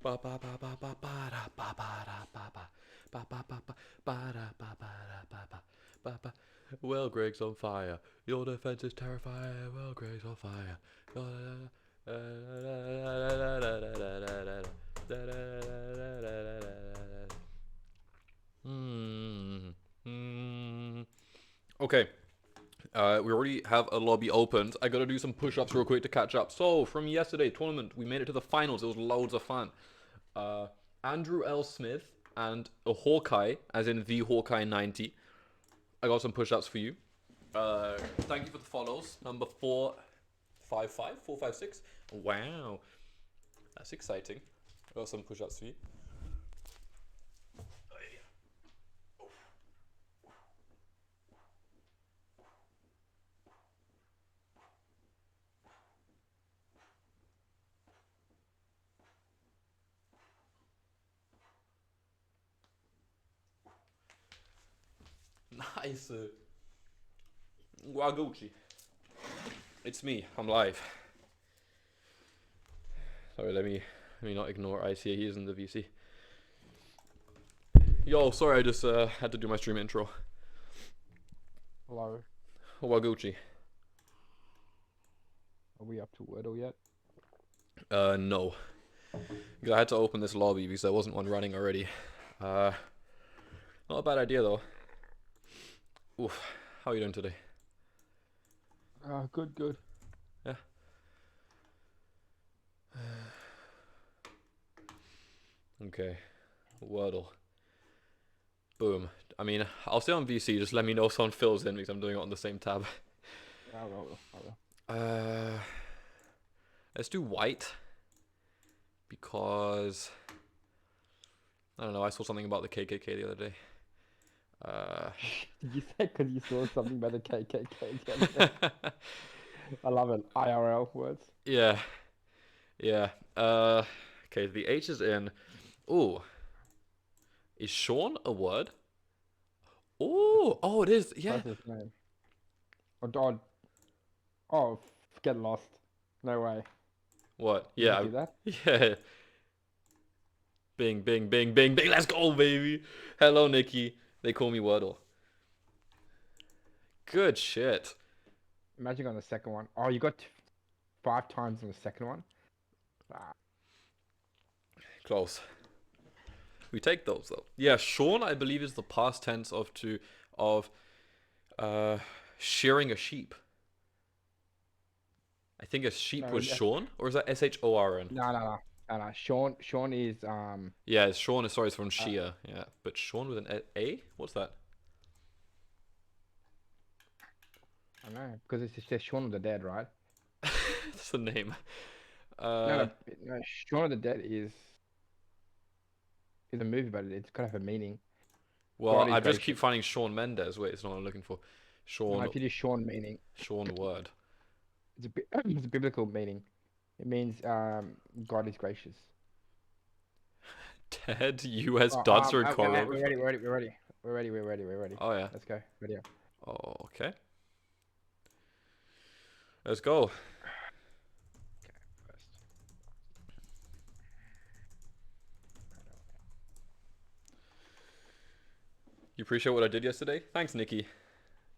Ba ba ba ba ba ba da ba ba da ba ba ba ba ba ba ba da ba ba da ba ba ba ba. Well, Greg's on fire. Your defense is terrifying. Well, Greg's on fire. Hmm. Hmm. Okay. We already have a lobby opened. I gotta do some push-ups real quick to catch up. So, from yesterday tournament, we made it to the finals. It was loads of fun. Uh, Andrew L. Smith and a Hawkeye, as in the Hawkeye 90. I got some push-ups for you. Thank you for the follows. Number 455, 456. Wow, that's exciting. I got some push-ups for you. Nice. Waguchi. It's me. I'm live. Sorry, let me not ignore ICA. He's in the VC. Yo, sorry, I just had to do my stream intro. Hello. Waguchi. Are we up to Wordle yet? No. Because I had to open this lobby because there wasn't one running already. Not a bad idea though. Oof. How are you doing today? Good, good. Yeah. Okay. Wordle. Boom. I mean, I'll stay on VC. Just let me know if someone fills in because I'm doing it on the same tab. I will. Let's do white because I don't know. I saw something about the KKK the other day. Did you say because you saw something about the KKK the other day? I love it. IRL words. Yeah. Yeah. Okay. The H is in. Ooh. Is Sean a word? Oh, it is. Yeah. That's his name. Oh, God. Oh, get lost. No way. What? Did you Yeah. see that? Yeah. Bing, bing, bing, bing, bing. Let's go, baby. Hello, Nikki. They call me Wordle. Good shit. Imagine on the second one. Oh, you got 5 times on the second one? Ah, Close. We take those though. Yeah, Sean, I believe, is the past tense of uh shearing a sheep. I think a sheep no, was Sean, or is that Shorn? no, no, no. No, no. Sean is Yeah, Sean is sorry, it's from uh, shear. Yeah, but Sean with an A? What's that? I don't know because it says Shaun of the Dead, right? That's the name. No, Uh, no, no. Shaun of the Dead is a movie, but it's kind of a meaning. well, God is I just keep gracious. finding Sean Mendes. Wait, it's not what I'm looking for. No, Sean, if you do Sean meaning, Sean word. it's a biblical meaning. It means God is gracious. Ted U.S. Oh, dancer we're choreographer. ready, we're ready, we're ready, we're ready, we're ready, we're ready. Oh yeah. Let's go. Ready up. Oh, okay. Let's go. Okay, first. You appreciate what I did yesterday? Thanks, Nikki.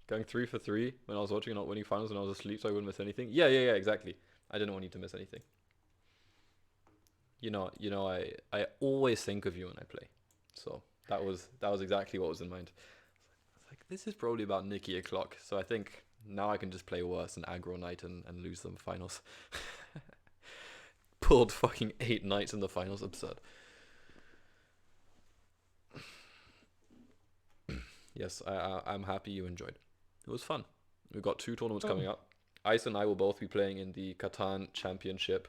Going 3 for 3 when I was watching, not winning finals when I was asleep, so I wouldn't miss anything. Yeah, exactly. I didn't want you to miss anything. I always think of you when I play, so that was exactly what was in mind. I was like, this is probably about Nikki o'clock, so I think now I can just play worse and aggro night and lose them finals. Pulled fucking 8 nights in the finals, absurd. Yes, I'm happy you enjoyed. It was fun. We've got 2 tournaments coming up. Ice and I will both be playing in the Catan Championship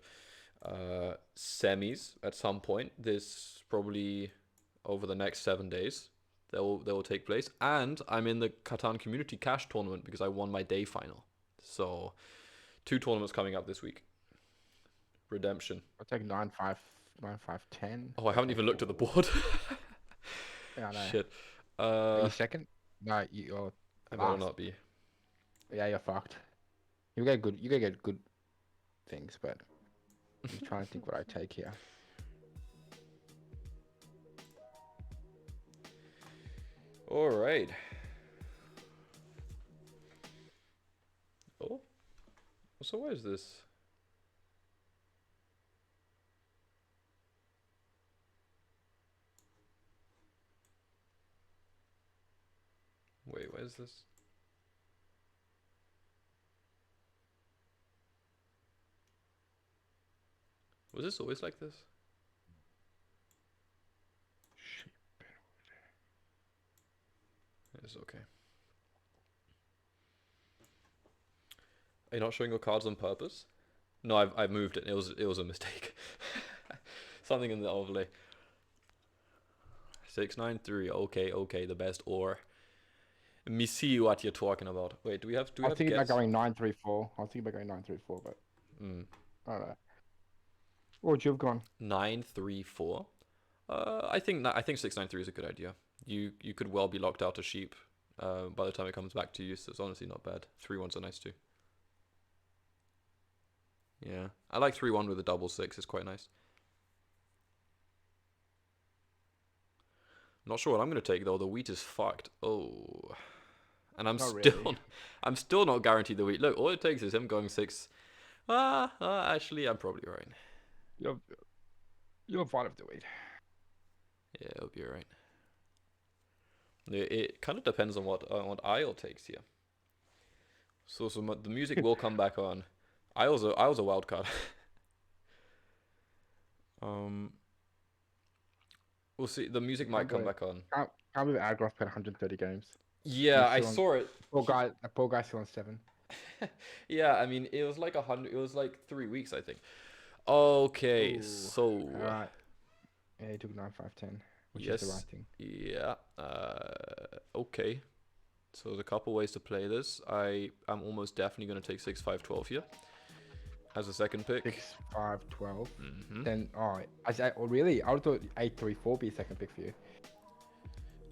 semis at some point. This probably over the next 7 days. They will take place, and I'm in the Catan Community Cash Tournament because I won my day final. So 2 tournaments coming up this week. Redemption. I'll take 9-5, 9-5-10. Oh, I haven't even looked at the board. Yeah, I know. Shit. Are you second? No, you're I better last. not be. Yeah, you're fucked. You get good. You get good things, but I'm trying to think what I take here. All right. Oh, so what is this? Wait, what is this? Was this always like this? It's okay. Are you not showing your cards on purpose? No, I've moved it. It was a mistake. Something in the overlay. 693. Okay. The best or. Let me see what you're talking about. Wait, do we have I was thinking about guess? going 934. I was thinking about going 934, but Mm. I don't know. What would you have gone? 934. I think 693 is a good idea. You could well be locked out to sheep by the time it comes back to you, so it's honestly not bad. 3-1s are nice too. Yeah, I like 3-1 with a double 6. It's quite nice. Not sure what I'm gonna take though. The wheat is fucked. Oh, and Not really. I'm still not guaranteed the wheat. Look, all it takes is him going 6. Actually, I'm probably right. You're fine with the weed. Yeah, it'll be alright. It kind of depends on what Isle takes here. So the music will come back on. Isle's a wild card. We'll see. The music might come back on. Can't believe Agros played 130 games. Yeah, I saw it. That poor guy still on 7. Yeah, I mean, it was like 100. It was like 3 weeks, I think. Okay, Ooh. so All right. Yeah, he took 9, 5, 10, which is the right thing. Yeah. Okay. So there's a couple ways to play this. I'm almost definitely going to take 6, 5, 12 here as a second pick. 6, 5, 12. Mm-hmm. Then, really? I would have thought 8, 3, 4 be a second pick for you.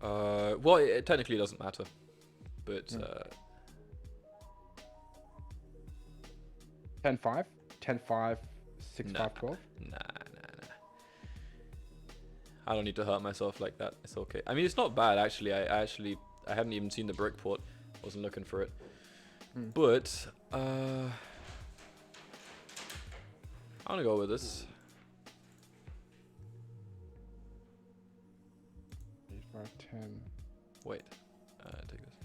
Well, it technically doesn't matter, but 10, 5, 10, 5, 6, 5, 12. Nah. I don't need to hurt myself like that. It's okay. I mean, it's not bad actually. I haven't even seen the brick port. Wasn't looking for it. But I'm gonna go with this. 8, 5, 10. Wait, take this.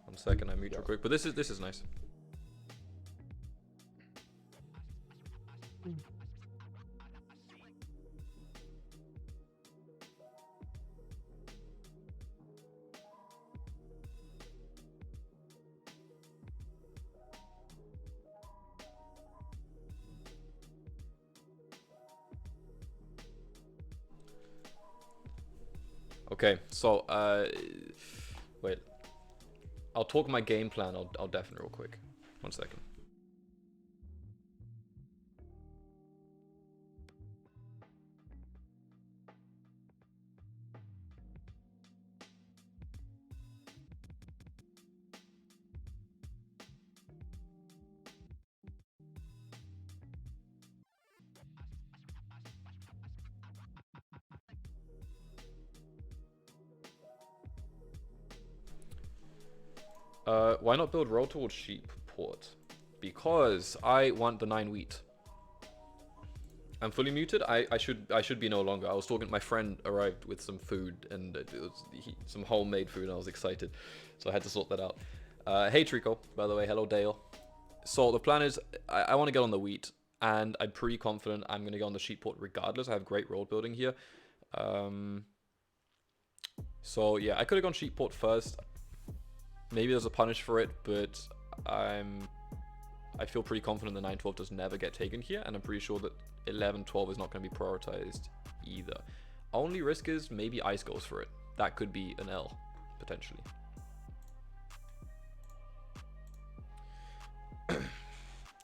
1 second. I mute real quick. But this is nice. Okay, so wait. I'll talk my game plan. I'll deafen real quick. 1 second. Why not build road towards sheep port? Because I want the 9 wheat. I'm fully muted. I should be no longer. I was talking. My friend arrived with some food and it was some homemade food. And I was excited, so I had to sort that out. Hey Trico, by the way. Hello Dale. So the plan is I want to get on the wheat, and I'm pretty confident I'm gonna go on the sheep port regardless. I have great road building here. So yeah, I could have gone sheep port first. Maybe there's a punish for it, but I feel pretty confident the 9-12 does never get taken here, and I'm pretty sure that 11-12 is not going to be prioritized either. Only risk is maybe ice goes for it. That could be an L, potentially.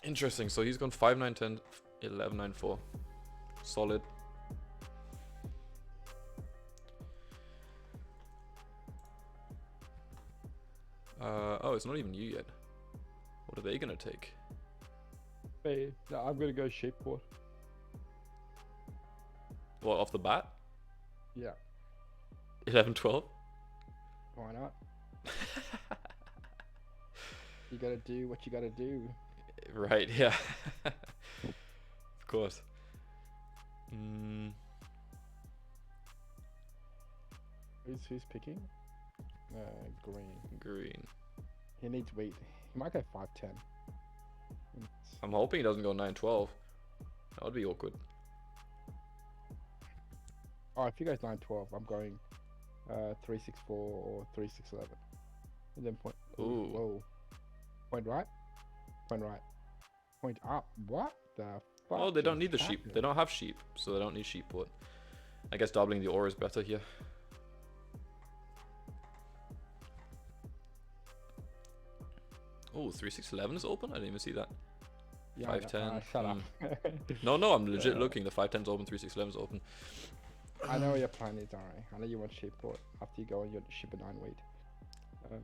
Interesting, so he's gone 5, 9, 10, 11, 9, 4. Solid. Oh, it's not even you yet. What are they gonna take? Hey, no, I'm gonna go sheep port. What, off the bat? Yeah. 11, 12? Why not? You gotta do what you gotta do. Right, yeah. Of course. Mm, Who's picking? Green. green. He needs wheat. He might go 5-10. I'm hoping he doesn't go 9-12. That would be awkward. Oh, if he goes 9-12, I'm going 3-6-4 or 3-6-11. And then point. Ooh. Whoa. Point right. Point right. Point up. What the fuck? Oh, they don't need the is sheep. happening? They don't have sheep, so they don't need sheep port. I guess doubling the ore is better here. Oh, 3-6-11 is open? I didn't even see that. Yeah, 5-10. shut up. No, I'm legit looking. The 5-10's open, 3-6-11's open. I know what your plan is, alright. I know you want sheep port after you go on your ship at 9 wheat.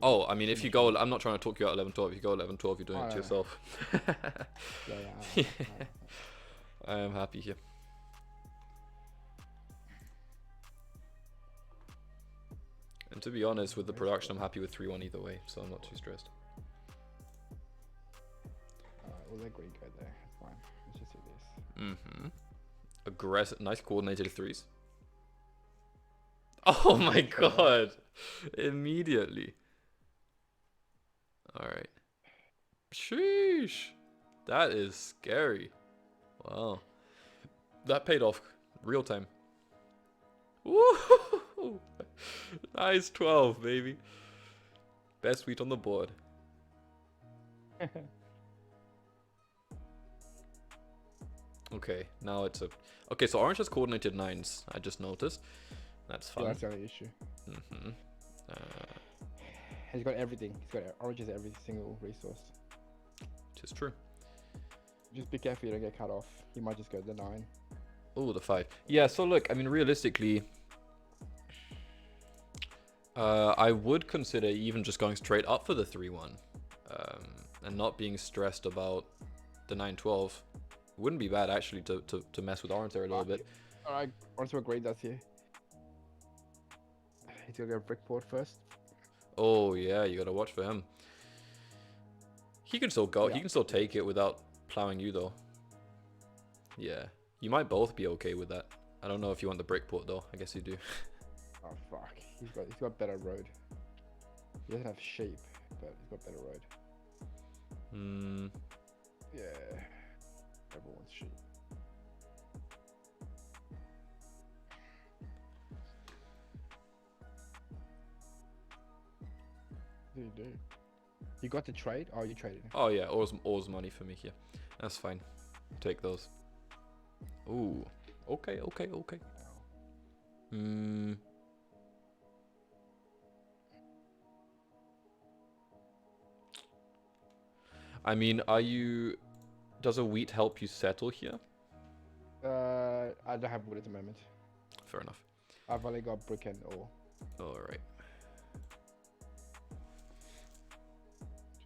Oh, I mean, if you go, I'm not trying to talk you out 11-12. If you go 11-12, you're doing it to no. yourself. Yeah. I am happy here. And to be honest, with the production, I'm happy with 3-1 either way, so I'm not too stressed. Alright, we'll let green go there. That's fine. Let's just do this. Mm-hmm. Aggressive, nice coordinated threes. Oh my god! Immediately. Alright. Sheesh! That is scary. Wow. That paid off real time. Woo! Nice 12, baby. Best wheat on the board. Okay, now it's a... Okay, so orange has coordinated 9s, I just noticed. That's fun. Yeah, that's the only issue. Mm-hmm. He's got everything. He's got orange has every single resource. Which is true. Just be careful you don't get cut off. He might just go to the 9. Oh, the 5. Yeah, so look, I mean, realistically, I would consider even just going straight up for the 3-1 and not being stressed about the 9-12. Wouldn't be bad, actually, to mess with orange there a little bit. Alright, orange what grade that's here. He's gonna go brick board first. Oh, yeah, you gotta watch for him. He can still go. Yeah. He can still take it without plowing you, though. Yeah. You might both be okay with that. I don't know if you want the brick port, though. I guess you do. Oh fuck. He's got better road. He doesn't have sheep, but he's got better road. Hmm. Yeah. Everyone's sheep. What do you do? You got the trade? Oh, you traded. Oh, yeah. Ore's money for me here. That's fine. Take those. Ooh. Okay. Hmm. I mean, are you... Does a wheat help you settle here? I don't have wood at the moment. Fair enough. I've only got brick and ore. Alright.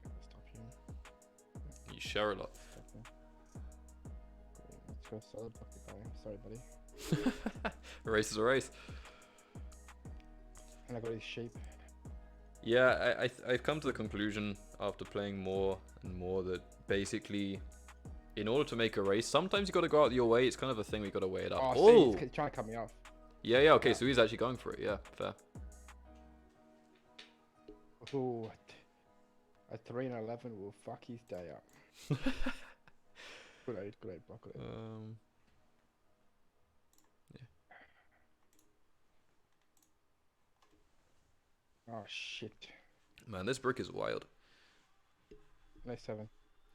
Stop here. You share a lot. Stop here. Let's go solid block the guy. Sorry, buddy. A race is a race. And I got his sheep. Yeah, I've come to the conclusion after playing more and more that basically, in order to make a race, sometimes you got to go out your way. It's kind of a thing we got to weigh it up. Oh, see, he's trying to cut me off. Yeah, okay, yeah. So he's actually going for it. Yeah, fair. Ooh, a 3 and 11 will fuck his day up. Good aid, block it. Yeah. Oh shit. Man, this brick is wild. Nice 7.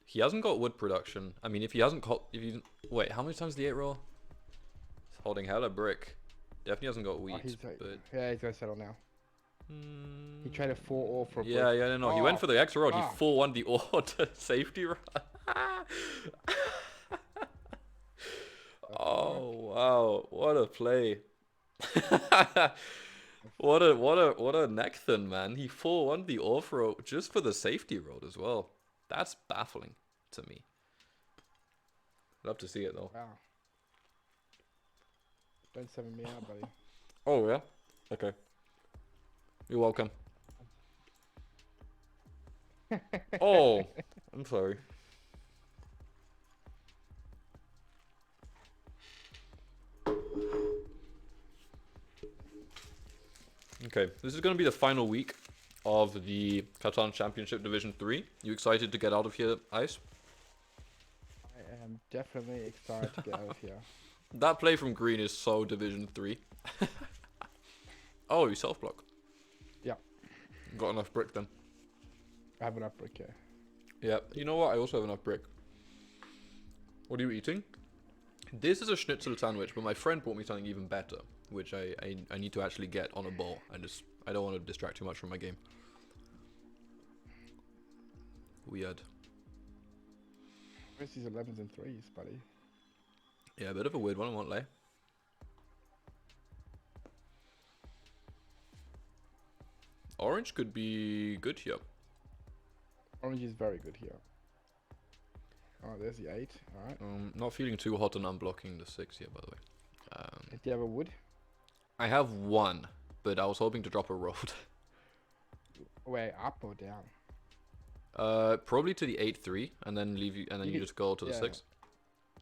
He hasn't got wood production. I mean, if he hasn't got... Wait, how many times the 8 roll? He's holding hella brick. Definitely hasn't got wheat, but... Yeah, he's gonna settle now. He traded 4 ore for a brick. Yeah, no. He went for the extra road. He full won the ore to safety run. Oh, wow. What a play. What a neckthin, man. He full won the off-road just for the safety road as well. That's baffling to me. Love to see it though. Wow. Don't 7 me out, buddy. Oh yeah? Okay. You're welcome. Oh, I'm sorry. Okay, this is going to be the final week of the Catan Championship Division 3. You excited to get out of here, Ice? I am definitely excited to get out of here. That play from Green is so Division 3. Oh, you self-block. Yeah, Got enough brick then. I have enough brick here. Yeah, you know what? I also have enough brick. What are you eating? This is a schnitzel sandwich, but my friend brought me something even better, which I need to actually get on a bowl. I don't want to distract too much from my game. Weird. Where's these 11s and 3s, buddy? Yeah, a bit of a weird one, I won't lie. Orange could be good here. Orange is very good here. Oh, there's the 8. Alright. Not feeling too hot on unblocking the 6 here, by the way. Do you have a wood? I have one, but I was hoping to drop a road. Wait, up or down? Probably to the 8-3, and then leave you, and then you just go to the 6.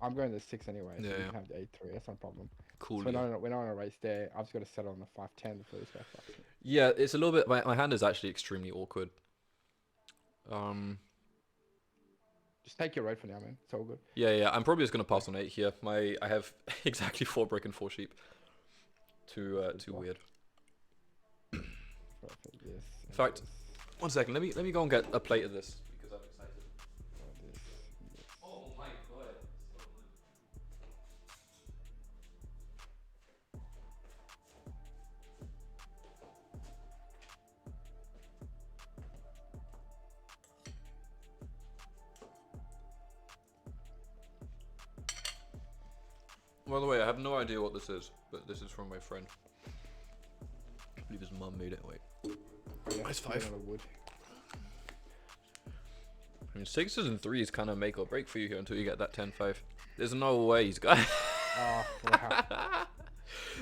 I'm going to the 6 anyway, so Yeah, you yeah. can have the 8-3. That's no problem. Cool. So we're not on a race there. I've just got to settle on the 5-10 before this guy fucks me. Yeah, it's a little bit. My hand is actually extremely awkward. Just take your road for now, man. It's all good. Yeah. I'm probably just gonna pass on 8 here. I have exactly 4 brick and 4 sheep. Too weird. Perfect. Yes. In fact, 1 second. Let me go and get a plate of this because I'm excited. This. Oh my god. By the way, I have no idea what this is, but this is from my friend. I believe his mum made it. Wait. Yeah, Nice you 5. don't have a wood. I mean, 6s and 3s kind of make or break for you here until you get that 10-5. There's no way he's got. Oh, wow.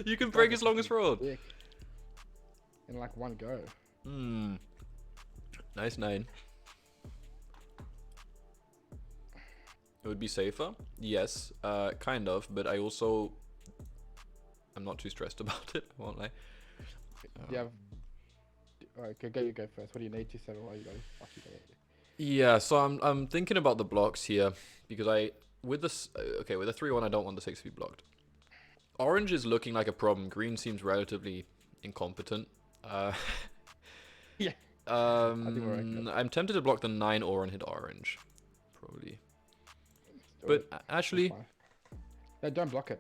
You can break his longest road. Dick. In like one go. Nice 9. It would be safer. Yes, kind of, but I'm not too stressed about it. I won't lie. Do you have? Okay, go first. What do you need to settle? Oh, you got it. Fuck, you got it. Yeah, so I'm thinking about the blocks here because with the 3-1 I don't want the 6 to be blocked. Orange is looking like a problem. Green seems relatively incompetent. Yeah. I think we're okay. I'm tempted to block the 9 or and hit orange, probably. Do But it. actually, Fine. No, don't block it.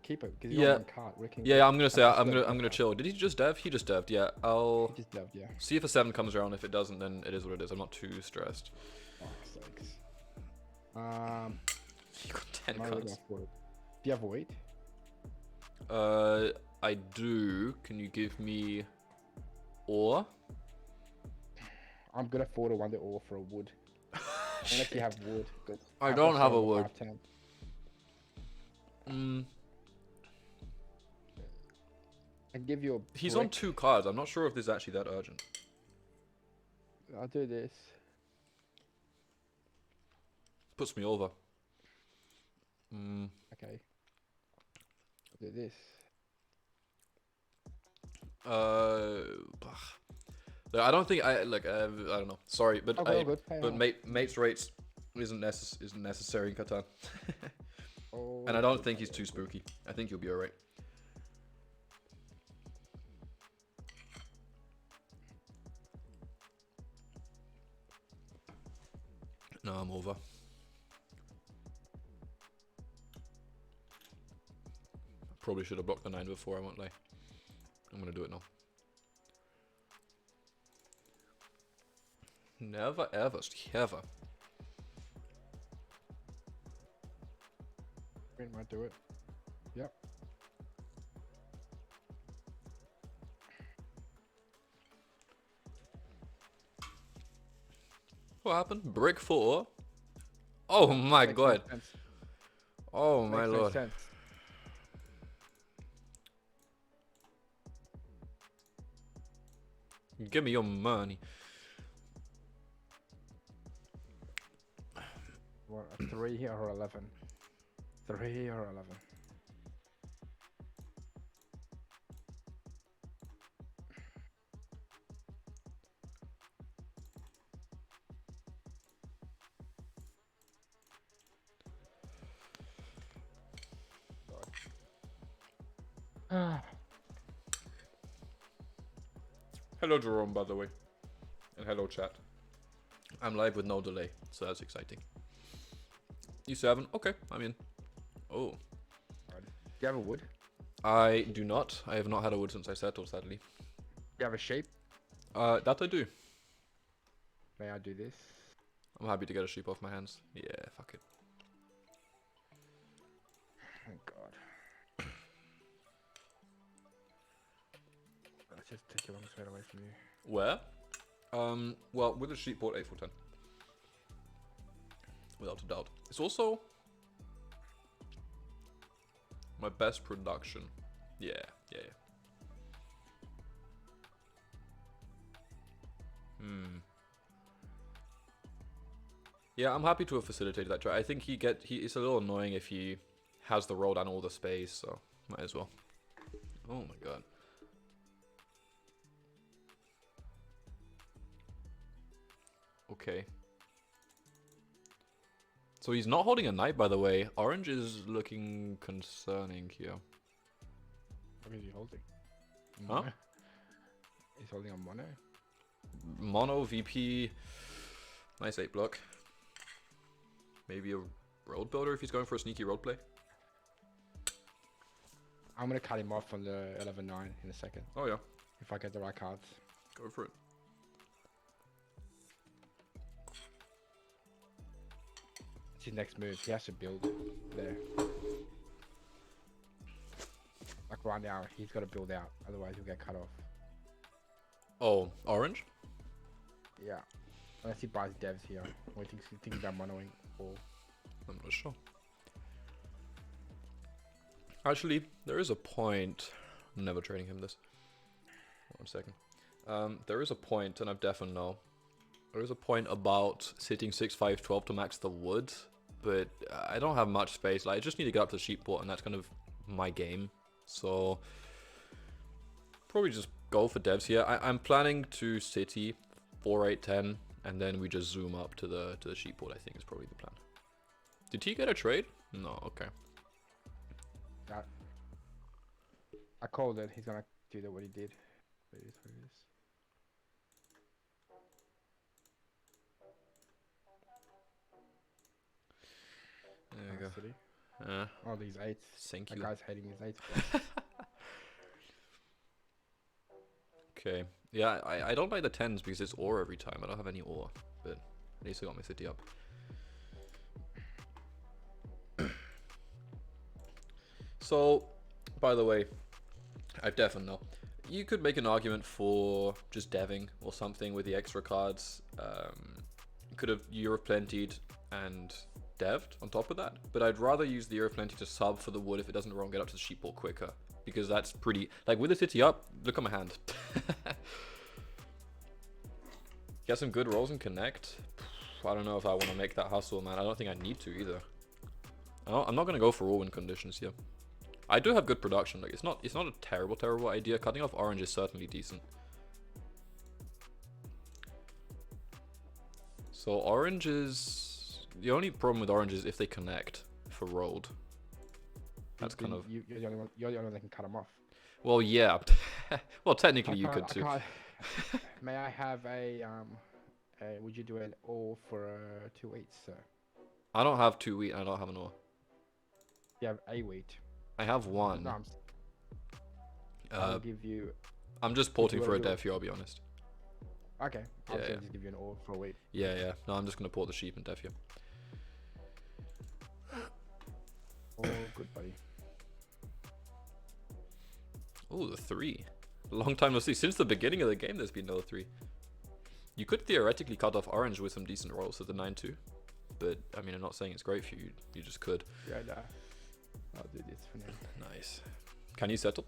Keep it because Yeah. one card. yeah, I'm gonna say That's I'm the gonna best chill. Did he just dev? He just deved. Yeah, I'll Just loved, yeah. see if a 7 comes around. If it doesn't, then it is what it is. I'm not too stressed. Fuck's sakes. You got 10 am I really cards. gonna afford it? Do you have wheat? I do. Can you give me ore? I'm gonna afford a one to ore for a wood. Unless you have wood. But I don't have a settle wood. 5-10. I give you a. He's on brick. 2 cards. I'm not sure if this is actually that urgent. I'll do this. Puts me over. Okay. I'll do this. Look, I don't think I don't know. Sorry, but All good. Hey, but mates rates isn't necessary in Catan. oh, And I don't good, think he's hey, too good. spooky. I think you'll be alright. No, I'm over. Probably should have blocked the 9 before, I won't lie. I'm gonna do it now. Never ever, ever. Green might do it. Yep. What happened? Brick 4? Oh my Makes no god. sense. Oh my Makes no lord. sense. Give me your money. What, a 3 or 11? 3 or 11? God. Hello, Jerome, by the way. And hello, chat. I'm live with no delay, so that's exciting. E7, okay, I'm in. Oh. Do you have a wood? I do not. I have not had a wood since I settled, sadly. Do you have a sheep? That I do. May I do this? I'm happy to get a sheep off my hands. Yeah, fuck it. Oh god. Let's just take a long straight away from you. Where? Well, with a sheep port 8 for 10. Without a doubt. It's also my best production. Yeah. Yeah, I'm happy to have facilitated that try. I think it's a little annoying if he has the road and all the space, so might as well. Oh my god. Okay. So he's not holding a knight, by the way. Orange is looking concerning here. What is he holding? Huh? Mono? He's holding a mono? Mono, VP. Nice 8 block. Maybe a road builder if he's going for a sneaky road play. I'm gonna cut him off on the 11-9 in a second. Oh yeah. If I get the right cards. Go for it. It's his next move. He has to build there. Like right now, he's got to build out. Otherwise, he'll get cut off. Oh, orange? Yeah. Unless he buys devs here. Or he thinks about monoing. Or... I'm not sure. Actually, there is a point. I'm never trading him this. 1 second. There is a point, and I've definitely know. There is a point about sitting 6-5-12 to max the wood, but I don't have much space. Like, I just need to get up to the sheep port, and that's kind of my game. So, probably just go for devs here. I'm planning to city 4-8-10, and then we just zoom up to the sheep port. I think is probably the plan. Did he get a trade? No. Okay. I called it. He's gonna do what he did. It is what it is. There we go. City. Yeah. Oh, these 8s. Thank That you. guy's hating his 8s. Okay. Yeah, I don't like the 10s because it's ore every time. I don't have any ore, but at least I got my city up. So, by the way, I definitely know. You could make an argument for just deving or something with the extra cards. Could have Euro plentied and deved on top of that, but I'd rather use the Euro plenty to sub for the wood if it doesn't wrong get up to the sheep port quicker, because that's pretty, like with the city up, look at my hand. Get some good rolls and connect. I don't know if I want to make that hustle, man. I don't think I need to either. I'm not going to go for all win conditions here. I do have good production. Like it's not a terrible idea. Cutting off orange is certainly decent. So orange is the only problem with orange is if they connect for road. That's kind of You're the only one. You're the only one that can cut him off. well, yeah. Well, technically you could too. May I have a would you do it all for 2 wheats, sir? I don't have 2 wheat. And I don't have an ore. You have a wheat. I have 1. No, I'll give you. I'm just porting for a dev here. I'll be honest. Okay. I'll Yeah. just give you an ore for a wheat. Yeah. No, I'm just gonna port the sheep and dev here. Oh, good buddy. Oh, the 3. Long time no see. Since the beginning of the game, there's been no 3. You could theoretically cut off orange with some decent rolls at the 9-2. But, I mean, I'm not saying it's great for you. You just could. Yeah, nah. I'll do this for now. Nice. Can you settle?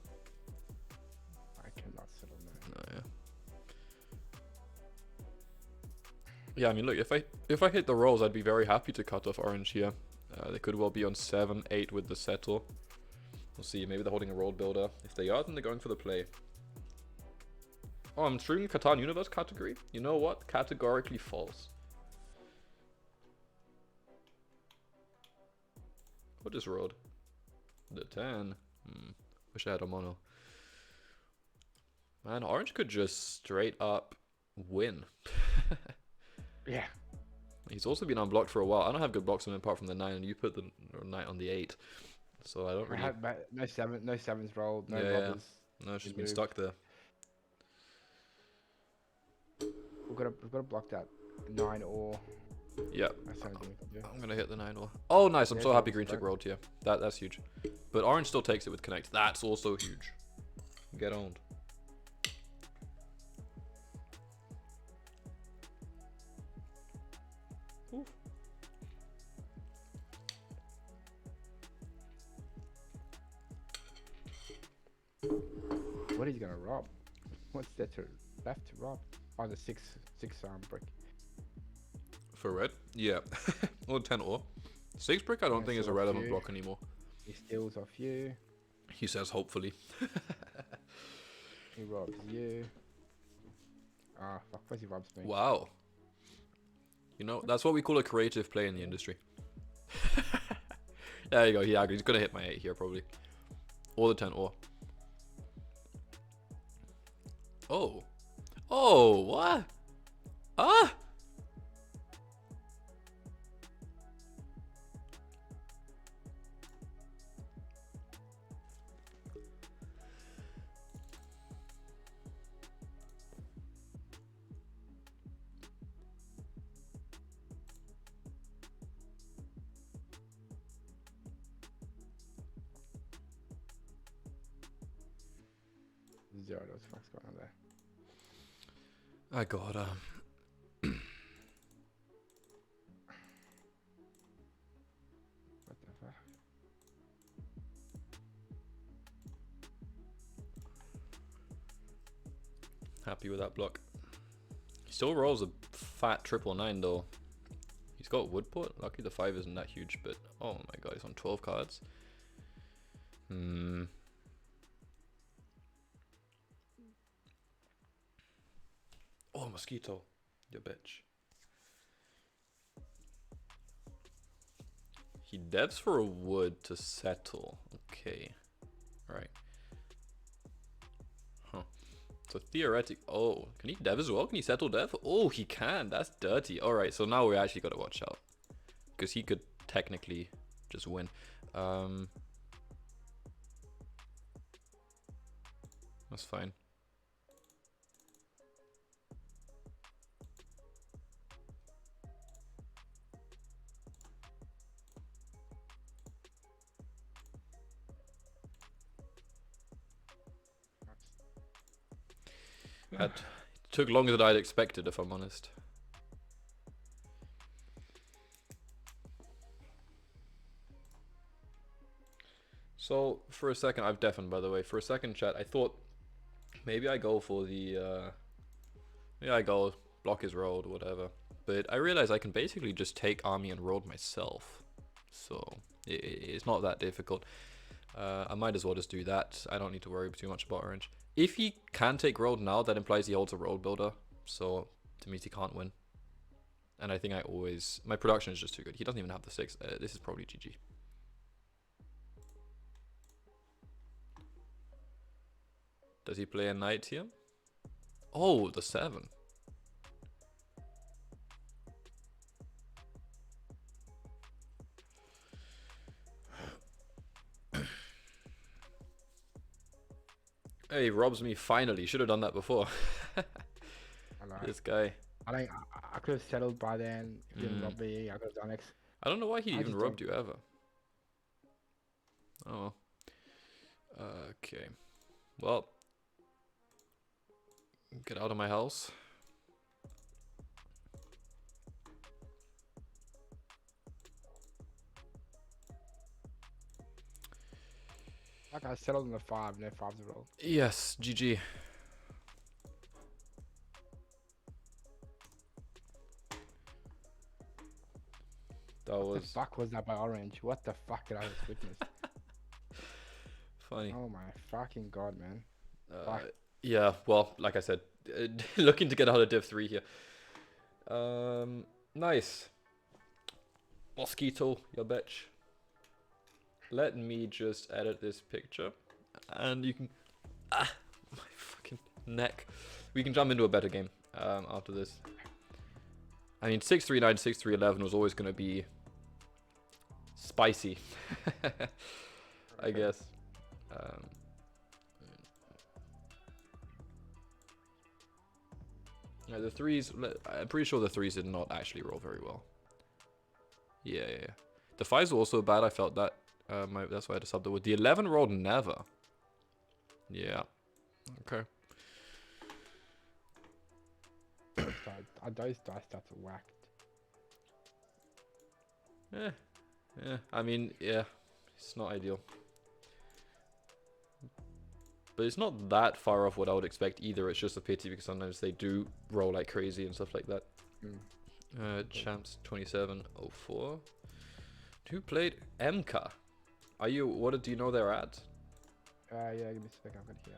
I cannot settle now. No, yeah. Yeah, I mean, look, If I hit the rolls, I'd be very happy to cut off orange here. They could well be on 7, 8 with the settle. We'll see. Maybe they're holding a road builder. If they are, then they're going for the play. Oh, I'm streaming Catan Universe category. You know what? Categorically false. What is road? The 10. Wish I had a mono. Man, orange could just straight up win. Yeah. He's also been unblocked for a while. I don't have good blocks on him apart from the 9, and you put the knight on the 8. So I don't I really... had no sevens rolled, no Yeah, robbers. no, it's just been moved. stuck there. We've got to block that 9 or. Yeah. That's the only thing we can do. I'm gonna hit the 9 or. Oh, nice. I'm Yeah, so happy double green took strike. road here. That's huge. But orange still takes it with connect. That's also huge. Get owned. Oof. What is he gonna rob? What's that to left to rob? Oh, the six brick. For red? Yeah. Or 10 or. 6 brick I don't Yeah, think is a so relevant few. block anymore. He steals off you. He says hopefully. He robs you. Ah, fuck, where's he robs me? Wow. You know, that's what we call a creative play in the industry. There you go. He agreed. He's gonna hit my 8 here probably. Or the 10 or. Oh. Oh, what? Ah! Zero, what's the fuck's going on there? I got What the fuck? happy with that block. He still rolls a fat 999 though. He's got wood put. Lucky the 5 isn't that huge, but oh my god, he's on 12 cards. Oh, mosquito. You bitch. He devs for a wood to settle. Okay. Right. Huh. So theoretic. Oh, can he dev as well? Can he settle dev? Oh, he can. That's dirty. Alright, so now we actually got to watch out. Because he could technically just win. That's fine. That took longer than I'd expected, if I'm honest. So, for a second, I've deafened, by the way. For a second, chat, I thought maybe I go for the, yeah, I go block his road, whatever. But I realized I can basically just take army and road myself. So, it's not that difficult. I might as well just do that. I don't need to worry too much about orange. If he can take road now, that implies he holds a road builder. So, to me, he can't win. And I think I always... My production is just too good. He doesn't even have the 6. This is probably GG. Does he play a knight here? Oh, the 7. Hey, he robs me finally. Should have done that before. I know. This guy. I could have settled by then. If he didn't rob me, I could have done X. I don't know why he I even just robbed don't- you ever. Oh. Okay. Well. Get out of my house. Like I settled on the 5, no 5s to roll. Yes, GG. That What the was fuck was that by orange? What the fuck did I just witness? funny. Oh my fucking god, man. Uh, Fuck. yeah, well, like I said, looking to get out of Div 3 here. Nice. Mosquito, you bitch. Let me just edit this picture. And you can... Ah, my fucking neck. We can jump into a better game after this. I mean, 639, 6311 was always going to be spicy, I guess. Yeah, the threes, I'm pretty sure the threes did not actually roll very well. Yeah. The fives were also bad, I felt that. That's why I had to sub the wood. The 11 rolled never. Yeah. Okay. Those dice stats are whacked. Yeah. I mean, yeah. It's not ideal. But it's not that far off what I would expect either. It's just a pity because sometimes they do roll like crazy and stuff like that. Champs 2704. Who played MK? Are you? What do you know they're at? Yeah, give me a sec. I'm gonna hear.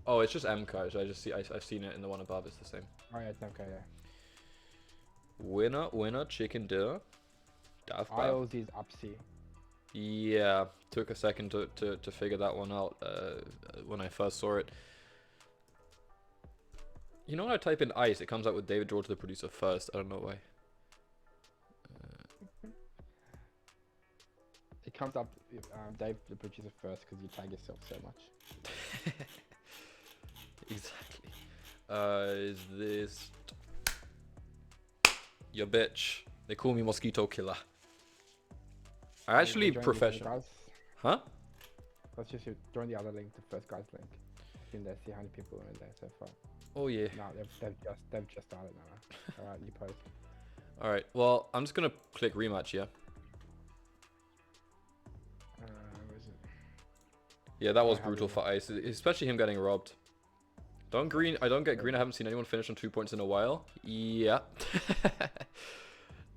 Oh, it's just MK. So I just see. I've seen it in the one above. It's the same. Oh yeah, it's okay. Yeah. Winner, chicken dinner. Isles is upsy. Yeah, took a second to figure that one out when I first saw it. You know when I type in ice, it comes out with David George, the producer, first. I don't know why. It comes up, Dave, the producer, first because you tag yourself so much. Exactly. Is this... Your bitch. They call me Mosquito Killer. I actually professional. Huh? Let's just join the other link, the first guy's link. In there, see how many people are in there so far. Oh yeah. No, they've just started now. Alright, you post. Alright, well, I'm just gonna click rematch, yeah? Where is it? Yeah, that was brutal for Ice, especially him getting robbed. I don't get green. I haven't seen anyone finish on 2 points in a while. Yeah.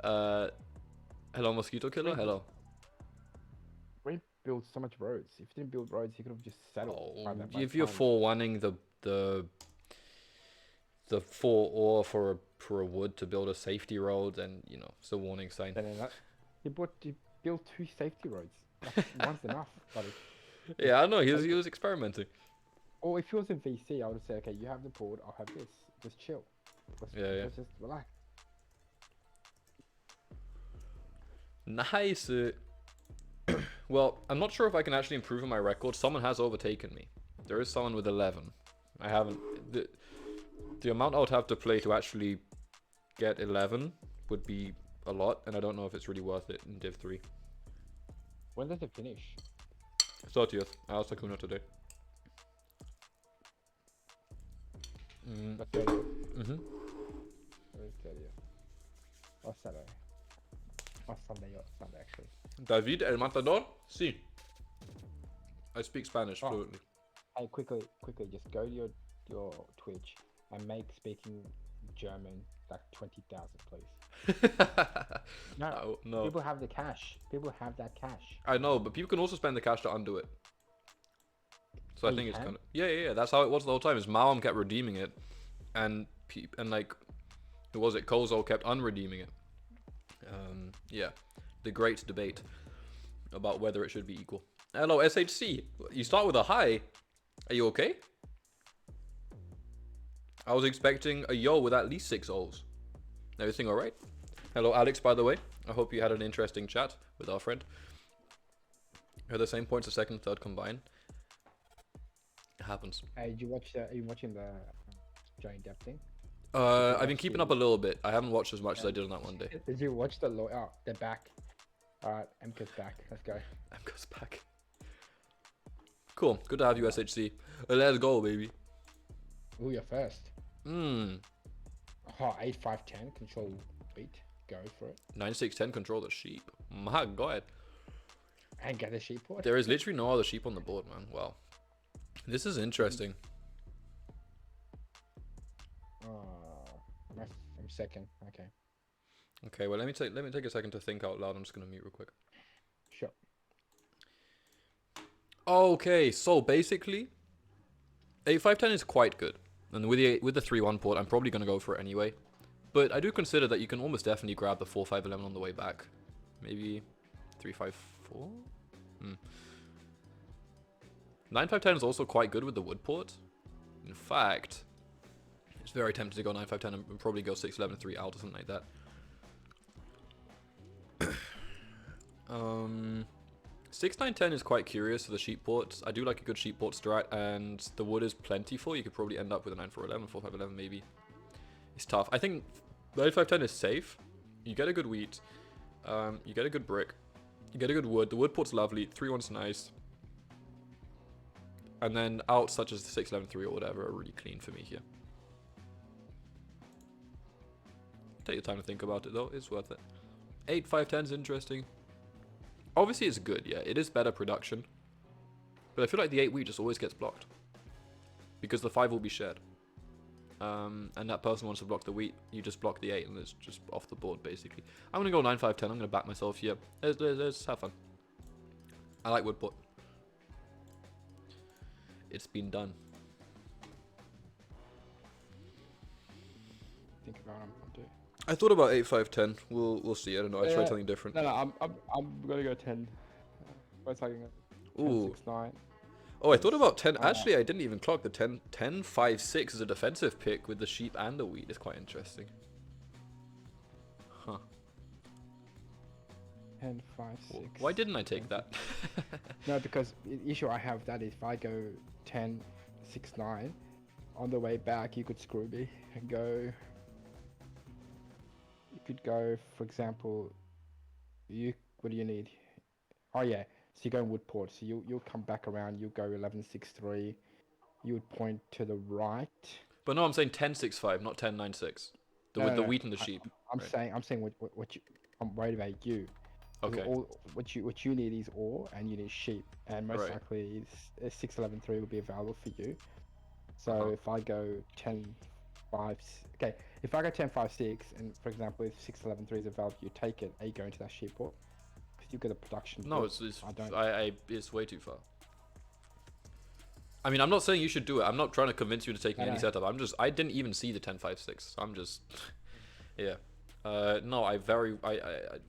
Hello, Mosquito Killer. Hello. Green builds so much roads. If you didn't build roads, you could have just settled. Oh, if you're 4-1ing the 4 ore for a wood to build a safety road, then you know it's a warning sign. You built 2 safety roads. One's enough, buddy. Yeah, I know. He was experimenting. Or if he was in VC, I would say, okay, you have the board, I'll have this. Just chill. Let's just relax. Nice. Well, I'm not sure if I can actually improve on my record. Someone has overtaken me. There is someone with 11. I haven't. The amount I would have to play to actually get 11 would be a lot, and I don't know if it's really worth it in Div 3. When does it finish? 30th. I asked Akuna today. The 30th? Mm-hmm. Where is 30th? Or Saturday? Or Sunday actually. David El Matador? Si. I speak Spanish fluently. Hey, quickly, just go to your Twitch and make speaking German like 20,000, please. No, people have the cash. People have that cash. I know, but people can also spend the cash to undo it. So I think it's kind of yeah. That's how it was the whole time. Is Mawam kept redeeming it, and like, who was it? Kozo kept unredeeming it. Yeah, the great debate about whether it should be equal. Hello, SHC. You start with a high. Are you okay? I was expecting a yo with at least 6 O's. Everything all right? Hello, Alex. By the way, I hope you had an interesting chat with our friend. Are the same points as second, third combined? It happens. Hey, did you watch? Are you watching the Johnny Depp thing? I've been keeping up a little bit. I haven't watched as much as I did on that one day. Did you watch the lawyer? Oh, they're back. Alright, MK's back. Let's go. MK's back. Cool. Good to have you, SHC. Let's go, baby. Ooh, you're first. Oh, 8, 5, 10. Control beat. Go for it. 9, 6, 10. Control the sheep. My God. And get a sheep board. There is literally no other sheep on the board, man. Wow. This is interesting. I'm second. Okay. Okay, well let me take a second to think out loud. I'm just gonna mute real quick. Sure. Okay, so basically, 8510 is quite good, and with the 3-1 port, I'm probably gonna go for it anyway. But I do consider that you can almost definitely grab the 4-5-11 on the way back. Maybe 3-5-4. 9-5-10 is also quite good with the wood port. In fact, it's very tempted to go 9-5-10 and probably go 6-11-3 out or something like that. 6-9-10 is quite curious for the sheep ports. I do like a good sheep port strat, and the wood is plentiful. You could probably end up with a 9-4-11, 4-5-11 maybe. It's tough. I think 9-5-10 is safe. You get a good wheat. You get a good brick. You get a good wood. The wood port's lovely. 3-1's nice. And then outs such as the 6-11-3 or whatever are really clean for me here. Take your time to think about it though. It's worth it. 8-5-10 is interesting. Obviously it's good, yeah. It is better production. But I feel like the 8 wheat just always gets blocked. Because the 5 will be shared. And that person wants to block the wheat. You just block the 8 and it's just off the board basically. I'm going to go 9-5-10. I'm going to back myself here. Let's have fun. I like wood port. It's been done. Think about what I'm gonna do. I thought about 8-5-10. We'll see. I don't know. I tried something different. No, I'm gonna go 10. What's like 10, 6-9. Oh, I thought about 10. Actually, I didn't even clock the 10-5-6 as a defensive pick with the sheep and the wheat. It's quite interesting. Huh. 10, 5, 6. Why didn't I take that? No, because the issue I have that is if I go 10, 6, 9, on the way back you could screw me and go. You could go, for example, what do you need? Oh yeah, so you go in wood port. So you'll come back around. You'll go 11-6-3. You would point to the right. But no, I'm saying 10-6-5, not 10-9-6. With the wheat and the sheep. I'm saying what you. I'm worried about you. Okay. What you need is ore and you need sheep, and most likely 6-11-3 will be available for you. So if I go 10-5, okay, if I go 10-5-6, and for example if 6-11-3 is available, you take it and you go into that sheep port. Because you get a production. No, it's way too far. I mean, I'm not saying you should do it. I'm not trying to convince you to take any setup. I didn't even see the 10-5-6. I'm just, yeah. No, I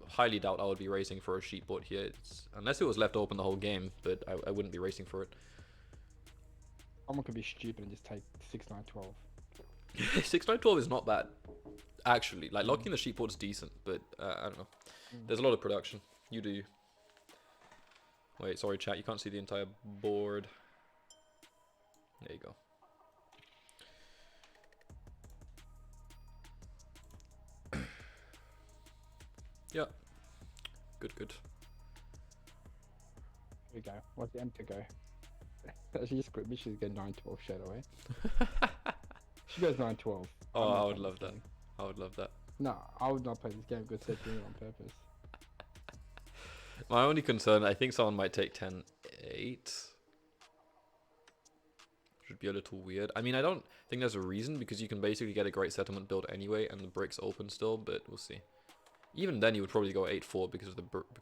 highly doubt I would be racing for a sheep board here. Unless it was left open the whole game, but I wouldn't be racing for it. Someone could be stupid and just take 6-9-12. 6-9-12 is not bad, actually. Like, locking the sheep board is decent, but I don't know. There's a lot of production. You do. Wait, sorry, chat. You can't see the entire board. There you go. Yeah. Good. Here we go. What's the M to go? She just quit me. She's going 9-12 straight away. She goes 9-12. Oh, I would love that. I would love that. No, I would not play this game because they're doing it on purpose. My only concern, I think someone might take 10-8. Should be a little weird. I mean, I don't think there's a reason because you can basically get a great settlement build anyway, and the brick's open still. But we'll see. Even then, you would probably go 8-4 because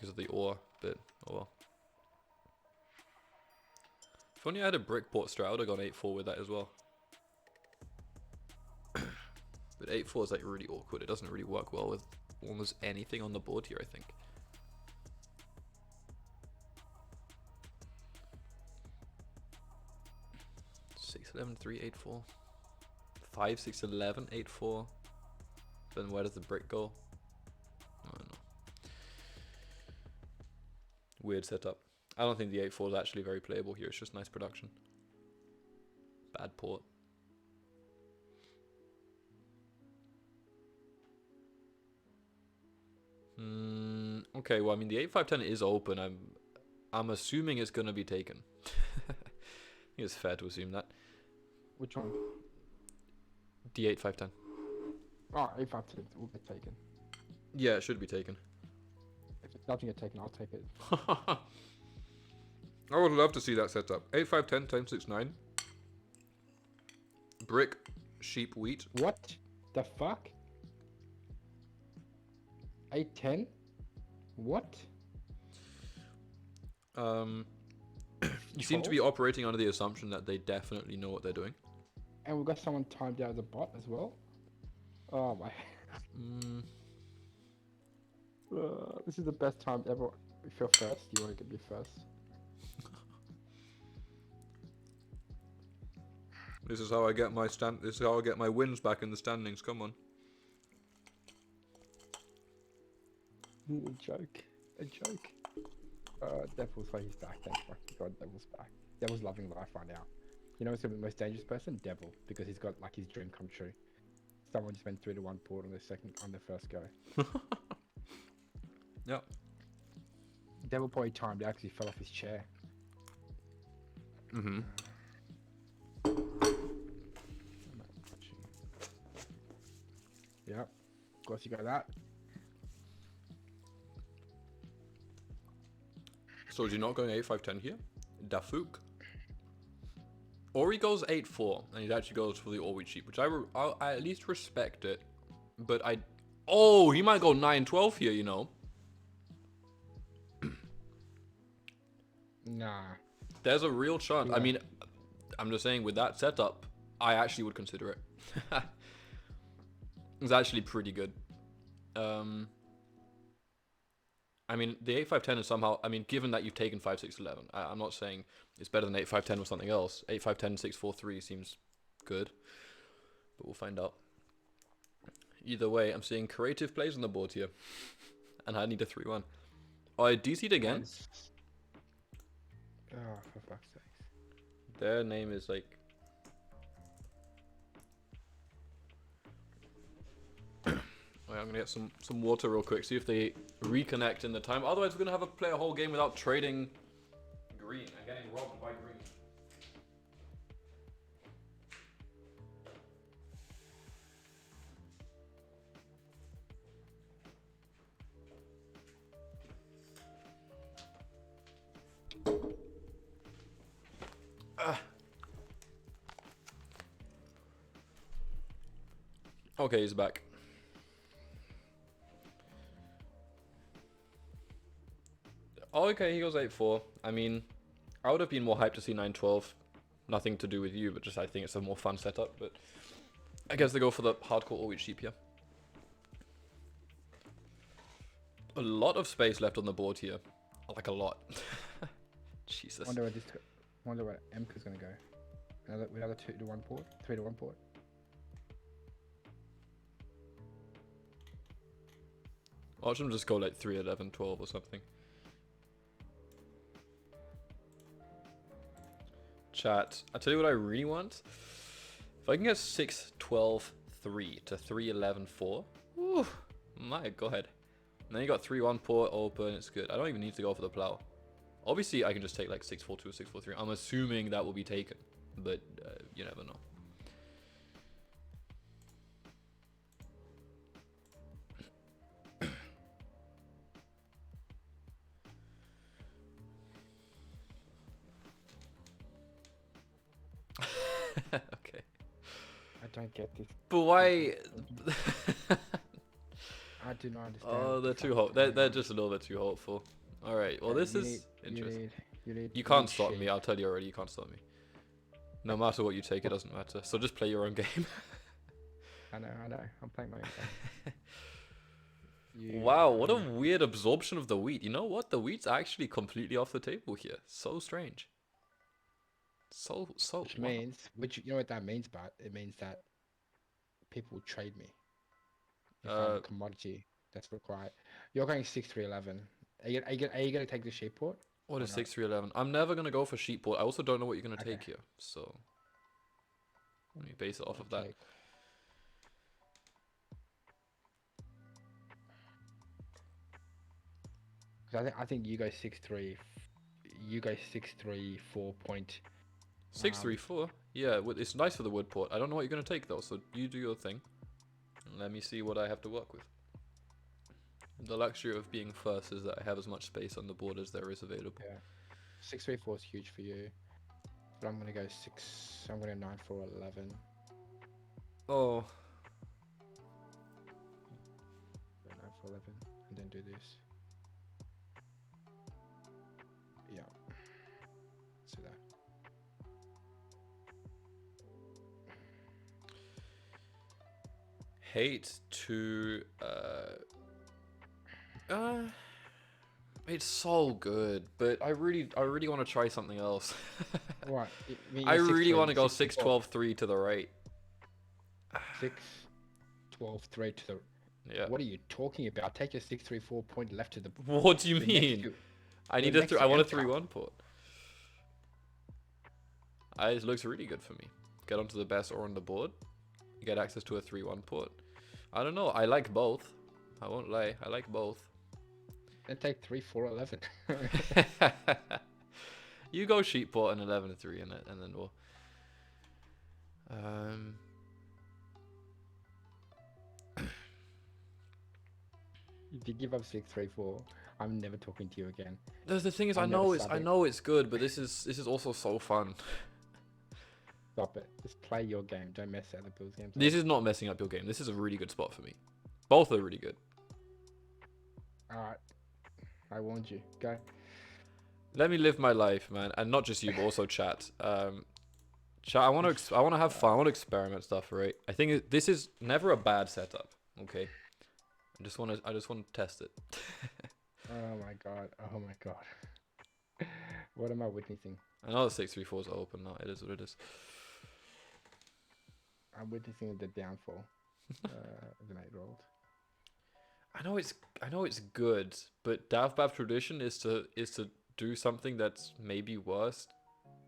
of the ore. But oh well. If only I had a brick port strat, I would have gone 8-4 with that as well. But 8-4 is like really awkward. It doesn't really work well with almost anything on the board here, I think. Six 11 3 8 4 5 6 11 8 4. Then where does the brick go? I don't know. Weird setup. I don't think the 8-4 is actually very playable here. It's just nice production. Bad port. Okay, well, I mean, the 8-5-10 is open. I'm assuming it's going to be taken. I think it's fair to assume that. Which one? The 8-5-10. Oh, 8-5-10 will get taken. Yeah, it should be taken. If it doesn't get taken, I'll take it. I would love to see that setup. 8-5-10 times 6-9. Brick, sheep, wheat. What the fuck? 8-10. What? You seem to be operating under the assumption that they definitely know what they're doing. And we've got someone timed out as a bot as well. Oh my. This is the best time ever. If you're first, you want to be first. This is how I get my This is how I get my wins back in the standings. Come on. A joke. A joke. Devil's like he's back. Thank fucking God, Devil's back. Devil's loving life right now. You know what's the most dangerous person? Devil, because he's got like his dream come true. Someone just went 3-1 port on the first go. Yep. Devil probably timed out because he fell off his chair. Mm-hmm. Yep. Of course you got that. So is he not going 8-5-10 here? Dafuk. Or he goes 8-4 and he actually goes for the all-wheat sheep, which I at least respect it. But oh, he might go 9-12 here, you know. Nah. There's a real chance. Yeah. I mean, I'm just saying with that setup, I actually would consider it. It's actually pretty good. I mean, the 8-5-10 is somehow, I mean, given that you've taken 5-6-11, I'm not saying it's better than 8-5-10 or something else. 8-5-10, 6-4-3 seems good, but we'll find out. Either way, I'm seeing creative plays on the board here, and I need a 3-1. Oh, I DC'd again? Oh, for fuck's sake. Their name is like... I'm gonna get some water real quick, see if they reconnect in the time. Otherwise, we're gonna play a whole game without trading green and getting robbed by green. Okay, he's back. Oh, okay, he goes 8-4. I mean, I would have been more hyped to see 9-12. Nothing to do with you, but just I think it's a more fun setup. But I guess they go for the hardcore all-wheat sheep here. A lot of space left on the board here. Like a lot. Jesus. Wonder where Emka's gonna go. Another 2-1 port? 3-1 port? Watch them just go like 3-11, 12 or something. Chat, I tell you what I really want. If I can get 6-12-3 to 3-11-4. Ooh, my god. And then you got 3-1 port open, it's good. I don't even need to go for the plow. Obviously, I can just take like 6-4-2 or 6-4-3. I'm assuming that will be taken, but you never know. Okay. I don't get this. But why? I do not understand. Oh, they're too hot. They're just a little bit too hopeful. All right. Well, this is interesting. You can't stop me. I'll tell you already. You can't stop me. No matter what you take, it doesn't matter. So just play your own game. I know. I'm playing my own game. Wow, what a weird absorption of the wheat. You know what? The wheat's actually completely off the table here. So strange. Which means, you know what that means, but it means that people will trade me. If I'm a commodity that's required. You're going 6-3-11. Are you gonna take the sheep port? What is 6-3-11? I'm never gonna go for sheep port. I also don't know what you're gonna take here, so let me base it off of that. I think you go 6-3. You go 6-3 4-point. 6-3-4. Yeah, it's nice for the wood port. I don't know what you're gonna take though, so you do your thing. Let me see what I have to work with. The luxury of being first is that I have as much space on the board as there is available. Yeah. 6-3-4 is huge for you. But I'm gonna go 6. I'm gonna 9-4-11. Oh. 9-4-11. and then do this. Yeah. So that. Hate to it's so good, but I really want to try something else. What? I really want to go 6 6 12 3 to the right. 6 12 3 to the. Yeah. What are you talking about? Take your 6-3-4 point left to the. What do you mean? I need a I want a 3-1 port. It looks really good for me. Get onto the best or on the board. Get access to a 3-1 port. I don't know. I like both. I won't lie. I like both. Then take 3-4-11. You go sheep port and 11-3 in it, and then we'll. If you give up 6-3-4, I'm never talking to you again. The thing is, I know it's good, but this is also so fun. Stop it. Just play your game. Don't mess other people's games. This is not messing up your game. This is a really good spot for me. Both are really good. Alright. I warned you. Go. Let me live my life, man, and not just you, but also chat. Chat. I want to have fun. I want to experiment stuff, right? I think this is never a bad setup. Okay. I just want to test it. Oh my god. Oh my god. What am I witnessing? I know the 6-3-4 is open now. It is what it is. I'm witnessing the downfall of an 8-year-old. I know it's good, but Davbab tradition is to do something that's maybe worse,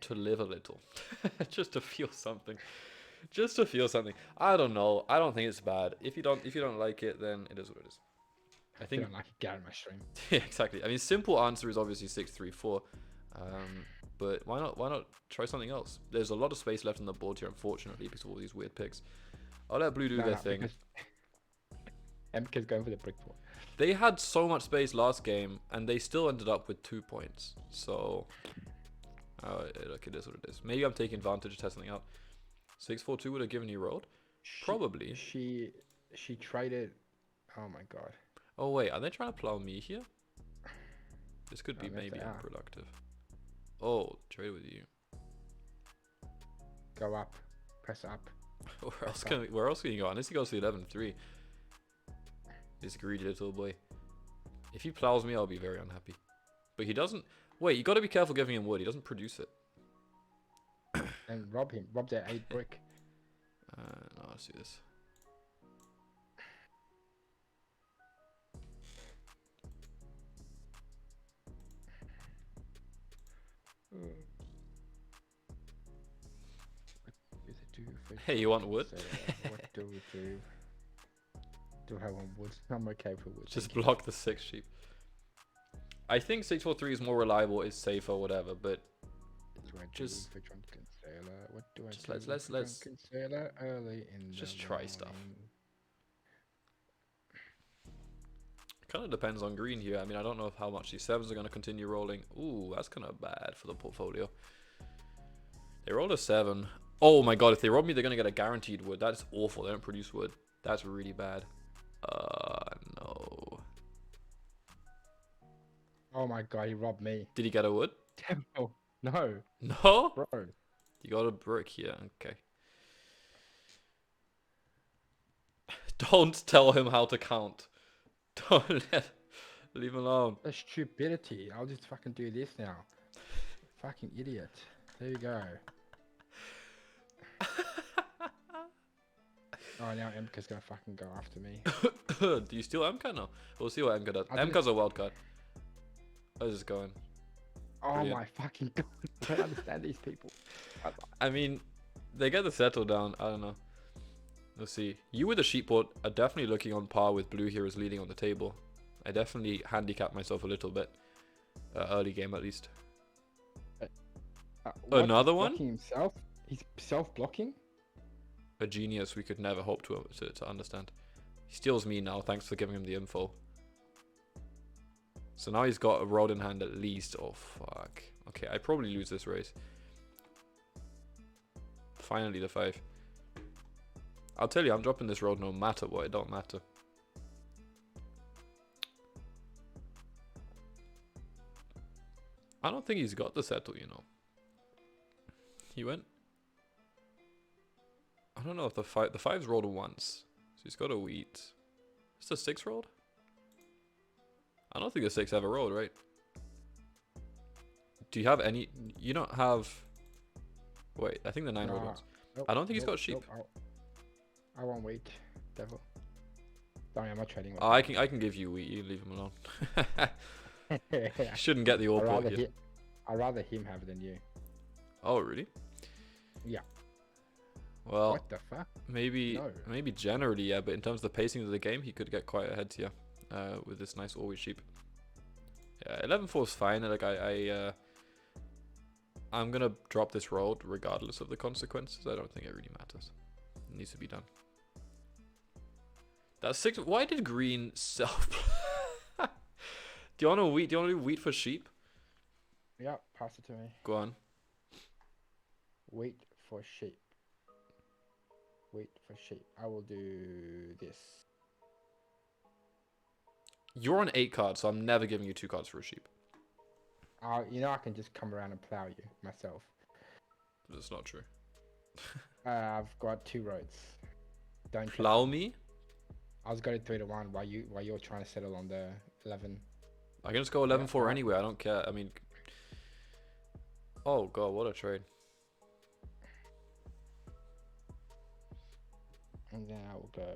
to live a little, just to feel something, I don't know. I don't think it's bad. If you don't like it, then it is what it is. I think. If you don't like it, get out of my stream. Yeah, exactly. I mean, simple answer is obviously 6-3-4. But why not try something else? There's a lot of space left on the board here, unfortunately, because of all these weird picks. I'll let Blue do their thing. MK's going for the brick port. They had so much space last game, and they still ended up with 2 points. So, look, it is what it is. Maybe I'm taking advantage of testing something out. 6-4-2 would have given you road? Probably. She traded. Oh my god. Oh wait, are they trying to plow me here? This could be maybe unproductive. Oh, trade with you. Go up. Press up. Where else can you go? Unless he goes to 11-3. This greedy little boy. If he plows me, I'll be very unhappy. But he doesn't. Wait, you got to be careful giving him wood. He doesn't produce it. And rob him. Rob that 8 brick. No, let's do this. Hey, you want wood? What do we do? Do I want wood? I'm okay for wood. Just block the 6 sheep. I think 6-4-3 is more reliable, is safer, whatever, but just what do I just do? let's early in just try stuff. Kind of depends on green here. I mean, I don't know how much these 7s are going to continue rolling. Ooh, that's kind of bad for the portfolio. They rolled a 7. Oh my god, if they rob me, they're going to get a guaranteed wood. That's awful. They don't produce wood. That's really bad. No. Oh my god, he robbed me. Did he get a wood? Oh, no. No? Bro. You got a brick here. Okay. Don't tell him how to count. Don't leave him alone. That's stupidity. I'll just fucking do this now. Fucking idiot. There you go. Oh, now MK's gonna fucking go after me. Do you steal MK? No. We'll see what MK does. MK's a wild card. How's this going? Oh Brilliant. My fucking god. I don't understand these people. I mean, they get the settle down. I don't know. Let's see. You with the sheep board are definitely looking on par with Blue here as leading on the table. I definitely handicapped myself a little bit. Early game at least. Another one? Himself? He's self-blocking? A genius we could never hope to understand. He steals me now, thanks for giving him the info. So now he's got a road in hand at least. Oh, fuck. Okay, I probably lose this race. Finally the 5. I'll tell you, I'm dropping this road no matter what. It don't matter. I don't think he's got the settle, you know. He went... I don't know if the five's rolled once. So he's got a wheat. Is the 6 rolled? I don't think the 6 ever rolled, right? Do you have any... You don't have... Wait, I think the 9 rolled once. Nope, I don't think he's got sheep. Nope, I won't wait, devil. Sorry, I'm not trading with Oh, I can give you wheat. You leave him alone. You shouldn't get the all port here. I'd rather him have it than you. Oh, really? Yeah. Well, what the fuck? Maybe generally, yeah, but in terms of the pacing of the game, he could get quite ahead to you with this nice always sheep. Yeah, 11-4 is fine. Like I'm gonna drop this road regardless of the consequences. I don't think it really matters. It needs to be done. That's 6. Why did green self? Do you want to wheat? Do you want to do wheat for sheep? Yeah, pass it to me. Go on. Wheat for sheep. Wheat for sheep. I will do this. You're on 8 cards, so I'm never giving you 2 cards for a sheep. You know I can just come around and plow you myself. That's not true. I've got 2 roads. Don't plow me? I was going 3-1 while you're trying to settle on the 11. I can just go 11-4 anyway. I don't care. I mean, oh god, what a trade. And then I will go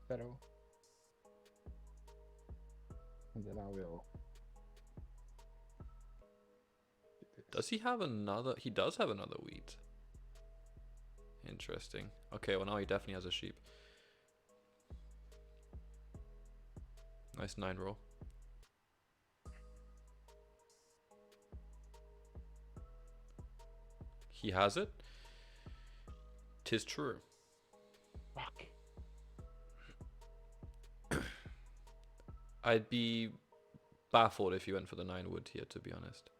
settle. And then I will. Does he have another? He does have another wheat. Interesting. Okay, well now he definitely has a sheep. Nice 9 roll. He has it. 'Tis true. Fuck. I'd be baffled if you went for the 9 wood here, to be honest.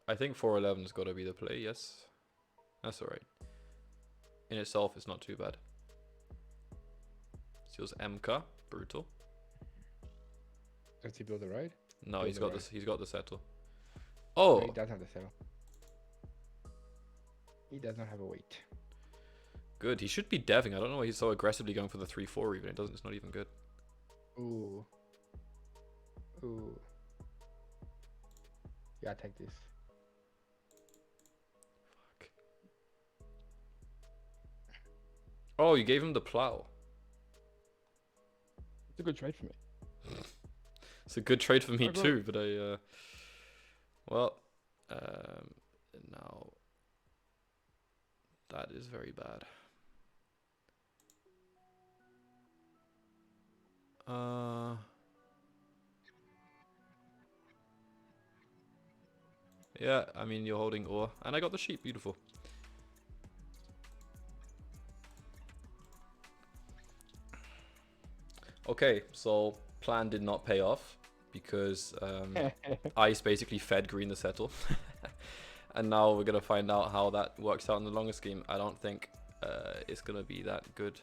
I think 4-11's got to be the play, yes. That's alright. In itself, it's not too bad. Steals MK, brutal. Does he build the road? No, he's got this. He's got the settle. Oh, no, he does have the settle. He does not have a wheat. Good. He should be deving. I don't know why he's so aggressively going for the 3-4 even. It doesn't. It's not even good. Ooh. Ooh. Yeah, take this. Fuck. Oh, you gave him the plow. It's a good trade for me. It's a good trade for me too, but now that is very bad. Yeah, I mean you're holding ore, and I got the sheep. Beautiful. Okay, so plan did not pay off because Ice basically fed green the settle. And now we're going to find out how that works out in the longer scheme. I don't think it's going to be that good.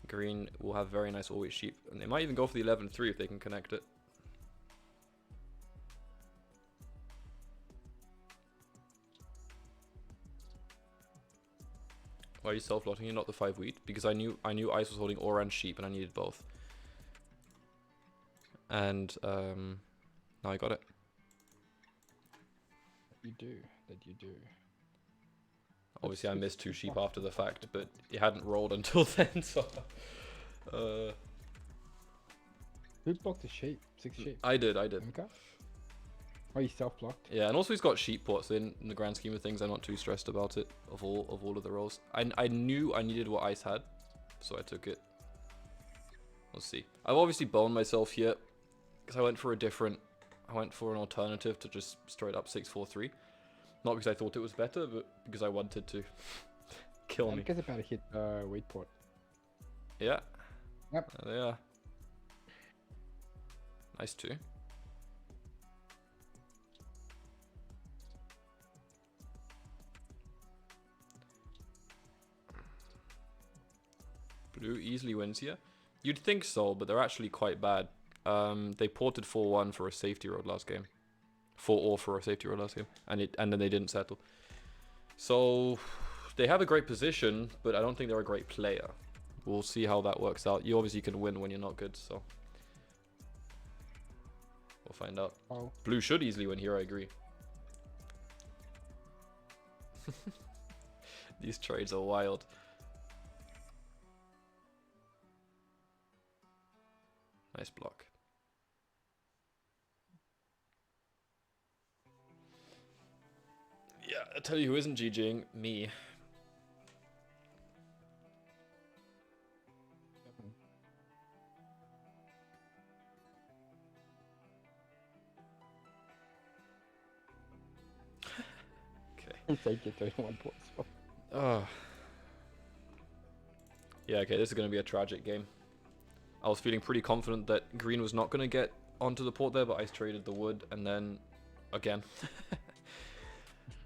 Green will have very nice always sheep. And they might even go for the 11-3 if they can connect it. Why are you self-lotting? You're not the 5 wheat? Because I knew Ice was holding ore and sheep and I needed both. And now I got it. You do. That you do. Obviously I missed 2 sheep after the fact, but it hadn't rolled until then, so... Who blocked the sheep? 6 sheep? I did. Okay. Oh, you self-blocked? Yeah, and also he's got sheep ports in the grand scheme of things. I'm not too stressed about it, of all of the rolls. I knew I needed what Ice had, so I took it. We'll see. I've obviously boned myself here, because I went for an alternative to just straight up 6-4-3. Not because I thought it was better, but because I wanted to kill me. Because about to hit wheat port. Yeah. Yep. There they are. Nice too. Blue easily wins here. You'd think so, but they're actually quite bad. They ported 4-1 for a safety road last game. 4-0 for a safety road last game. And then they didn't settle. So, they have a great position, but I don't think they're a great player. We'll see how that works out. You obviously can win when you're not good, so... We'll find out. Oh. Blue should easily win here, I agree. These trades are wild. Nice block. Yeah, I tell you who isn't GGing? Me. Okay. Take it 31 points. Oh. Yeah, okay, this is going to be a tragic game. I was feeling pretty confident that green was not going to get onto the port there, but I traded the wood, and then again.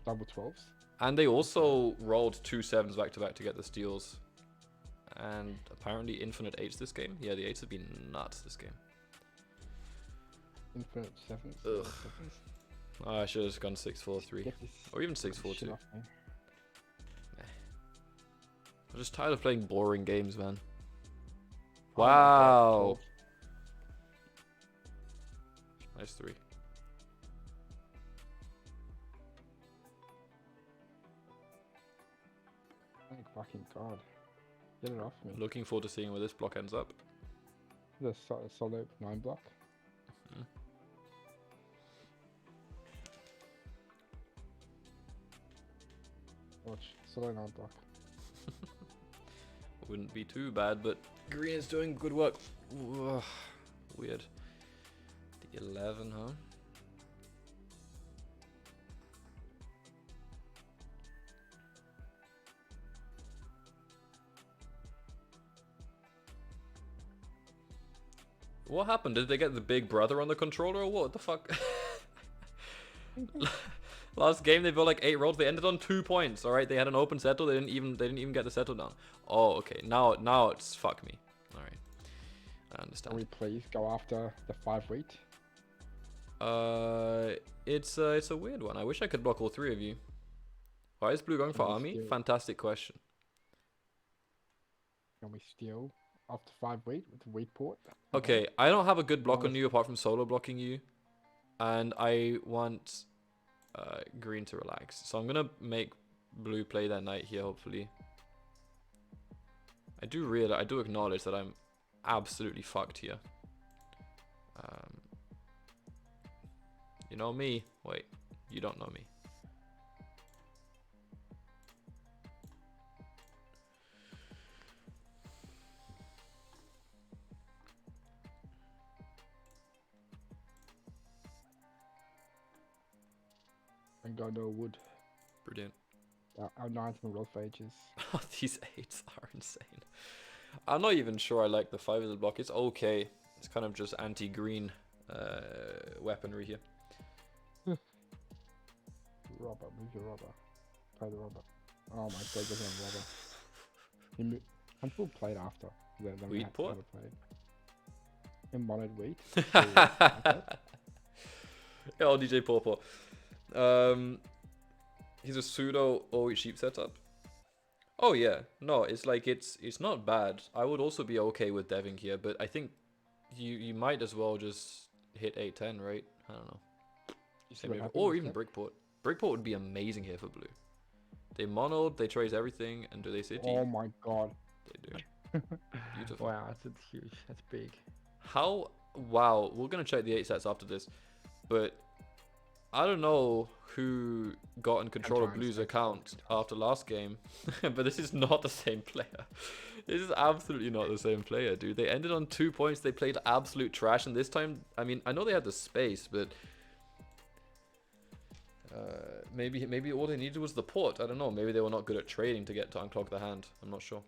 Double 12s. And they also rolled 2 7s back to back to get the steals. And apparently infinite 8s this game. Yeah, the 8s have been nuts this game. Infinite 7s? Ugh. Oh, I should have just gone 6-4-3. Or even 6-4-2. I'm just tired of playing boring games, man. Wow. Nice 3. Thank fucking god. Get it off me. Looking forward to seeing where this block ends up. The solo 9 block. Hmm. Watch, solo 9 block. Wouldn't be too bad, but green is doing good work. Ugh, weird. The 11, huh? What happened? Did they get the big brother on the controller or what the fuck? Last game they built like 8 rolls. They ended on 2 points. All right, they had an open settle. They didn't even get the settle down. Oh, okay. Now it's fuck me. All right, I understand. Can we please go after the 5 wheat? It's a weird one. I wish I could block all 3 of you. Why is blue going for army? Steal? Fantastic question. Can we steal after 5 wheat with the wheat port? Okay, I don't have a good block on you apart from solo blocking you, and I want green to relax. So I'm gonna make blue play that knight here. Hopefully, I do acknowledge that I'm absolutely fucked here. You know me. Wait, you don't know me. And go no wood. Brilliant. Our 9's been rolled for ages. These 8s are insane. I'm not even sure I like the 5 as a block. It's okay. It's kind of just anti-green weaponry here. Robber, move your robber. Play the robber. Oh my god, there's no robber. I'm full played after. Wheat port? In modded wheat. Yeah, old DJ Pawpaw. He's a pseudo all-wheat sheep setup. Oh yeah, no, it's like it's not bad. I would also be okay with deving here, but I think you might as well just hit 8-10, right? I don't know. Or even Brickport. Brickport would be amazing here for blue. They monoed, they trace everything, and do they city? Oh my god. They do. Beautiful. Wow, that's huge. That's big. How? Wow, we're gonna check the 8 sets after this, but I don't know who got in control of Blue's account after last game, but this is not the same player. This is absolutely not the same player, dude. They ended on 2 points. They played absolute trash, and this time, I mean, I know they had the space, but maybe all they needed was the port. I don't know. Maybe they were not good at trading to get to unclog the hand. I'm not sure.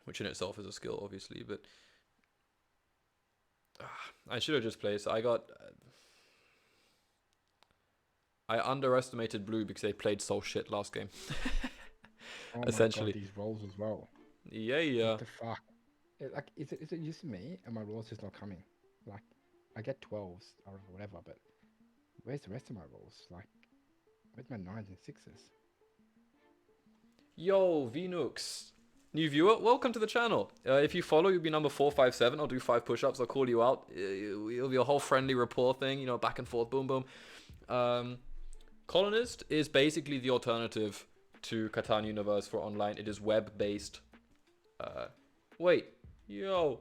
Which in itself is a skill, obviously, but I should have just played. So I underestimated blue because they played so shit last game. Oh Essentially. my god, these rolls as well. Yeah. What the fuck? Like, is it just me and my rolls just not coming? Like, I get 12s or whatever, but where's the rest of my rolls? Like, where's my 9s and 6s? Yo, Venux. New viewer, welcome to the channel. If you follow, you'll be number 457. I'll do 5 push-ups. I'll call you out. It'll be a whole friendly rapport thing, you know, back and forth, boom, boom. Colonist is basically the alternative to Catan Universe for online. It is web-based. Wait. Yo.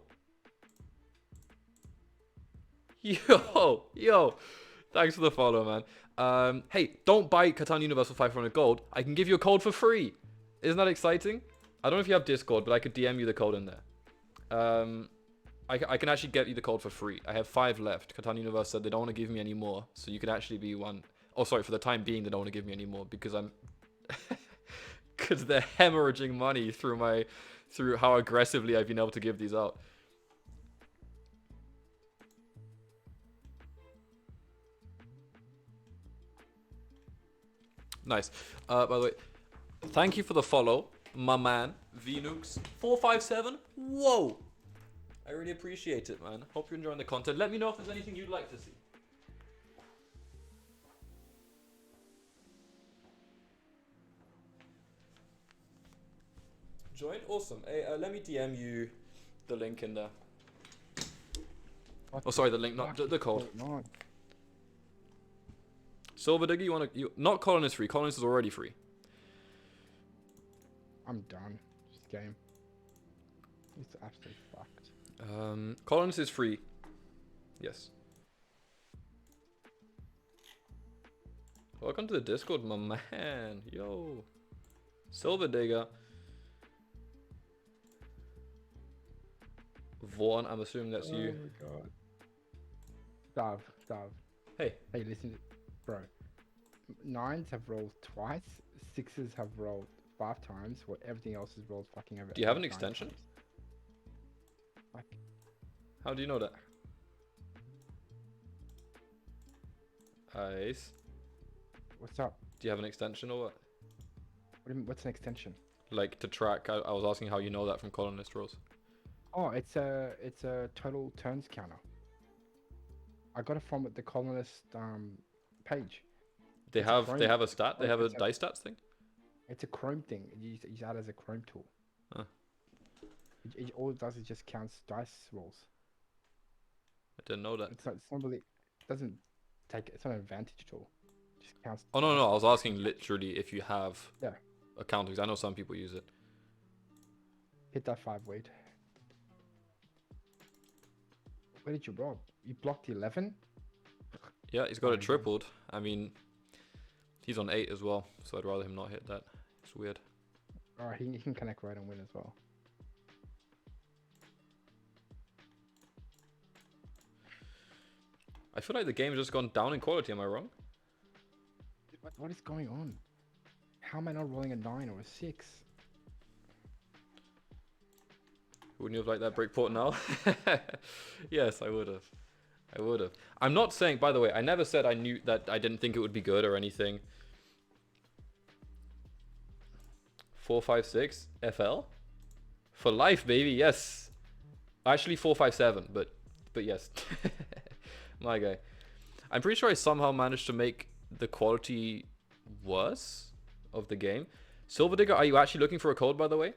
Yo. Thanks for the follow, man. Hey, don't buy Catan Universe for 500 gold. I can give you a code for free. Isn't that exciting? I don't know if you have Discord, but I could DM you the code in there. I can actually get you the code for free. I have 5 left. Catan Universe said they don't want to give me any more, so you can actually be one. Oh, sorry, for the time being, they don't want to give me any more because I'm... Because they're hemorrhaging money through how aggressively I've been able to give these out. Nice. By the way, thank you for the follow, my man, Venux457. Whoa! I really appreciate it, man. Hope you're enjoying the content. Let me know if there's anything you'd like to see. Join? Awesome. Hey, let me DM you the link in there. Oh, sorry, the link, not the code. Silver Digger, not Colonist free. Colonist is already free. I'm done. This game. It's absolutely fucked. Colonist is free. Yes. Welcome to the Discord, my man. Yo. Silver Digger. Vaughn, I'm assuming that's you. Oh my god. Dav. Hey, listen, bro. 9s have rolled twice. 6s have rolled 5 times. What everything else is rolled fucking over. Do you have an extension? Times. Like, how do you know that? Ice. what's up? Do you have an extension or what? What do you mean, what's an extension? Like to track. I was asking how you know that from Colonist rolls. Oh, it's a total turns counter. I got it from the colonist page. They have a stat. They have a dice stats thing. It's a Chrome thing. You use that as a Chrome tool. Huh. All it does is just counts dice rolls. I didn't know that. It's not really. It doesn't take. It's not an advantage tool. It just counts. Oh no, I was asking literally if you have Yeah. a counter, because I know some people use it. Hit that 5 weight. Where did you rob? You blocked 11? Yeah, he's got it tripled. I mean, he's on 8 as well, so I'd rather him not hit that. It's weird. Alright, he can connect right and win as well. I feel like the game's just gone down in quality, am I wrong? What is going on? How am I not rolling a 9 or a 6? Wouldn't you have liked that breakport now? Yes, I would have. I'm not saying, by the way, I never said I knew that I didn't think it would be good or anything. 456 FL? For life, baby, yes. Actually 457, but yes. My guy. I'm pretty sure I somehow managed to make the quality worse of the game. Silver Digger, are you actually looking for a code, by the way?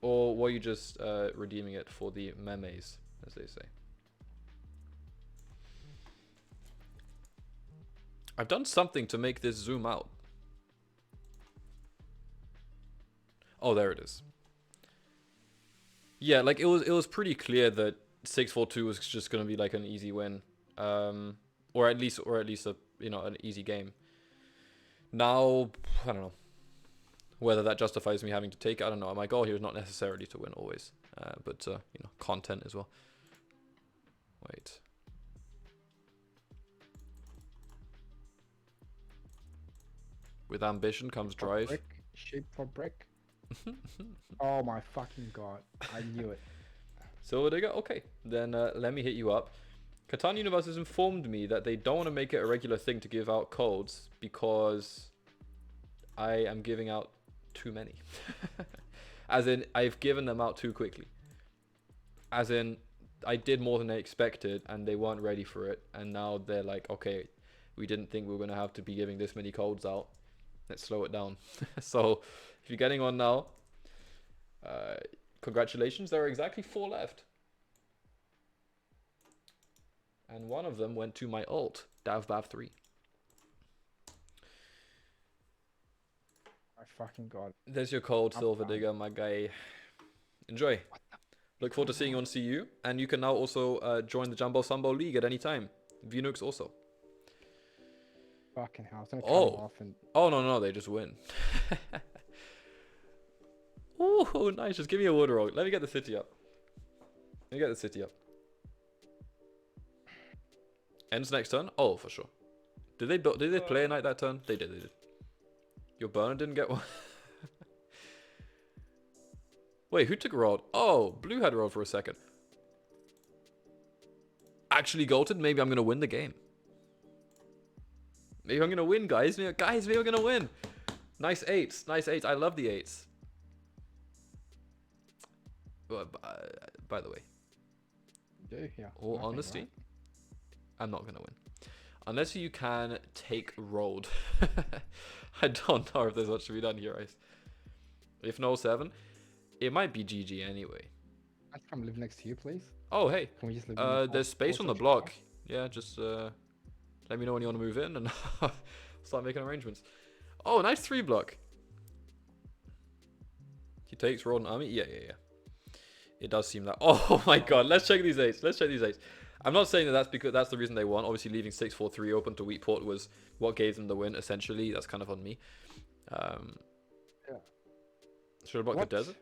Or were you just redeeming it for the memes, as they say? I've done something to make this zoom out. Oh, there it is. Yeah, like it was pretty clear that 642 was just gonna be like an easy win, or at least a an easy game. Now I don't know whether that justifies me having to take it. I don't know. My goal here is not necessarily to win always, but content as well. Wait. With ambition comes drive. Brick, shape for brick. Oh my fucking god! I knew it. Silver Digger? Okay, then let me hit you up. Catan Universe has informed me that they don't want to make it a regular thing to give out codes because I am giving out too many. As in, I've given them out too quickly. as in, I did more than they expected, and they weren't ready for it. And now they're like, okay, we didn't think we were gonna have to be giving this many codes out. Let's slow it down. So, if you're getting on now, congratulations. There are exactly 4 left. And one of them went to my alt, DavBav3. My fucking god. There's your code, Silver Digger, my guy. Enjoy. Look forward to seeing you on CU. And you can now also join the Jumbo Sambo League at any time. Vnukes also. Fucking hell. I was gonna cut him off and... Oh, no, they just win. Ooh, nice. Just give me a wood roll. Let me get the city up. Ends next turn? Oh, for sure. Did they play a knight that turn? They did. Your burner didn't get one. Wait, who took Rod? Oh, blue had Rod for a second. Actually golden? Maybe I'm going to win the game. Maybe I'm going to win, guys. Maybe I'm going to win. Nice 8s. I love the 8s. By the way. Yeah. All honesty, right. I'm not going to win. Unless you can take road. I don't know if there's much to be done here, Ice. If no 7, it might be GG anyway. I can come live next to you, please. Oh, hey. Can we just live there's space on the block. Yeah, just let me know when you want to move in and start making arrangements. Oh, nice 3 block. He takes road and army. Yeah. It does seem that. Oh my god, let's check these 8s. I'm not saying that that's because that's the reason they won. Obviously, leaving 6-4-3 open to Wheatport was what gave them the win. Essentially, that's kind of on me. Yeah. Should have blocked the desert.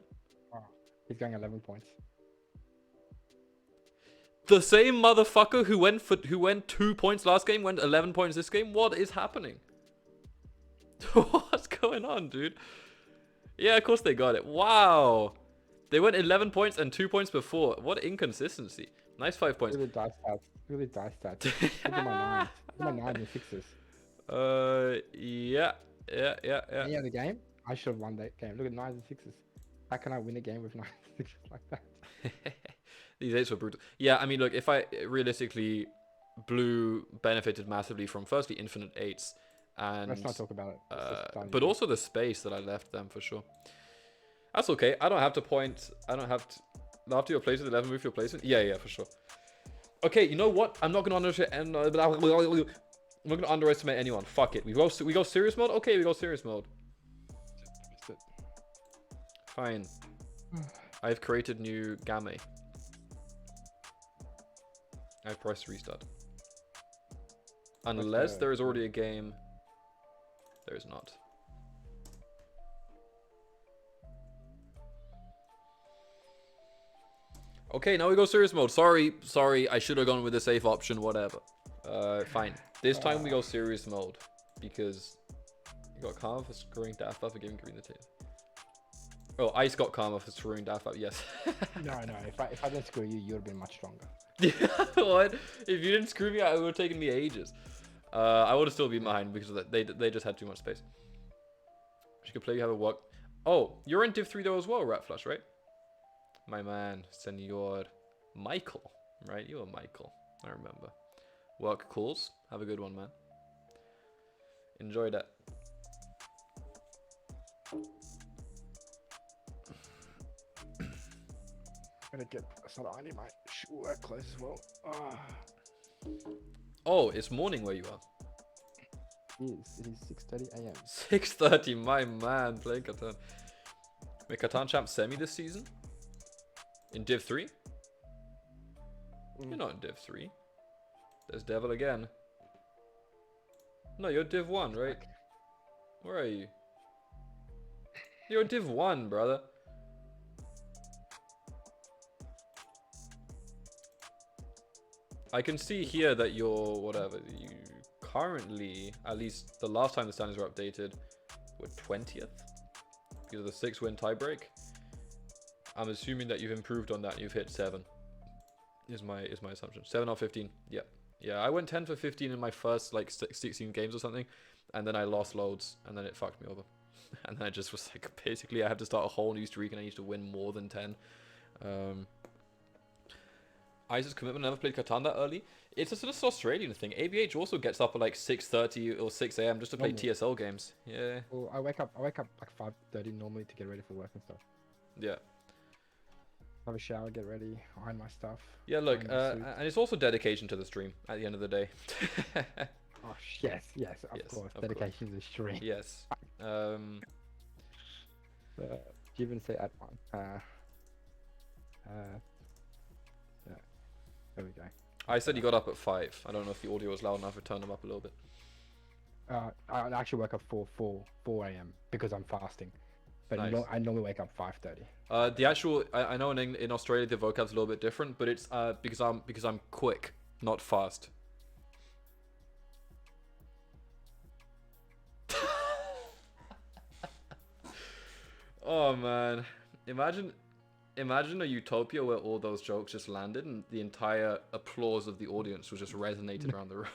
Oh, he's going 11 points. The same motherfucker who went 2 points last game went 11 points this game. What is happening? What's going on, dude? Yeah, of course they got it. Wow. They went 11 points and 2 points before. What inconsistency. Nice 5 points. Look at the dice stats. Look at my 9s. Look at my 9s and 6s. Yeah. Any other game? I should have won that game. Look at 9s and 6s. How can I win a game with 9s and 6s like that? These 8s were brutal. Yeah, I mean, look, if I realistically, blue benefited massively from firstly infinite 8s and let's not talk about it. But also the space that I left them for sure. That's okay. I don't have to point. I don't have to. After your placement, 11 move your placement. Yeah, for sure. Okay, you know what? I'm not gonna underestimate anyone. Fuck it. We go serious mode. Okay, we go serious mode. Fine. I've created new game. I've pressed restart. Unless there is already a game. There is not. Okay, now we go serious mode. Sorry, I should have gone with the safe option, whatever. Fine. This time we go serious mode. Because you got karma for screwing Daft Buff for giving green the tape. Oh, Ice got karma for screwing Daft Buff, yes. No, if I didn't screw you, you would have been much stronger. What? If you didn't screw me, it would have taken me ages. I would have still been behind because they just had too much space. She could play, you have a work. Oh, you're in Div 3 though as well, Rat Flush, right? My man, Senor Michael, right? You are Michael, I remember. Work calls. Have a good one, man. Enjoy that. I'm gonna get some. I need my work clothes as well. Oh, it's morning where you are. It is 6:30 a.m. 6:30, my man, playing Catan. Wait, Catan champ semi this season? In Div 3? You're not in Div 3. There's Devil again. No, you're Div 1, right? Where are you? You're Div 1, brother. I can see here that you're, whatever, you currently, at least the last time the standings were updated, were 20th? Because of the 6-win tiebreak. I'm assuming that you've improved on that and you've hit 7. Is my assumption. 7 out of 15. Yeah. Yeah, I went 10 for 15 in my first like 16 games or something, and then I lost loads, and then it fucked me over. And then I just was like, basically I have to start a whole new streak and I need to win more than 10. ISIS commitment. Never played Catan that early. It's just an Australian thing. ABH also gets up at like 6:30 or 6 a.m. just to play Normal. TSL games. Yeah. Well, I wake up like 5:30 normally to get ready for work and stuff. Yeah. Have a shower, get ready, iron my stuff. Yeah, look, and it's also dedication to the stream at the end of the day. Oh, yes, of course. Dedication to the stream. Yes. Do you even say add one? Yeah. There we go. I said you got up at 5. I don't know if the audio was loud enough to turn them up a little bit. I actually wake up 4 a.m. because I'm fasting. But Nice. I normally wake up 5:30. The actual I know in Australia the vocab's a little bit different, but it's because I'm quick, not fast. Oh man, imagine a utopia where all those jokes just landed and the entire applause of the audience was just resonated around the room.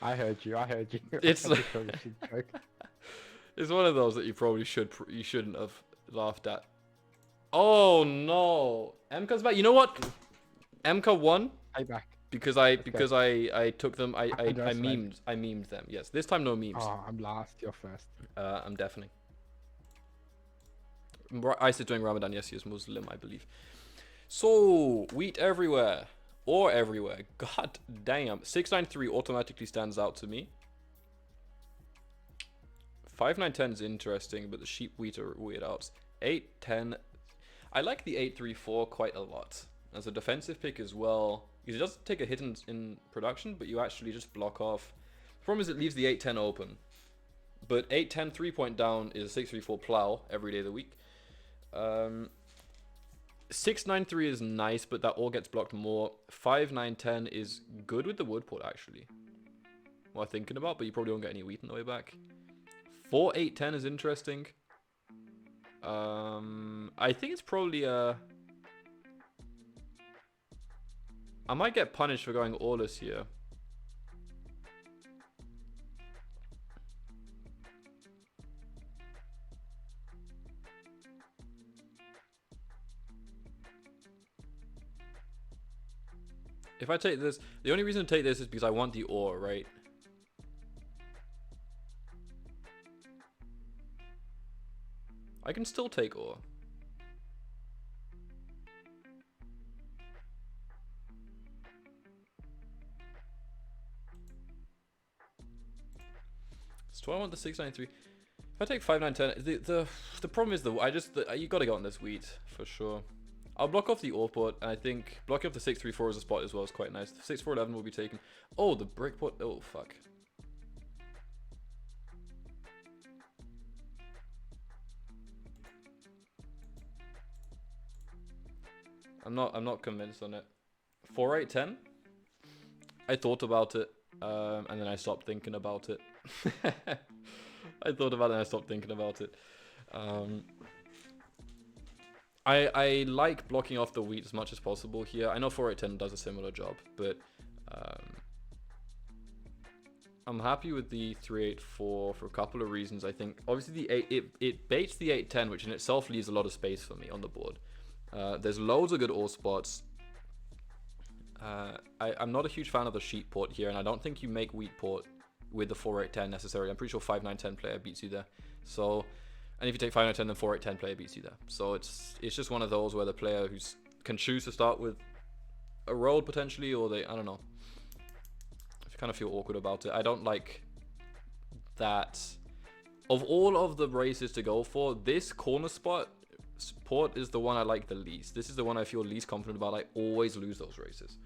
I heard you. It's like, it's one of those that you probably shouldn't have laughed at. Oh no, MK's back. You know what? MK won. Payback. Because I took them. I memed them. Yes, this time no memes. Oh, I'm last. You're first. I'm deafening. ISIS doing Ramadan. Yes, he is Muslim, I believe. So wheat everywhere or everywhere. God damn. 693 automatically stands out to me. 5910 is interesting, but the sheep wheat are weird outs. 810. I like the 834 quite a lot as a defensive pick as well. Because it does take a hit in production, but you actually just block off. The problem is it leaves the 810 open. But 810 3-point down is a 634 plow every day of the week. 693 is nice, but that all gets blocked more. 5910 is good with the wood port actually. Well, thinking about, but you probably won't get any wheat on the way back. 4810 is interesting. I think it's probably I might get punished for going Aulus here. If I take this, the only reason to take this is because I want the ore, right? I can still take ore. So I want the 693. If I take 5910, the problem is you got to go on this wheat for sure. I'll block off the ore port, and I think blocking off the 634 as a spot as well is quite nice. The 6411 will be taken. Oh, the brick port. Oh fuck. I'm not convinced on it. 4810. I thought about it, and then I stopped thinking about it. I thought about it and I stopped thinking about it. I like blocking off the wheat as much as possible here. I know 4810 does a similar job, but I'm happy with the 384 for a couple of reasons. I think obviously it baits the 810, which in itself leaves a lot of space for me on the board. There's loads of good ore spots. I'm not a huge fan of the sheep port here, and I don't think you make wheat port with the 4810 necessarily. I'm pretty sure 5910 player beats you there. So, and if you take 5910, then 4810 player beats you there. So it's just one of those where the player can choose to start with a roll potentially, or I don't know. I kind of feel awkward about it. I don't like that. Of all of the races to go for, this corner spot port is the one I like the least. This is the one I feel least confident about. I always lose those races.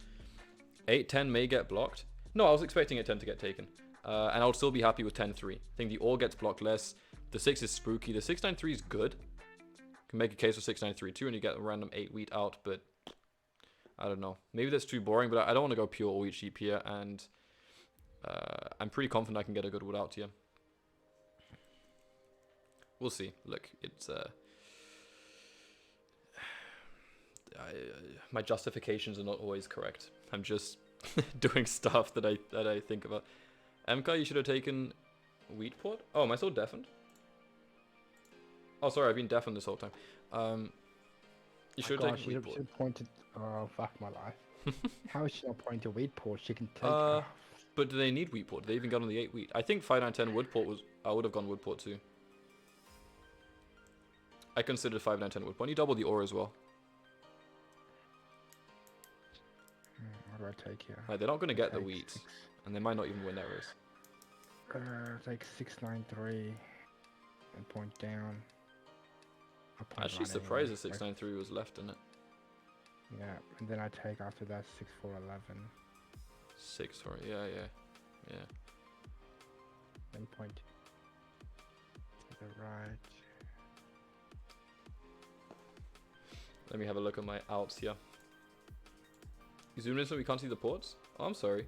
810 may get blocked. No, I was expecting 810 to get taken. And I would still be happy with 10-3. I think the ore gets blocked less. The 6 is spooky. The 693 is good. You can make a case for 693 too, and you get a random 8 wheat out, but I don't know. Maybe that's too boring, but I don't want to go pure all wheat sheep here, and I'm pretty confident I can get a good wood out here. We'll see. Look, it's my justifications are not always correct. I'm just doing stuff that I think about. MK, you should have taken wheat port. Oh, am I still deafened? Oh, sorry, I've been deafened this whole time. You My should gosh, take she weed should port. have pointed. Oh, fuck my life. How is she not pointing to wheat port? She can take. But do they need wheat port? Do they even got on the 8 wheat? I think 5, 9, 10 wood port was. I would have gone wood port too. I considered 5, 9, 10 wood port. You double the ore as well. What do I take here? Like, they're not going to get the Take wheat, 6. and they might not even win that race. Take 693 and point down. I'll point Actually, right surprised anyway. the 693 was left in it. Yeah, and then I take after that 6411. 6, or yeah. Then point to the right. Let me have a look at my outs here. You zoom in so we can't see the ports? Oh, I'm sorry.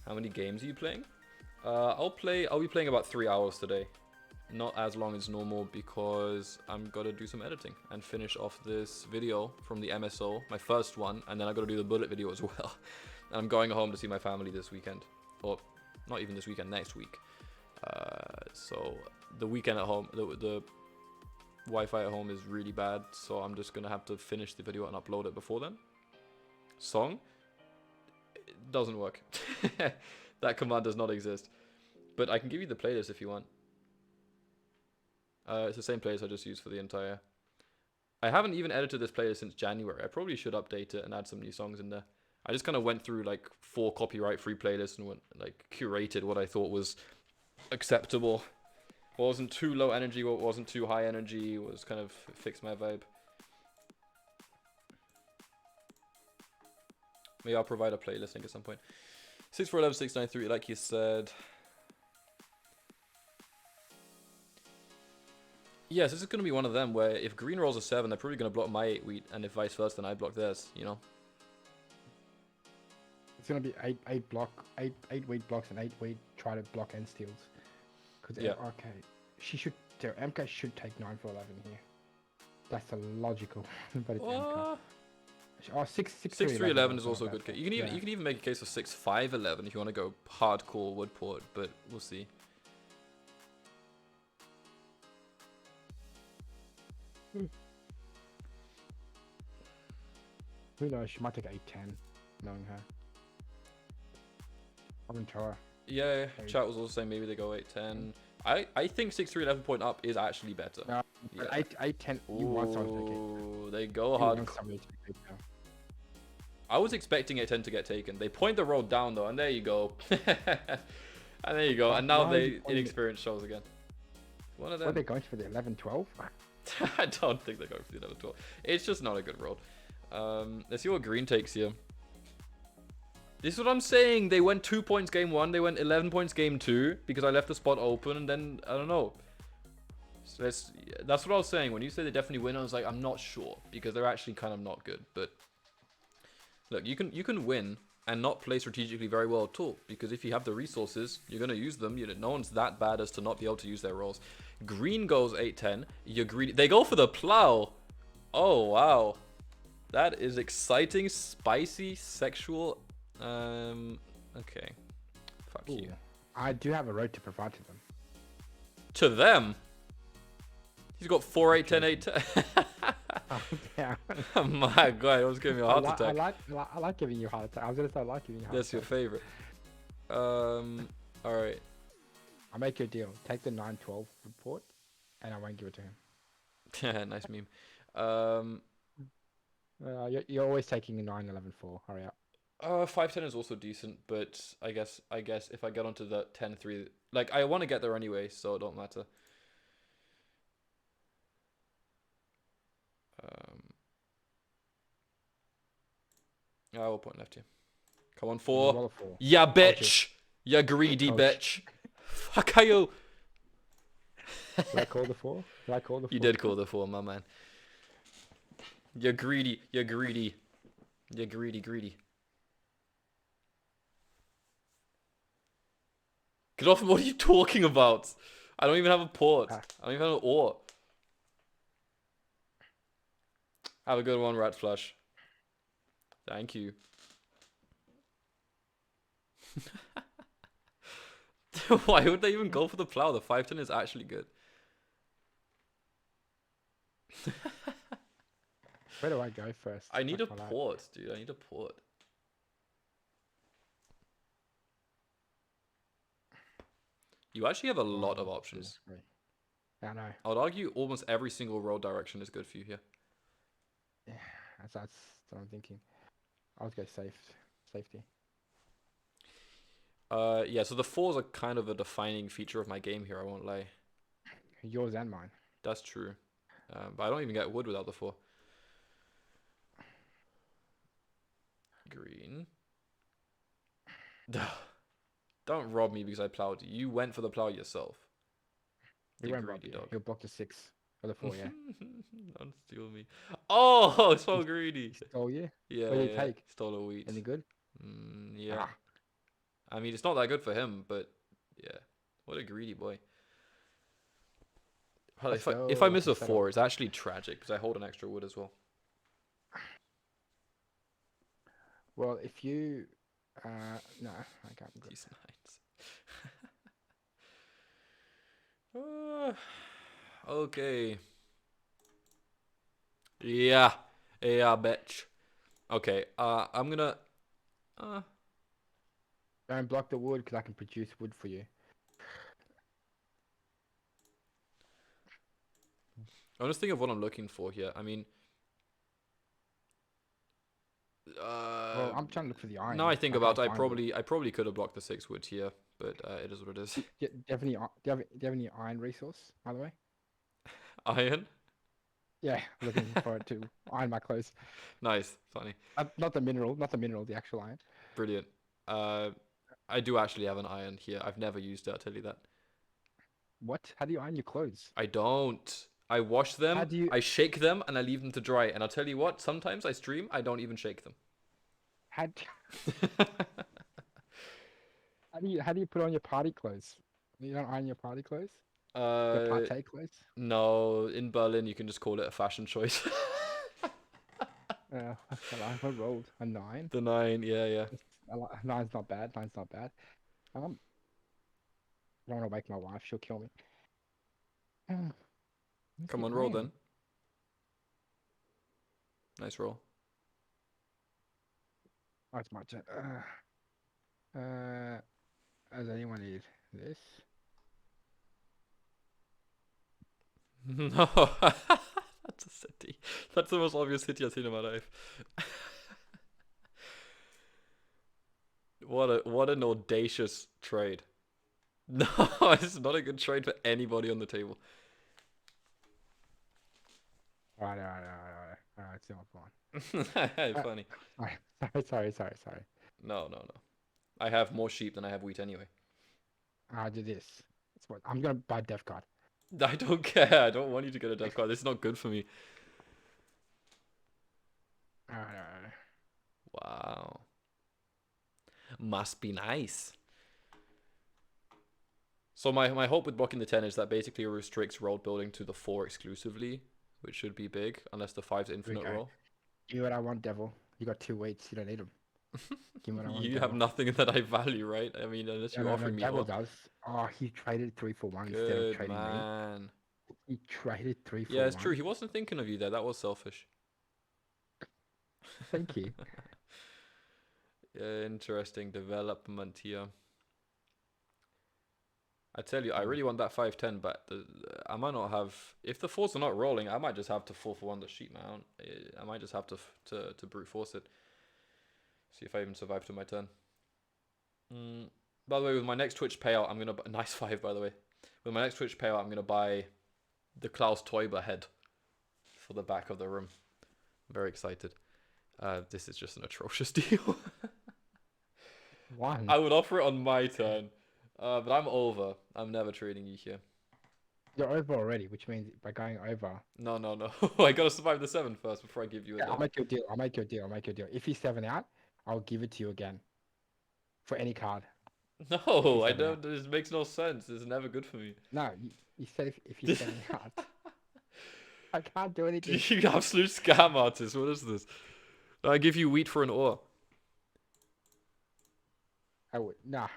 How many games are you playing? I'll be playing about 3 hours today. Not as long as normal because I'm gonna do some editing and finish off this video from the MSO, my first one, and then I gotta do the bullet video as well. And I'm going home to see my family this weekend, or not even this weekend, next week. So the weekend at home, the Wi-Fi at home is really bad, so I'm just gonna have to finish the video and upload it before then. Song, it doesn't work. That command does not exist, but I can give you the playlist if you want. It's the same playlist I just used for the entire. I haven't even edited this playlist since January. I probably should update it and add some new songs in there. I just kind of went through like 4 copyright-free playlists and went like curated what I thought was acceptable. What wasn't too low energy, what wasn't too high energy, was kind of fixed my vibe. Maybe I'll provide a playlist link at some point. 6411 693, like you said. Yes, this is going to be one of them where if green rolls a 7, they're probably going to block my 8 wheat, and if vice versa, then I block theirs, you know? It's gonna be 8 wheat blocks and 8 wheat try to block end steals. Cause Yeah. okay, she should. MK should take 9 for 11 here. That's the logical, but it's MK. Oh, 6-3-11 is also a good case. case. You can even make a case of 6-5-11 if you want to go hardcore wood port, but we'll see. Who knows? She might take 8-10, knowing her. I wouldn't tell her. Yeah, chat was also saying maybe they go 8-10. I think 6-3-11 point up is actually better. No, Yeah. 8-10. You want someone to take it. Ooh, they go You want hardcore. somebody to take it now. I was expecting 8-10 to get taken. They point the road down though, and there you go. And there you go. And now Why are they you pointing it? inexperience shows again. One of What are them. they going for the 11-12? I don't think they're going for the 11-12. It's just not a good road. Let's see what green takes here. This is what I'm saying. They went 2 points game 1. They went 11 points game 2 because I left the spot open, and then I don't know. So that's what I was saying. When you say they definitely win, I was like, I'm not sure because they're actually kind of not good. But look, you can win and not play strategically very well at all, because if you have the resources, you're going to use them. No one's that bad as to not be able to use their rolls. Green goes 8-10. You're greedy. They go for the plow. Oh, wow. That is exciting, spicy, sexual. Okay. Fuck Ooh. you. I do have a road to provide to them. To them? He's got 4, 8, 10, 8, 10. Oh, yeah. Oh my god, it was giving me a heart attack. I like giving you a heart attack. I was gonna say I like giving you a heart That's your attack. favorite. Alright. I'll make you a deal. Take the 9-12 report, and I won't give it to him. Nice meme. You're always taking the 9-11-4. Hurry up. 5-10 is also decent, but I guess if I get onto the 10-3, like I want to get there anyway, so it don't matter. I will point left here. Come on, 4. Roll a 4. Yeah, bitch. You greedy Coach. bitch. Fuck are you? Did I call the 4? Did I call the 4? You did call the 4, my man. You're greedy. You're greedy. You're greedy. Get off! What are you talking about? I don't even have a port. I don't even have an ore. Have a good one, Rat Flush. Thank you. Why would they even go for the plow? The 5-10 is actually good. Where do I go first? I need Fuck a my life. port, dude. I need a port. You actually have a lot of 1, 2, options. 3. I know. I would argue almost every single road direction is good for you here. Yeah, that's what I'm thinking. I'll go safety. Yeah, so the 4s are kind of a defining feature of my game here, I won't lie. Yours and mine. That's true. But I don't even get wood without the 4. Green. Don't rob me because I plowed you. You went for the plow yourself. He You won't rob greedy you. dog. He'll block the 6 or the 4, yeah. Don't steal me. Oh, so greedy. Stole you? Yeah, What did he yeah. take? Stole a wheat. Any good? Yeah. Ah, I mean, it's not that good for him, but yeah. What a greedy boy. Well, let's if I go. I miss can a settle. 4, it's actually tragic because I hold an extra wood as well. Well, if you, no, I can't. Good. These nines. Okay. Yeah. Yeah, bitch. Okay. I'm gonna. Don't block the wood because I can produce wood for you. I'm just thinking of what I'm looking for here. I mean, Well, I'm trying to look for the now iron. I think I about can't it, find wood. I probably could have blocked the 6 wood here, but it is what it is. Do you have any? Do you have any iron resource, by the way? Iron. Yeah, looking for it to iron my clothes. Nice, funny, Not the mineral, the actual iron. brilliant. I do actually have an iron here. I've never used it. I'll tell you that. What? How do you iron your clothes? I don't. I wash How them, do you? I shake them, and I leave them to dry. And I'll tell you what, sometimes I stream, I don't even shake them. How, how do you put on your party clothes? You don't iron your party clothes? Your uh, party clothes? no, in Berlin, you can just call it a fashion choice. I rolled a 9. The 9, yeah, yeah. Nine's not bad. Nine's not bad. I don't want to wake my wife. She'll kill me. Where's Come the on, roll iron? then. Nice roll. Oh, it's my turn. Does anyone need this? No, that's a city. That's the most obvious city I've seen in my life. What an audacious trade. No, it's not a good trade for anybody on the table. Alright, it's not fine. Funny. Sorry. No. I have more sheep than I have wheat anyway. I'll do this. That's what I'm gonna buy death card. I don't care. I don't want you to get a death card. This is not good for me. Alright. Wow. Must be nice. So my hope with blocking the 10 is that basically it restricts road building to the 4 exclusively, which should be big, unless the 5's infinite roll. Give me what I want, devil. You got 2 weights. You don't need them. Give me what I want, You devil. have nothing that I value, right? I mean, unless you're offering me devil ore. does. Oh, he traded 3 for 1 instead of Good trading me. man. He traded 3 for 1. Yeah, it's true. He wasn't thinking of you there. That was selfish. Thank you. Interesting development here. I tell you, I really want that 5-10, but I might not have. If the 4s are not rolling, I might just have to 4-for-1 the sheep mount. I might just have to brute force it. See if I even survive to my turn. By the way, with my next Twitch payout, I'm gonna nice 5. By the way, with my next Twitch payout, I'm gonna buy the Klaus Teuber head for the back of the room. I'm very excited. This is just an atrocious deal. 1. I would offer it on my turn, but I'm over. I'm never trading you here. You're over already, which means by going over. No. I gotta survive the 7 first before I give you a Yeah, deal. I'll make your deal. If he's 7 out, I'll give it to you again. For any card. No, I don't. This makes no sense. It's never good for me. No, you said if you're 7 out. I can't do anything. You absolute scam artist. What is this? I give you wheat for an ore. I would. Nah.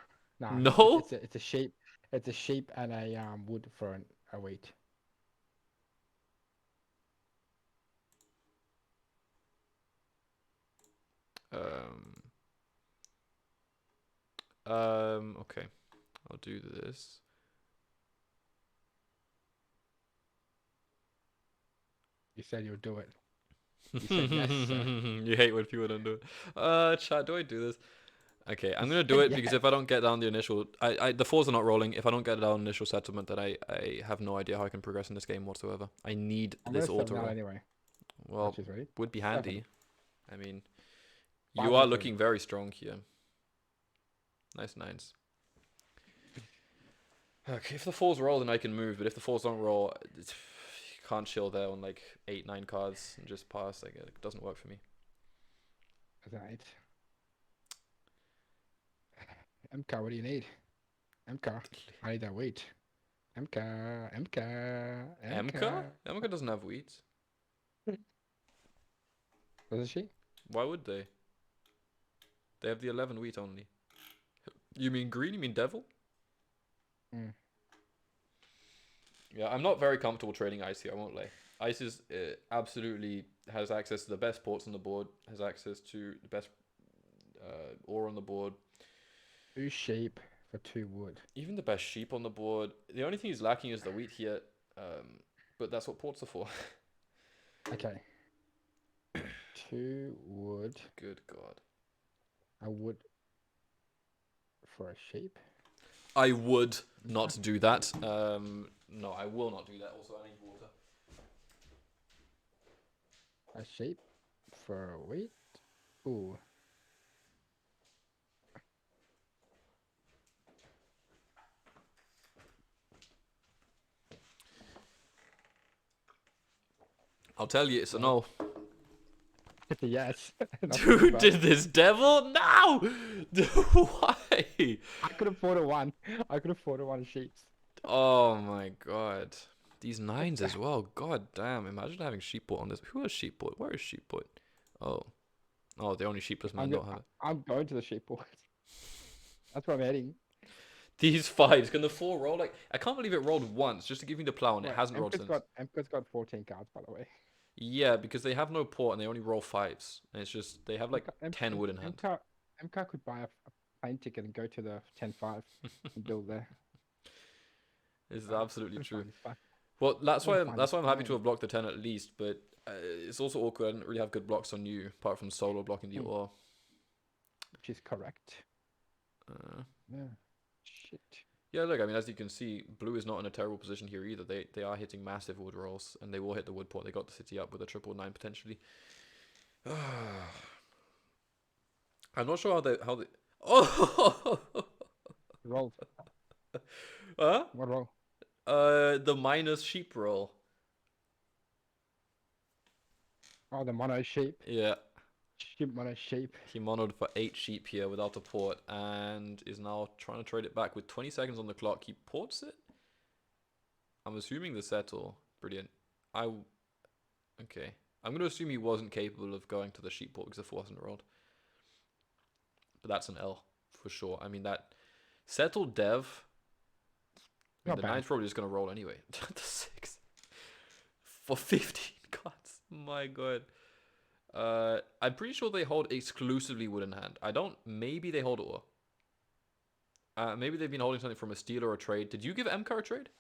Nah, No? it's a sheep. It's a sheep and a wood for a wheat. Um, okay. I'll do this. You said you'll do it. You said yes, sir. You hate when people don't do it. Chat, do I do this? Okay, I'm You gonna do said it because yes. if I don't get down the initial, the fours are not rolling. If I don't get down initial settlement, then I have no idea how I can progress in this game whatsoever. I need I'm gonna this settle auto down roll. anyway. Well, Which is ready. would be 7. handy. I mean, you 5 are and 3. looking very strong here. Nice nines. Okay, if the fours roll, then I can move. But if the fours don't roll, you can't chill there on like 8, 9 cards and just pass. Like it doesn't work for me. That's an 8. MK, what do you need? MK, I need that wheat. MK, MK, Emka? MK. Emka doesn't have wheat. Doesn't she? Why would they? They have the 11 wheat only. You mean green? You mean devil? Mm. Yeah, I'm not very comfortable trading ice here, I won't lie. Ice is absolutely has access to the best ports on the board, has access to the best ore on the board. 2 sheep for 2 wood. Even the best sheep on the board. The only thing he's lacking is the wheat here, but that's what ports are for. Okay. 2 wood. Good God. A wood for a sheep. I would not do that. No, I will not do that. Also, I need water. A sheep for a wheat. Ooh. I'll tell you, it's a no. Yes. Dude, did this devil? No! Why? I could afford a 1. I could afford a 1 sheep. Oh my god. These nines as well. God damn. Imagine having sheepboard on this. Who has sheepboard? Where is sheepboard? Oh. Oh, the only sheepless men don't have it. I'm going to the sheep board. That's where I'm heading. These fives. Can the 4 roll? Like, I can't believe it rolled once just to give me the plow and it hasn't rolled since. MK's got 14 cards, by the way. Yeah, because they have no port and they only roll 5s. And it's just, they have like 10 wood in hand. MK could buy a plane ticket and go to the 10-5 and build there. This is absolutely true. Fine. Well, that's why I'm happy to have blocked the 10 at least, but it's also awkward. I didn't really have good blocks on you, apart from solo blocking the ore. Which is correct. Yeah. Shit. Yeah, look, I mean, as you can see, blue is not in a terrible position here either. They are hitting massive wood rolls, and they will hit the wood port. They got the city up with a 999 potentially. I'm not sure how they. Oh. Roll. Huh? What roll? The minus sheep roll. Oh, the mono sheep. Yeah. Sheep mono sheep. He monoed for 8 sheep here without a port and is now trying to trade it back with 20 seconds on the clock. He ports it? I'm assuming the settle. Brilliant. Okay. I'm going to assume he wasn't capable of going to the sheep port because the 4 wasn't rolled. But that's an L for sure. I mean, that settle dev. The 9's probably just going to roll anyway. The 6. For 15 cards. My god. I'm pretty sure they hold exclusively wood in hand. Maybe they hold ore. Maybe they've been holding something from a steal or a trade. Did you give MCAR a trade?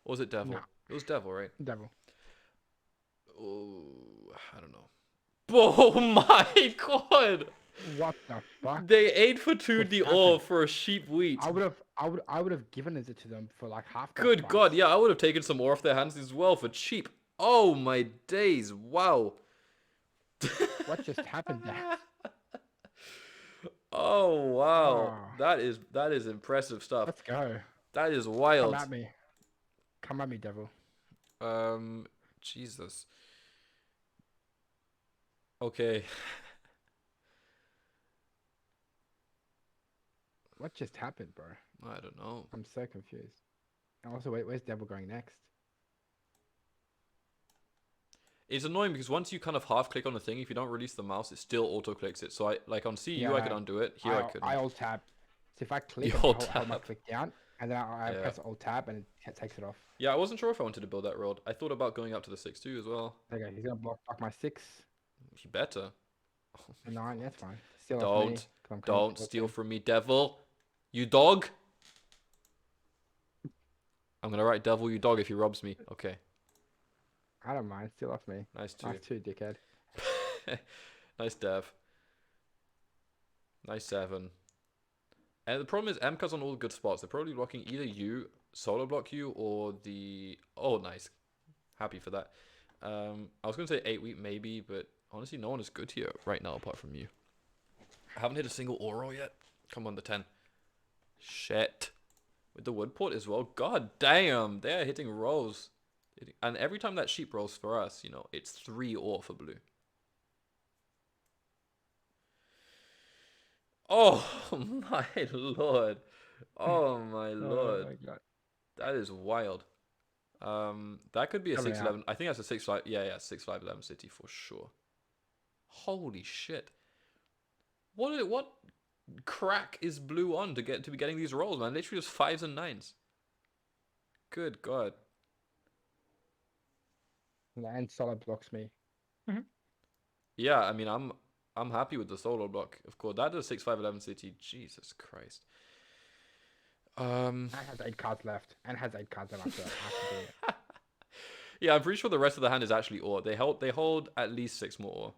Or was it Devil? No. It was Devil, right? Devil. Oh, I don't know. Oh my god! What the fuck? They 8 for 2 the ore for a sheep wheat. I would have given it to them for like half. Good god, yeah, I would have taken some ore off their hands as well for cheap. Oh my days, wow. What just happened there? Oh wow, that is impressive stuff. Let's go. That is wild. Come at me, devil. Jesus. Okay. What just happened, bro? I don't know. I'm so confused. And also, wait, where's devil going next? It's annoying because once you kind of half click on the thing, if you don't release the mouse, it still auto clicks it. So I on CU I could undo it. Here I couldn't. I alt tab. So if I You click and hold hold my tab. click down, and then I Yeah. press Alt Tab and it takes it off. Yeah, I wasn't sure if I wanted to build that road. I thought about going up to the 6-2 as well. Okay, he's gonna block my 6 You better. and 9. That's fine. Still off me Don't. because I'm coming Don't towards steal him. from me, devil. You dog. I'm gonna write devil, you dog if he robs me. Okay. I don't mind. Still off me. Nice Nice too. too, dickhead. Nice dev. Nice 7. And the problem is MCA's on all the good spots. They're probably blocking either you, solo block you, or the... Oh, nice. Happy for that. I was going to say 8 week maybe, but honestly, no one is good here right now apart from you. I haven't hit a single oro yet. Come on, the 10. Shit. With the wood port as well. God damn. They're hitting rolls. And every time that sheep rolls for us, you know, it's 3 ore for blue. Oh my lord. Oh my lord. Oh my god. That is wild. That could be a Coming out. 6-11. I think that's a 6-5. Yeah, 6-5-11 city for sure. Holy shit. What crack is blue on to be getting these rolls, man? Literally just 5s and 9s. Good god. And solid blocks me. Yeah, I mean I'm happy with the solo block. Of course, that is 6-5-11 city. Jesus Christ. And has 8 cards left. And has 8 cards left after doing it. Yeah, I'm pretty sure the rest of the hand is actually ore. They hold at least 6 more ore.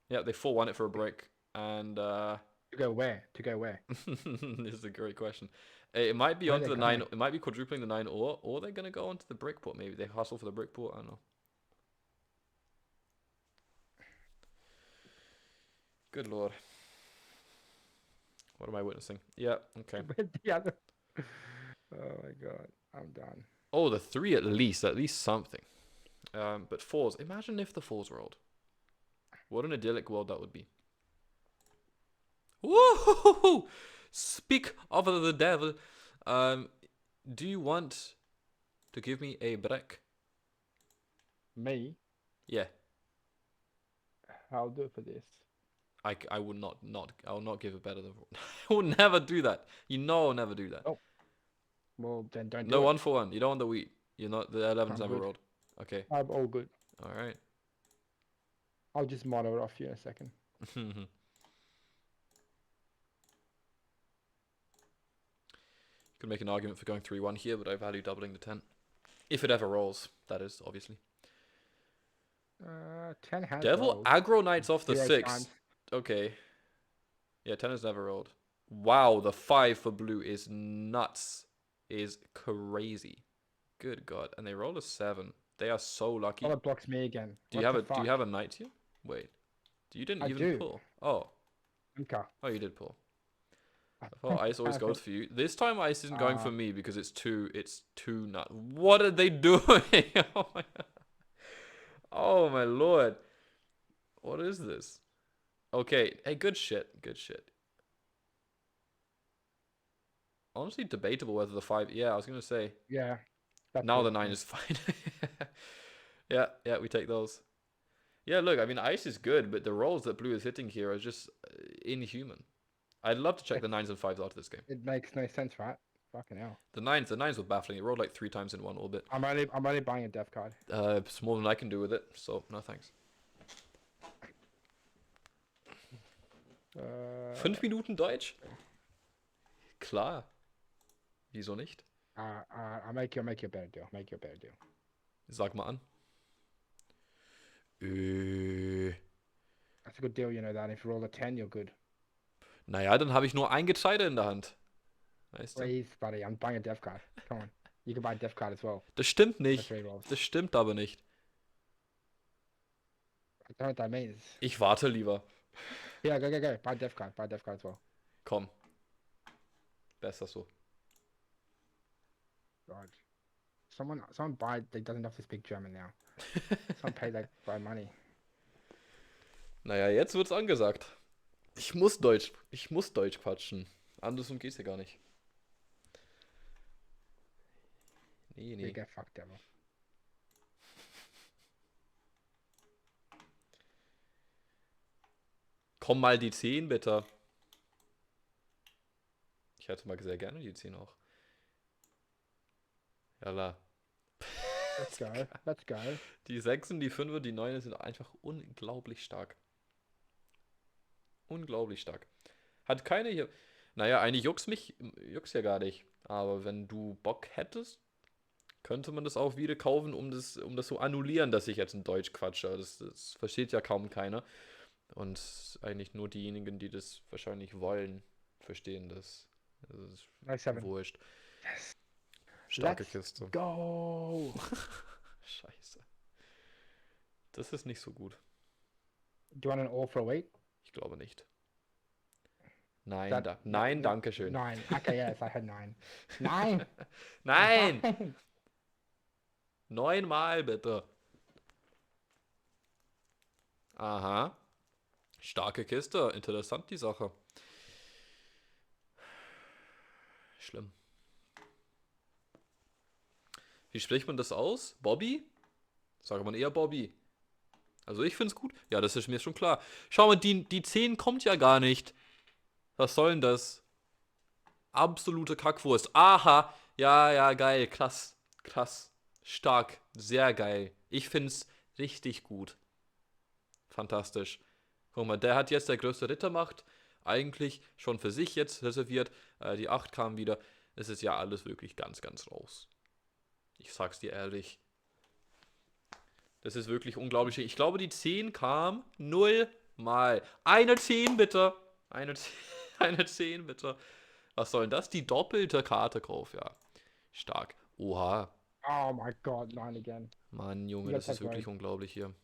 Yeah, they 4-1 it for a break. And To go where? To go where? this is a great question. It might be Where onto they the 9. going? It might be quadrupling the 9 ore, or they're gonna go onto the brick port. Maybe they hustle for the brick port. I don't know. Good lord. What am I witnessing? Yeah. Okay. Where's the other? Oh my god. I'm done. Oh, the 3 at least. At least something. But 4s. Imagine if the 4s rolled. What an idyllic world that would be. Woohoo! Speak of the devil. Do you want to give me a break? Me? Yeah. I'll do it for this. I would not I will not give it better than I will never do that. You know I'll never do that. Oh. Well, then don't do No it. 1 for 1. You don't want the wheat. You're not the 11's I'm never good. rolled. Okay. I'm all good. Alright. I'll just model it off you in a second. Could make an argument for going 3-1 here, but I value doubling the 10. If it ever rolls, that is, obviously. 10 has Devil rolled. aggro knights off the 0 6. times. Okay. Yeah, 10 has never rolled. Wow, the 5 for blue is nuts. Is crazy. Good god. And they roll a 7. They are so lucky. Oh, it blocks me again. Do you have a knight here? Wait. You didn't even pull. Oh. Okay. Oh, you did pull. I thought ice always goes for you. This time ice isn't going for me because it's too nut. What are they doing? Oh my god. Oh my lord. What is this? Okay. Hey, good shit. Good shit. Honestly debatable whether the 5... Yeah, I was going to say. Yeah. Now the 9 is fine. Yeah, we take those. Yeah, look, I mean, ice is good, but the rolls that blue is hitting here are just inhuman. I'd love to check the 9s and 5s out of this game. It makes no sense, right? Fucking hell. The 9s were baffling. It rolled like 3 times in one orbit. I'm only buying a death card. It's more than I can do with it, so no thanks. 5 Minuten Deutsch? Klar. Wieso nicht? I'll make you a better deal. Make you a better deal. Sag mal an. That's a good deal, you know that. If you roll a 10, you're good. Naja, dann habe ich nur ein Gescheite in der Hand. Weißt du? Please, buddy, I'm buying a death card. Come on. You can buy a death card as well. Das stimmt nicht. For 3 rolls. Das stimmt aber nicht. I don't know what that means. Ich warte lieber. Yeah, go. Buy a death card. Buy a death card as well. Komm. Besser so. God. Someone buy, they doesn't have to speak German now. Someone pay that by money. Naja, jetzt wird's angesagt. Ich muss Deutsch quatschen. Andersrum geht's ja gar nicht. Nee. You get fucked, devil. Komm mal die 10, bitte. hätte mal sehr gerne die 10 auch. Jalla. Let's go. Let's go. Die 6, die 5, die 9 sind einfach unglaublich stark. Unglaublich stark. Hat keine hier. Naja, eigentlich juckt's ja gar nicht. Aber wenn du Bock hättest, könnte man das auch wieder kaufen, um das zu annullieren, dass ich jetzt in Deutsch quatsche. Das versteht ja kaum keiner. Und eigentlich nur diejenigen, die das wahrscheinlich wollen, verstehen das. Das ist Nice 7. wurscht. Yes. Starke Let's Kiste. go. Scheiße. Das ist nicht so gut. Do you want an all for a week? Ich glaube nicht. Nein, danke schön. 9. Okay, yes, I had 9. 9. Nein! 9 Mal bitte. Aha. Starke Kiste. Interessant die Sache. Schlimm. Wie spricht man das aus? Bobby? Sagt man eher Bobby. Also ich find's gut. Ja, das ist mir schon klar. Schau mal, die 10 kommt ja gar nicht. Was soll denn das? Absolute Kackwurst. Aha. Ja, ja, geil. Krass. Krass. Stark. Sehr geil. Ich find's richtig gut. Fantastisch. Guck mal, der hat jetzt der größte Rittermacht. Eigentlich schon für sich jetzt reserviert. Die 8 kam wieder. Es ist ja alles wirklich ganz, ganz raus. Ich sag's dir ehrlich. Das ist wirklich unglaublich. Ich glaube, die 10 kam 0 Mal. Eine 10 bitte. Eine 10, eine 10 bitte. Was soll denn das? Die doppelte Karte kauf, ja. Stark. Oha. Oh my god, 9 again. Mann, Junge, You gotta das ist take wirklich raid. unglaublich hier. You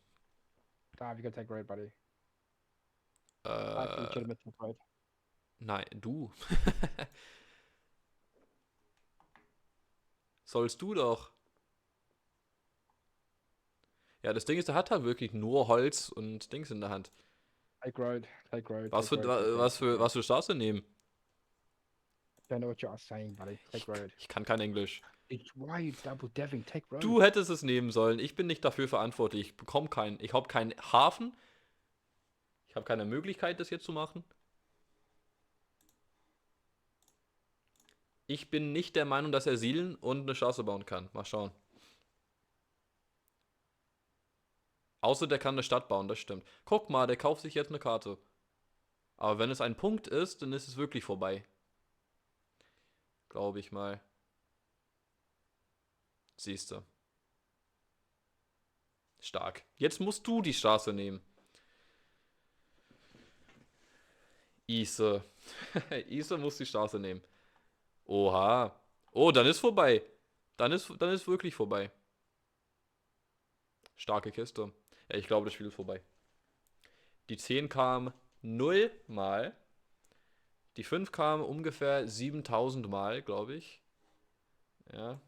gotta take raid, buddy. I can legitimate take raid. Nein, du. Sollst du doch. Ja, das Ding ist, der hat halt wirklich nur Holz und Dings in der Hand. Take raid, take raid, Was take für, raid, take raid, take raid. was für Straße nehmen? Don't know what you are saying, buddy. Take raid. Ich kann kein Englisch. Why are you double deving? Take raid. Du hättest es nehmen sollen. Ich bin nicht dafür verantwortlich. Ich bekomme keinen. Ich habe keinen Hafen. Ich habe keine Möglichkeit, das jetzt zu machen. Ich bin nicht der Meinung, dass er siedeln und eine Straße bauen kann. Mal schauen. Außer der kann eine Stadt bauen, das stimmt. Guck mal, der kauft sich jetzt eine Karte. Aber wenn es ein Punkt ist, dann ist es wirklich vorbei. Glaube ich mal. Siehst du. Stark. Jetzt musst du die Straße nehmen. Ise. Ise muss die Straße nehmen. Oha. Oh, dann ist vorbei. Dann ist wirklich vorbei. Starke Kiste. Ja, ich glaube, das Spiel ist vorbei. Die 10 kam 0 Mal. Die 5 kam ungefähr 7000 Mal, glaube ich. Ja,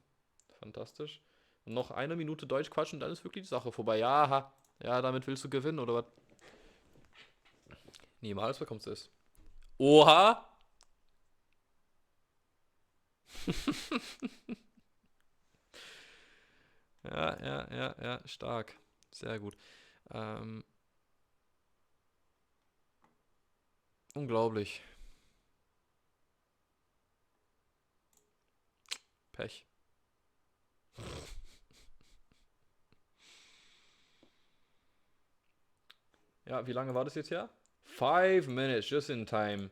fantastisch. Und noch eine Minute Deutsch quatschen, dann ist wirklich die Sache vorbei. Ja, ja, damit willst du gewinnen, oder was? Niemals bekommst du es. Oha! Ja, stark. Sehr gut. Unglaublich. Pech. Ja, wie lange war das jetzt her? 5 minutes, just in time.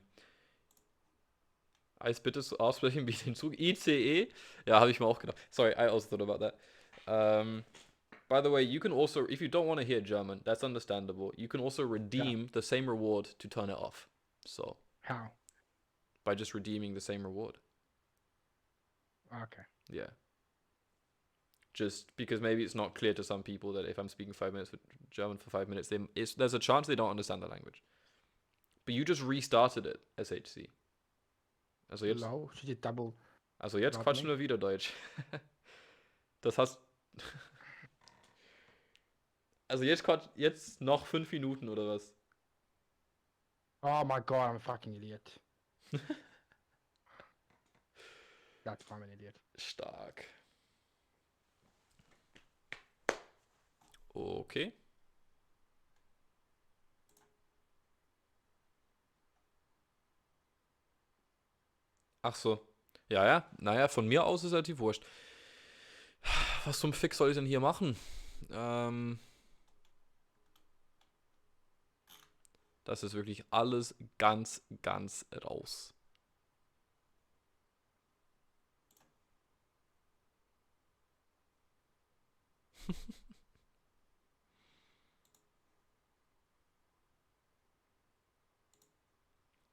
Eis bitte aussprechen wie den Zug. ICE? Ja, habe ich mir auch gedacht. Sorry, I also thought about that. By the way, you can also, if you don't want to hear German, that's understandable. You can also redeem the same reward to turn it off. So. How? By just redeeming the same reward. Okay. Yeah. Just because maybe it's not clear to some people that if I'm speaking 5 minutes for German for 5 minutes, there's a chance they don't understand the language. But you just restarted it, SHC. Also jetzt, Low. Should you double? also jetzt quatschen wir wieder Deutsch. Das heißt, also jetzt noch 5 Minuten oder was? Oh my god, I'm a fucking idiot. That's why I'm an idiot. Stark. Okay. Ach so. Ja, ja. Naja, von mir aus ist relativ wurscht. Was zum Fick soll ich denn hier machen? Ähm, Das ist wirklich alles ganz, ganz raus.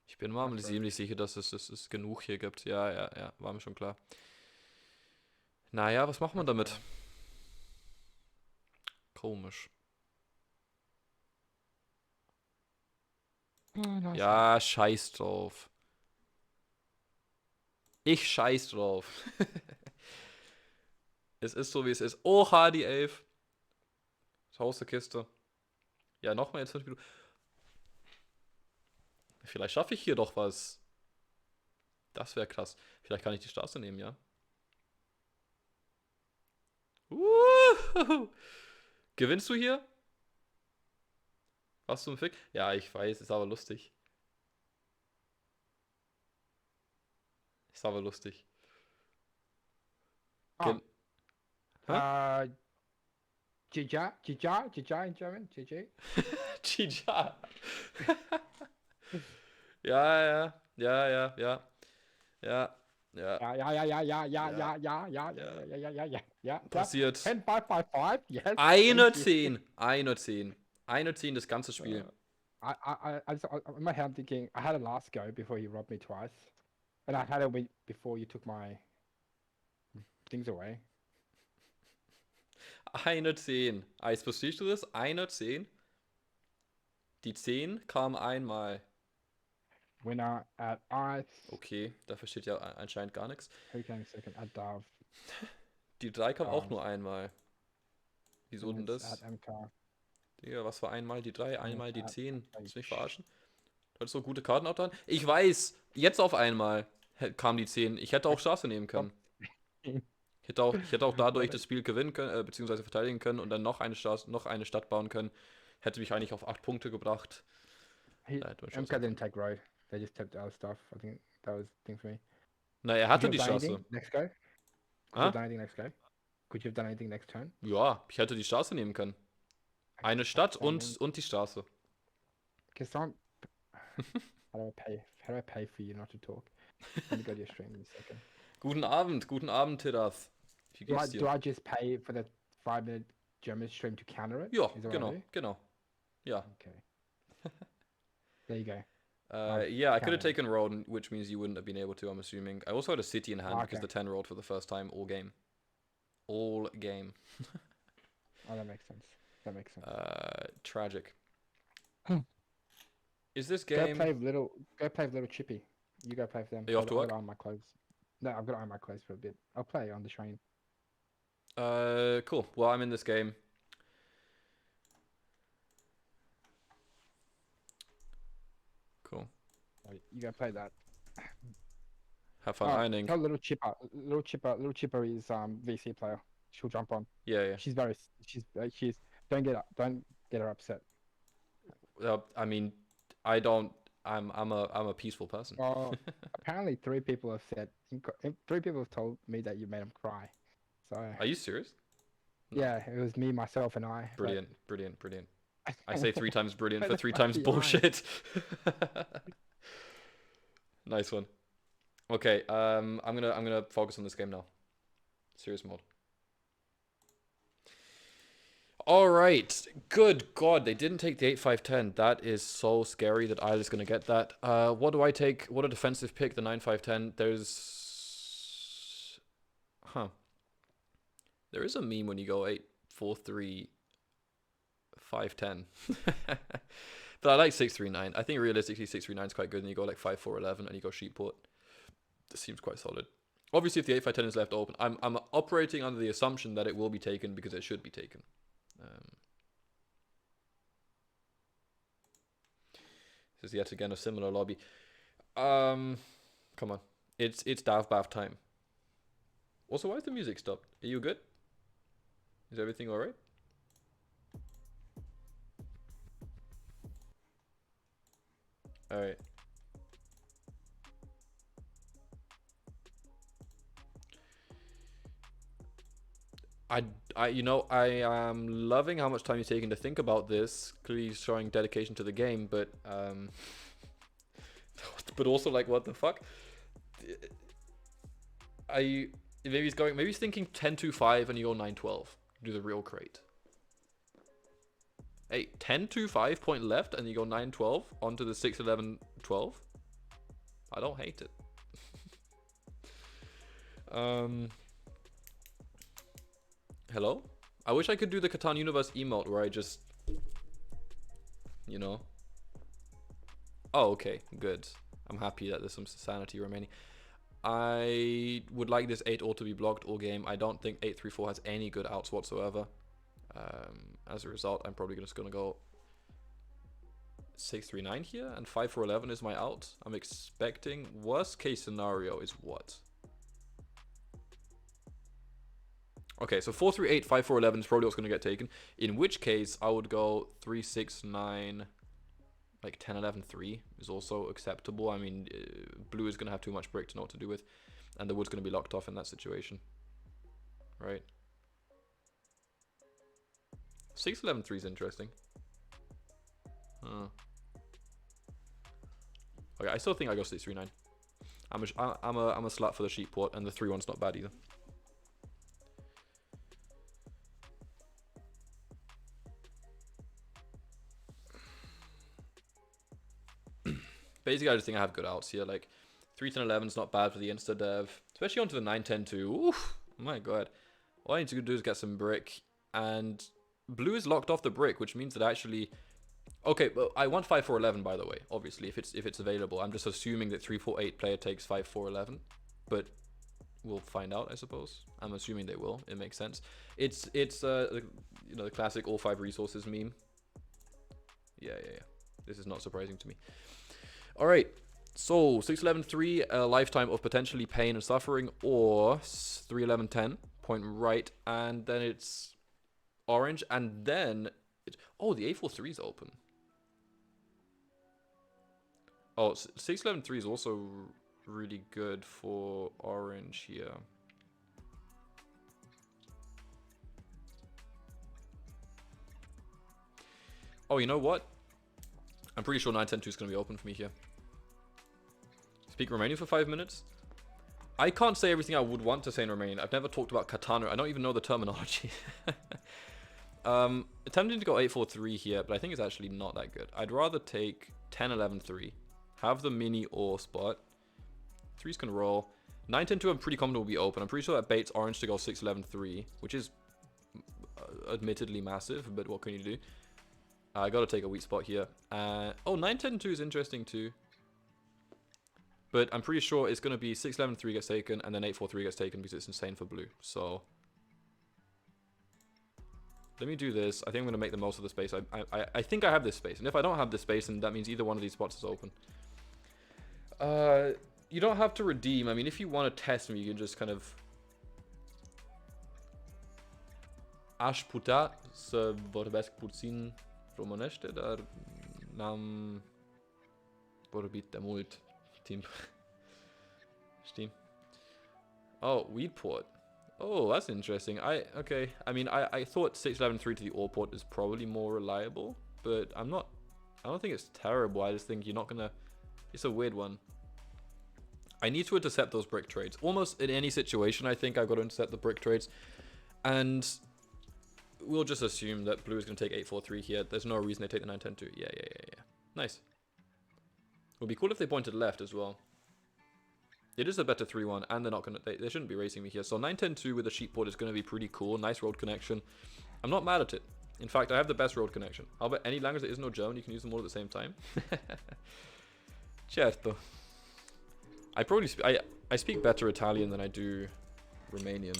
Ich bin mir ziemlich sicher, dass es genug hier gibt. Ja, ja, ja, war mir schon klar. Naja, was machen wir damit? Komisch. Ja, scheiß drauf. Ich scheiß drauf. Es ist so, wie es ist. Oha, die 11. Das Haus der Kiste. Ja, nochmal jetzt 5 Minuten. Vielleicht schaffe ich hier doch was. Das wäre krass. Vielleicht kann ich die Straße nehmen, ja? Gewinnst du hier? Was zum Fick? Ja, ich weiß, ist aber lustig. Ist aber lustig. Ah, Hä? Jija in German, JJ. Chija. Ja, ja, ja, ja, ja, ja, ja, ja, Yeah. passiert. 10 5 5 5. Yes, Eine thank you. 10, eine 10. Eine 10 das ganze Spiel. In my head I'm thinking I had a last go before you robbed me twice, and I had a win before you took my things away. Eine 10. Eis, verstehst du das? Eine 10. Die 10 kam einmal. Winner at ice. Okay, da versteht ja anscheinend gar nichts. Hurricane second at Dove. Die 3 kam auch nur einmal. Wieso denn Winners das? at MK. Digga, was war einmal die 3, einmal die 10? H. Willst du mich verarschen? Du hattest so gute Karten auch dran? Ich weiß, jetzt auf einmal kam die 10. Ich hätte auch Straße nehmen können. Ich hätte auch dadurch das Spiel gewinnen können, beziehungsweise verteidigen können und dann noch eine Stadt bauen können. Hätte mich eigentlich auf 8 Punkte gebracht. MK didn't take road. They just took the other stuff. I think that was the thing for me. Na, er hatte die Straße. Next go. Could you have done anything next go? Could you have done anything next turn? Ja, ich hätte die Straße nehmen können. Eine Stadt und die Straße. Catan. How do I pay for you not to talk? Let me go to your stream in a second. Guten Abend, Tirath. Wie geht's dir? Do I just pay for the 5-minute German stream to counter it? Ja, genau. Ja. Okay. There you go. Yeah, I could have taken road, which means you wouldn't have been able to, I'm assuming. I also had a city in hand because the 10 rolled for the first time all game. All game. Oh, that makes sense. Tragic. Is this game... Go play with little Chippy. You go play with them. Are you off to work? I've got to iron my clothes. No, I've got to iron my clothes for a bit. I'll play on the train. Cool. Well, I'm in this game. Cool. You go play that. Have fun ironing. Tell little Chipper is VC player. She'll jump on. Yeah. She's don't get her upset. I mean, I don't. I'm a peaceful person. Apparently 3 people have told me that you made them cry. So. Are you serious? No. Yeah, it was me, myself, and I. Brilliant. I say 3 times brilliant for 3 times bullshit. Nice one. Okay, I'm gonna focus on this game now. Serious mode. Alright, good god, they didn't take the 8-5-10. That is so scary that Isle is gonna get that. What do I take? What a defensive pick, the 9-5-10. There's... Huh. There is a meme when you go 8-4-3-5-10. But I like 6-3-9. I think realistically 6-3-9 is quite good, and you go like 5-4-11 and you go sheepport. This seems quite solid. Obviously, if the 8-5-10 is left open, I'm operating under the assumption that it will be taken because it should be taken. This is yet again a similar lobby. Come on. It's Dav Bath time. Also, why is the music stopped? Are you good? Is everything alright? Alright. you know, I am loving how much time you're taking to think about this. Clearly showing dedication to the game, but but also like, what the fuck? Maybe he's thinking 10-2-5 and you go 9-12. Do the real crate. Hey, 10-2-5 point left and you go 9-12 onto the 6-11-12. I don't hate it. Hello? I wish I could do the Catan Universe emote where I just, you know. Oh, okay, good. I'm happy that there's some sanity remaining. I would like this 8 all to be blocked all game. I don't think 8-3-4 has any good outs whatsoever. As a result, I'm probably just going to go 6-3-9 here, and 5-4-11 is my out. I'm expecting worst case scenario is what? Okay, so 4-3-8, 5-4-11 is probably what's going to get taken. In which case, I would go 3-6-9, like 10-11-3 is also acceptable. I mean, blue is going to have too much brick to know what to do with, and the wood's going to be locked off in that situation. Right? 6-11-3 is interesting. Huh. Okay, I still think I go 6-3-9. I'm a slut for the sheep port, and the 3-1's not bad either. Basically, I just think I have good outs here. Like 3-10-11 is not bad for the insta dev, especially onto the 9-10-2. Oof, my god. All I need to do is get some brick, and blue is locked off the brick, which means that actually, okay, well, I want 5-4-11 by the way. Obviously, if it's available, I'm just assuming that 3-4-8 player takes 5-4-11, but we'll find out, I suppose. I'm assuming they will. It makes sense. It's you know, the classic all 5 resources meme. Yeah. This is not surprising to me. All right, so 6-11-3, a lifetime of potentially pain and suffering, or 3-11-10, point right, and then it's orange, and then oh, the 8-4-3 is open. Oh, 6-11-3 is also really good for orange here. Oh, you know what? I'm pretty sure 9-10-2 is going to be open for me here. Speak Romanian for 5 minutes? I can't say everything I would want to say in Romanian. I've never talked about Catan. I don't even know the terminology. Attempting to go 8-4-3 here, but I think it's actually not that good. I'd rather take 10-11-3. Have the mini ore spot. 3's can roll. 9-10-2 I'm pretty confident will be open. I'm pretty sure that baits orange to go 6-11-3, which is admittedly massive, but what can you do? I gotta take a weak spot here. Oh, 9-10-2 is interesting too. But I'm pretty sure it's gonna be 6-11-3 gets taken, and then 8-4-3 gets taken because it's insane for blue. So let me do this. I think I'm gonna make the most of the space. I think I have this space, and if I don't have this space, then that means either one of these spots is open. You don't have to redeem. I mean, if you want to test me, you can just kind of aș putea să vorbesc puțin românește, dar n-am vorbit de mult timp. Știi? Oh, weed port. Oh, that's interesting. Okay. I mean, I thought 6-11-3 to the ore port is probably more reliable, but I don't think it's terrible. I just think you're not gonna. It's a weird one. I need to intercept those brick trades. Almost in any situation, I think I've got to intercept the brick trades. And we'll just assume that blue is going to take 8-4-3 here. There's no reason they take the 9-10-2. Yeah. Nice. It would be cool if they pointed left as well. It is a better 3-1, and they're not going to... They shouldn't be racing me here. So 9-10-2 with a sheep port is going to be pretty cool. Nice road connection. I'm not mad at it. In fact, I have the best road connection. I'll bet any language that isn't no German, you can use them all at the same time. Certo. I speak better Italian than I do Romanian,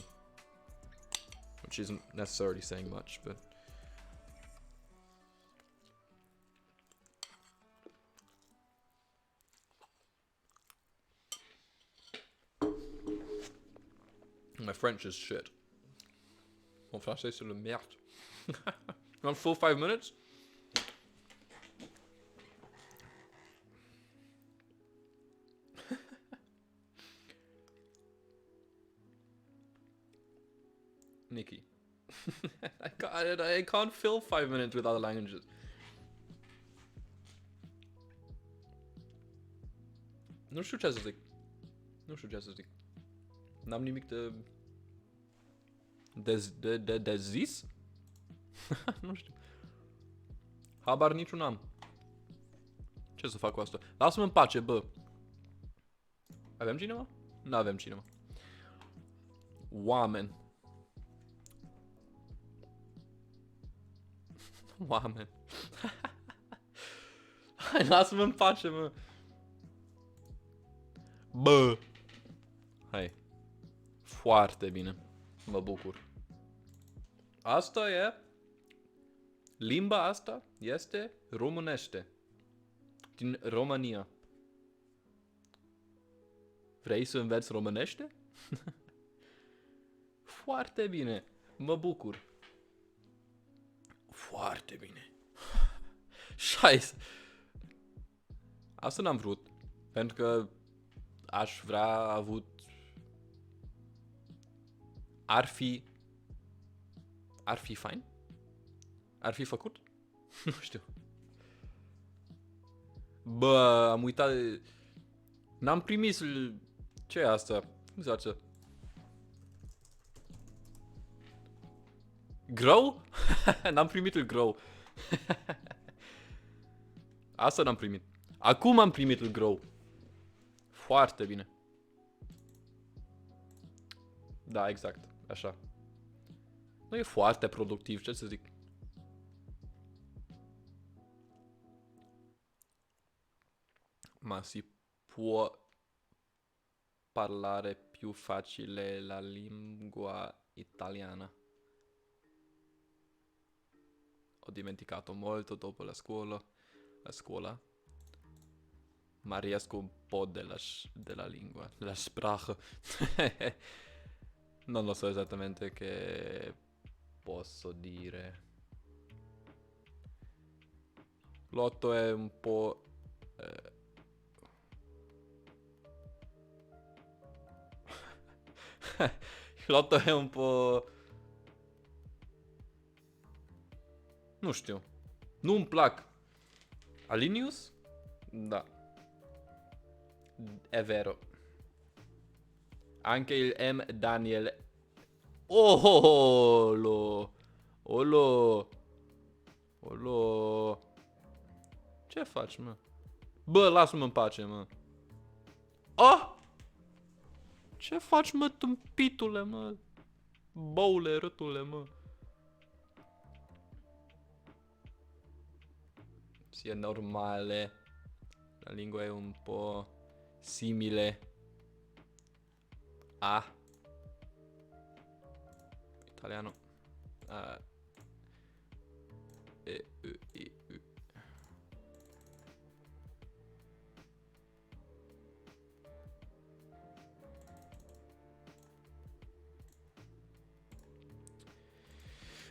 which isn't necessarily saying much, but my French is shit. Mon français c'est le merde. You want full 5 minutes? Nikki. I can't fill 5 minutes with other languages. Nu știu ce să zic. N-am nimic de zis? Nu știu. Habar niciun am. Ce să fac cu asta? Lasă-mă în pace, bă. Avem cineva? Nu avem cineva. Oameni. Hai, lasă-mă în pace, mă. Bă. Hai. Foarte bine. Mă bucur. Asta e. Limba asta este românește. Din România. Vrei să înveți românește? Foarte bine. Mă bucur. Foarte bine. Scheiße. Asta n-am vrut. Pentru că aș vrea avut... Ar fi fain? Ar fi făcut? Nu știu. Bă, am uitat... N-am primit... Ce e asta? Cum se face? Grow? N-am primit îl grow. Asta n-am primit. Acum am primit îl grow. Foarte bine. Da, exact. Așa. Nu e foarte productiv, ce să zic. Ma si può parlare più facile la lingua italiana. Ho dimenticato molto dopo la scuola. Ma riesco un po' della lingua, della Sprache. Non lo so esattamente che posso dire. L'otto è un po'... L'otto è un po'... Nu știu. Nu-mi plac. Alinius? Da. È vero. Anche il M. Daniel. Oh, lo. Ce faci, mă? Bă, lasă-mă în pace, mă. Oh! Ce faci, mă, tâmpitule, mă? Boule, rătule, mă. Sì, è normale. La lingua è un po' simile a italiano. I.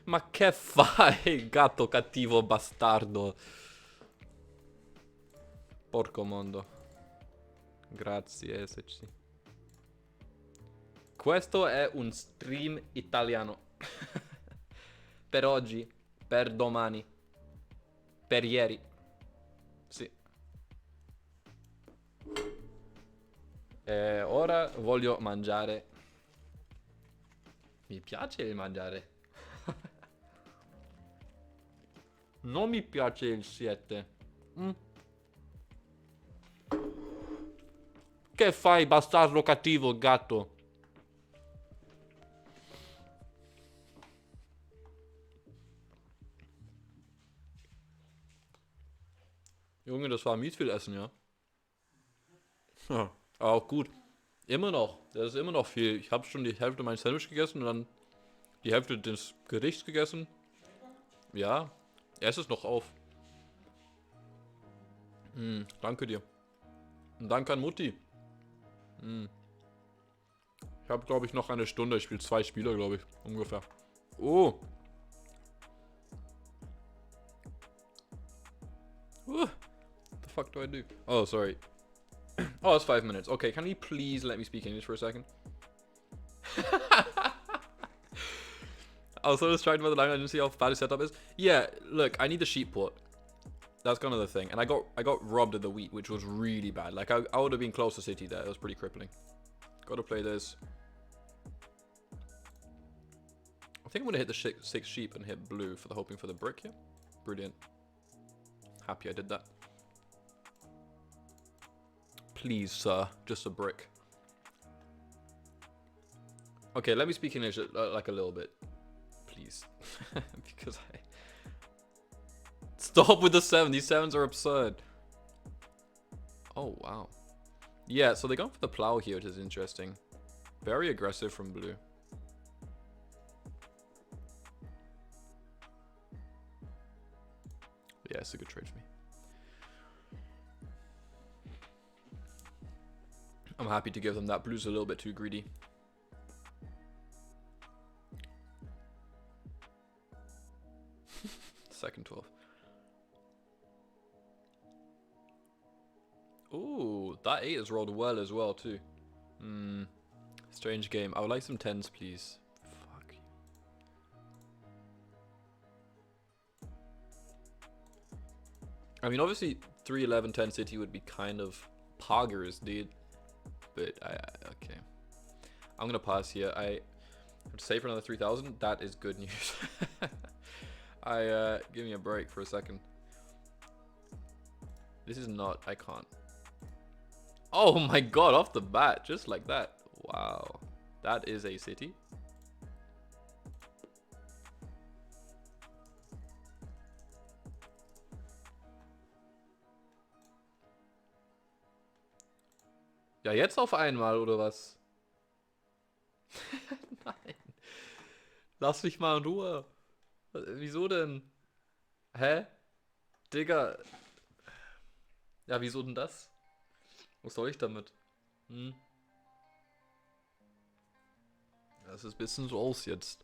Ma che fai, gatto cattivo bastardo? Porco mondo. Grazie, SC. Questo è un stream italiano. Per oggi, per domani, per ieri. Sì. E ora voglio mangiare. Mi piace il mangiare. Non mi piace il 7. Che fai, bastardo cattivo, gatto? Junge, das war mies viel Essen, ja? Ja, aber auch gut. Immer noch. Das ist immer noch viel. Ich habe schon die Hälfte meines Sandwich gegessen und dann die Hälfte des Gerichts gegessen. Ja, ess es noch auf. Danke dir. Und danke an Mutti. Ich habe, glaube ich, noch eine Stunde. Ich spiele 2 Spiele, glaube ich. Ungefähr. Oh. What the fuck do I do? Oh, sorry. Oh, it's 5 minutes. Okay, can you please let me speak English for a second? Also the strike by the line agency of bad setup is. Yeah, look, I need the sheep port. That's kind of the thing. And I got robbed of the wheat, which was really bad. Like I would have been close to city there. It was pretty crippling. Got to play this. I think I'm gonna hit the 6 sheep and hit blue for the hoping for the brick here. Brilliant. Happy I did that. Please, sir, just a brick. Okay, let me speak English like a little bit, please, because I stop with the 7. These 7s are absurd. Oh wow. Yeah, so they're going for the plow here, which is interesting. Very aggressive from blue. Yeah, it's a good trade for me. I'm happy to give them that. Blue's a little bit too greedy. Second 12. Ooh, that 8 is rolled well as well too. Strange game. I would like some 10s, please. Fuck. I mean, obviously 3, 11, 10 city would be kind of poggers, dude. But okay. I'm gonna pass here. I have to save for another 3,000. That is good news. Give me a break for a second. This is not. I can't. Oh my god! Off the bat, just like that. Wow, that is a city. Ja, jetzt auf einmal, oder was? Nein. Lass mich mal in Ruhe. Wieso denn? Hä? Digga. Ja, wieso denn das? Was soll ich damit? Das ist ein bisschen so aus jetzt.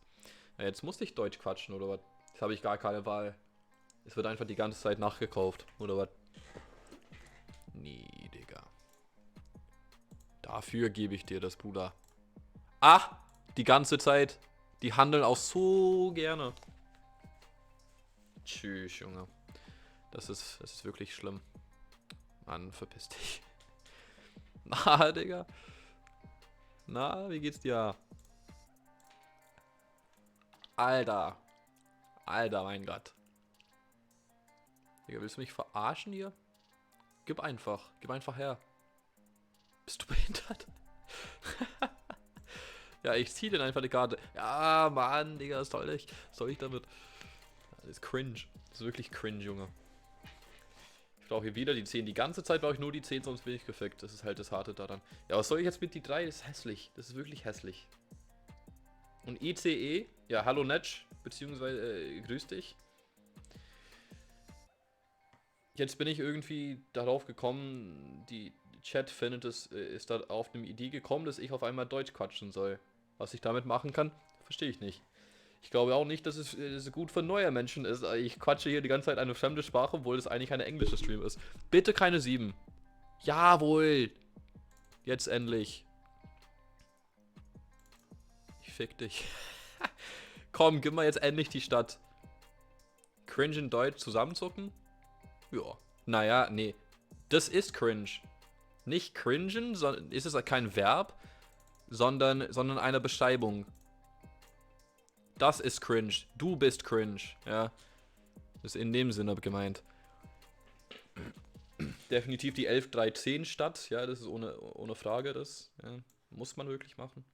Ja, jetzt musste ich Deutsch quatschen, oder was? Jetzt habe ich gar keine Wahl. Es wird einfach die ganze Zeit nachgekauft, oder was? Nee, Digga. Dafür gebe ich dir das, Bruder. Ah! Die ganze Zeit. Die handeln auch so gerne. Tschüss, Junge. Das ist wirklich schlimm. Mann, verpiss dich. Na, Digga. Na, wie geht's dir? Alter. Alter, mein Gott. Digga, willst du mich verarschen hier? Gib einfach her. Bist du behindert? Ja, ich ziehe den einfach die Karte. Ja, Mann, Digga, was soll ich damit? Das ist cringe. Das ist wirklich cringe, Junge. Ich brauche hier wieder die 10. Die ganze Zeit brauche ich nur die 10, sonst bin ich gefickt. Das ist halt das Harte daran. Ja, was soll ich jetzt mit die 3? Das ist hässlich. Das ist wirklich hässlich. Und ICE? Ja, hallo Netsch. Beziehungsweise, grüß dich. Jetzt bin ich irgendwie darauf gekommen, die Chat findet es, ist da auf eine Idee gekommen, dass ich auf einmal Deutsch quatschen soll. Was ich damit machen kann, verstehe ich nicht. Ich glaube auch nicht, dass es gut für neue Menschen ist. Ich quatsche hier die ganze Zeit eine fremde Sprache, obwohl es eigentlich eine englische Stream ist. Bitte keine 7. Jawohl. Jetzt endlich. Ich fick dich. Komm, gib mal jetzt endlich die Stadt. Cringe in Deutsch zusammenzucken? Ja. Naja, nee. Das ist cringe. Nicht cringen, sondern ist es kein Verb, sondern eine Beschreibung. Das ist cringe. Du bist cringe. Ja. Das ist in dem Sinne gemeint. Definitiv die 11-3-10 Stadt. Ja, das ist ohne Frage. Das muss man wirklich machen.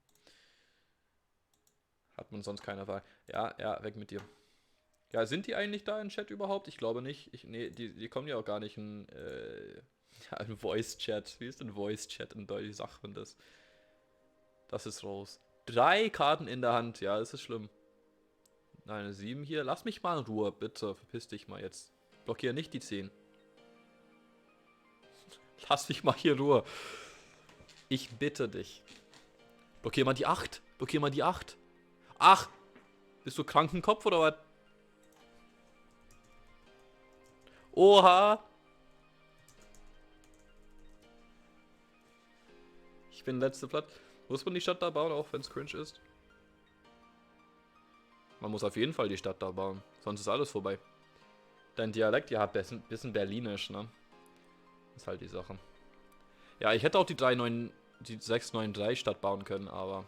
Hat man sonst keine Wahl. Ja, weg mit dir. Ja, sind die eigentlich da im Chat überhaupt? Ich glaube nicht. Nee, die kommen ja auch gar nicht in ein Voice-Chat. Wie ist denn Voice-Chat in Deutsch? Wie sagt man das? Das ist raus. 3 Karten in der Hand. Ja, das ist schlimm. Nein, eine 7 hier. Lass mich mal in Ruhe, bitte. Verpiss dich mal jetzt. Blockier nicht die 10. Lass mich mal hier in Ruhe. Ich bitte dich. Blockier mal die 8. Blockier mal die 8. Ach! Bist du Krankenkopf oder was? Oha! Ich bin letzte Platz. Muss man die Stadt da bauen, auch wenn es cringe ist? Man muss auf jeden Fall die Stadt da bauen, sonst ist alles vorbei. Dein Dialekt, ja, bisschen berlinisch, ne? Ist halt die Sache. Ja, ich hätte auch die 693 Stadt bauen können, aber...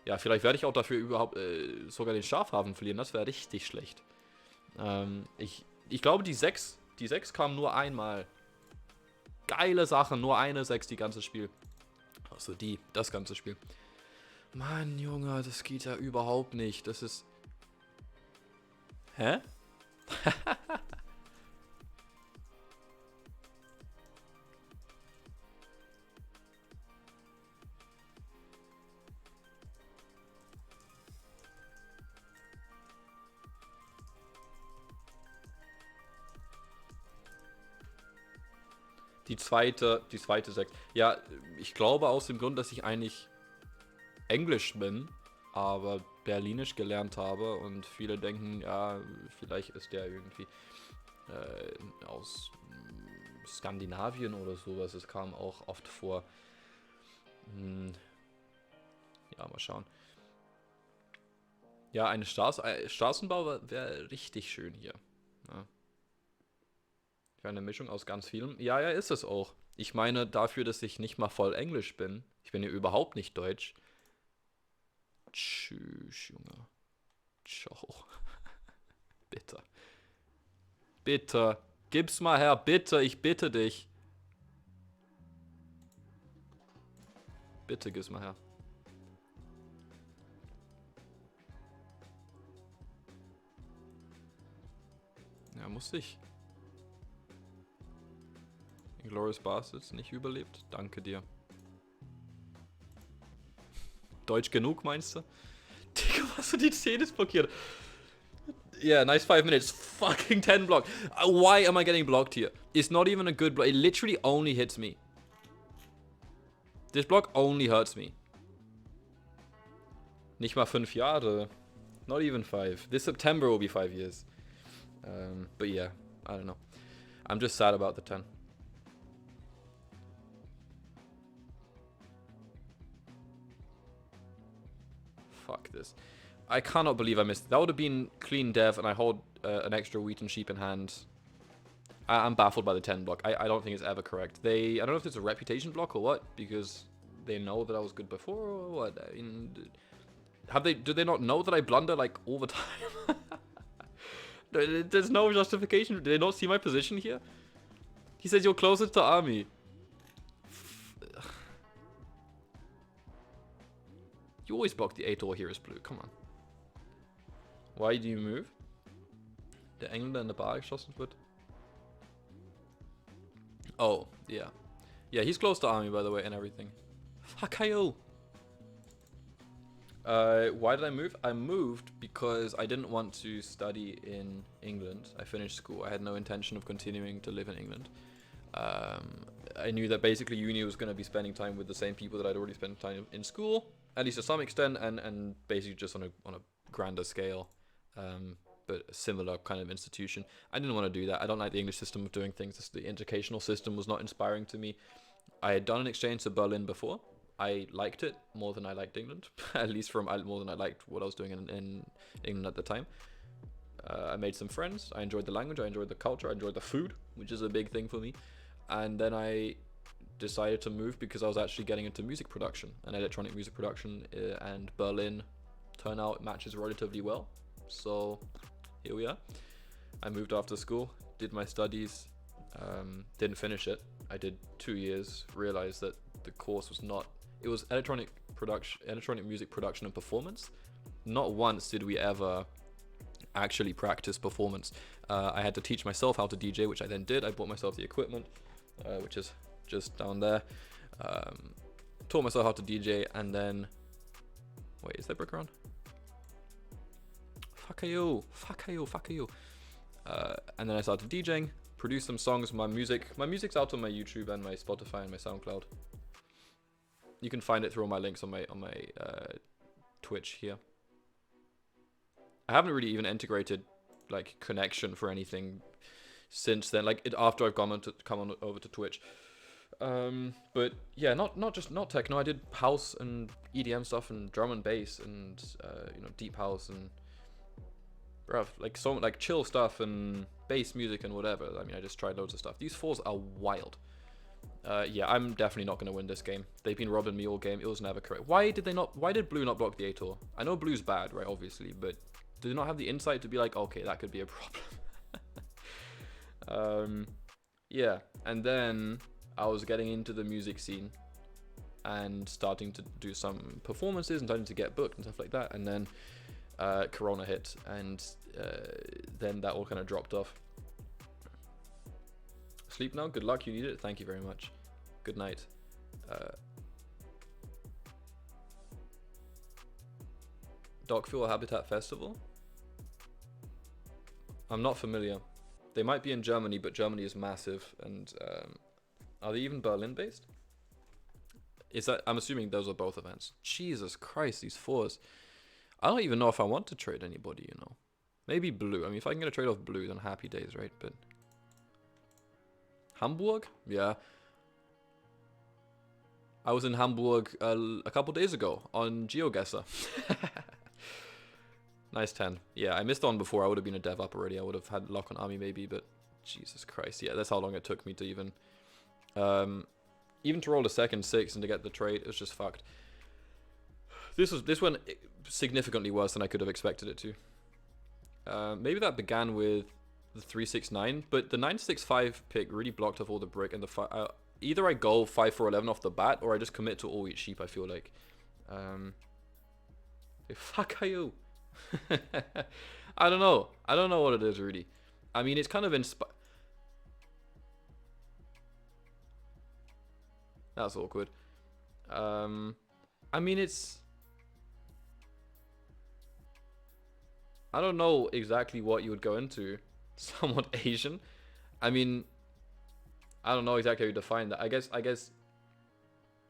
Ja, vielleicht werde ich auch dafür überhaupt sogar den Schafhafen verlieren. Das wäre richtig schlecht. Ich glaube, die 6 kam nur einmal. Geile Sache, nur eine 6 die ganze Spiel. Achso, das ganze Spiel. Mann, Junge, das geht ja überhaupt nicht. Das ist... Hä? Die zweite 6. Ja, ich glaube aus dem Grund, dass ich eigentlich Englisch bin, aber Berlinisch gelernt habe und viele denken, ja, vielleicht ist der irgendwie aus Skandinavien oder sowas. Es kam auch oft vor. Ja, mal schauen. Ja, eine Straßenbau wäre richtig schön hier. Ja. Für eine Mischung aus ganz vielem. Ja, ja, ist es auch. Ich meine, dafür, dass ich nicht mal voll Englisch bin. Ich bin ja überhaupt nicht Deutsch. Tschüss, Junge. Ciao. Bitte. Bitte. Gib's mal her, bitte. Ich bitte dich. Bitte gib's mal her. Ja, muss ich. Inglourious Basterds nicht überlebt. Danke dir. Deutsch genug, meinst du? Digga, was du die Szene blockiert? Yeah, nice 5 minutes. Fucking 10 block. Why am I getting blocked here? It's not even a good block. It literally only hits me. This block only hurts me. Nicht mal 5 Jahre. Not even 5. This September will be 5 years. But yeah, I don't know. I'm just sad about the 10. Fuck this. I cannot believe I missed. That would have been clean dev, and I hold an extra wheat and sheep in hand. I'm baffled by the 10 block. I don't think it's ever correct. I don't know if it's a reputation block or what, because they know that I was good before or what. I mean, do they not know that I blunder like all the time? There's no justification. Did they not see my position here? He says you're closer to army. You always block the 8 or here is blue. Come on. Why do you move? Der Engländer in der Bar geschossen wird. Oh, yeah. Yeah, he's close to army, by the way, and everything. Fuck you. Why did I move? I moved because I didn't want to study in England. I finished school. I had no intention of continuing to live in England. I knew that basically uni was going to be spending time with the same people that I'd already spent time in school, at least to some extent, and basically just on a grander scale, but a similar kind of institution. I didn't want to do that. I don't like the English system of doing things. The educational system was not inspiring to me. I had done an exchange to Berlin before. I liked it more than I liked England, at least more than I liked what I was doing in England at the time. I made some friends. I enjoyed the language. I enjoyed the culture. I enjoyed the food, which is a big thing for me. And then I decided to move because I was actually getting into music production and electronic music production, and Berlin turnout matches relatively well. So here we are. I moved after school, did my studies, didn't finish it. I did 2 years, realized that the course was not, it was electronic music production and performance. Not once did we ever actually practice performance. I had to teach myself how to DJ, which I then did. I bought myself the equipment, which is just down there. Taught myself how to DJ, and then... Wait, is that brick around? Fuck you. And then I started DJing, produced some songs. My music's out on my YouTube and my Spotify and my SoundCloud. You can find it through all my links on my Twitch here. I haven't really even integrated like connection for anything since then. Like after I've come on over to Twitch. But yeah, not techno. I did house and EDM stuff and drum and bass and deep house and bruv, like so like chill stuff and bass music and whatever. I mean, I just tried loads of stuff. These fours are wild. Yeah, I'm definitely not going to win this game. They've been robbing me all game. It was never correct. Why did blue not block the A tour? I know blue's bad, right, obviously, but do they not have the insight to be like, okay, that could be a problem? Yeah, and then I was getting into the music scene and starting to do some performances and starting to get booked and stuff like that, and then Corona hit, and then that all kind of dropped off. Sleep now. Good luck. You need it. Thank you very much. Good night. Dockville Habitat Festival? I'm not familiar. They might be in Germany, but Germany is massive. And are they even Berlin based? Is that? I'm assuming those are both events. Jesus Christ, these fours. I don't even know if I want to trade anybody, you know. Maybe blue. I mean, if I can get a trade off blue, then happy days, right? But Hamburg? Yeah. I was in Hamburg a couple days ago on GeoGuessr. Nice 10. Yeah, I missed on before. I would have been a dev up already. I would have had luck on army maybe, but Jesus Christ. Yeah, that's how long it took me to even to roll a second 6 and to get the trade. It was just fucked. This went significantly worse than I could have expected it to. Maybe that began with the 369, but the 965 pick really blocked off all the brick, and the either I go 5-4-11 off the bat, or I just commit to all eat sheep. I feel like. Fuck are you? I don't know. I don't know what it is really. I mean, it's kind of That's awkward. I mean, I don't know exactly what you would go into. Somewhat Asian. I mean, I don't know exactly how you define that. I guess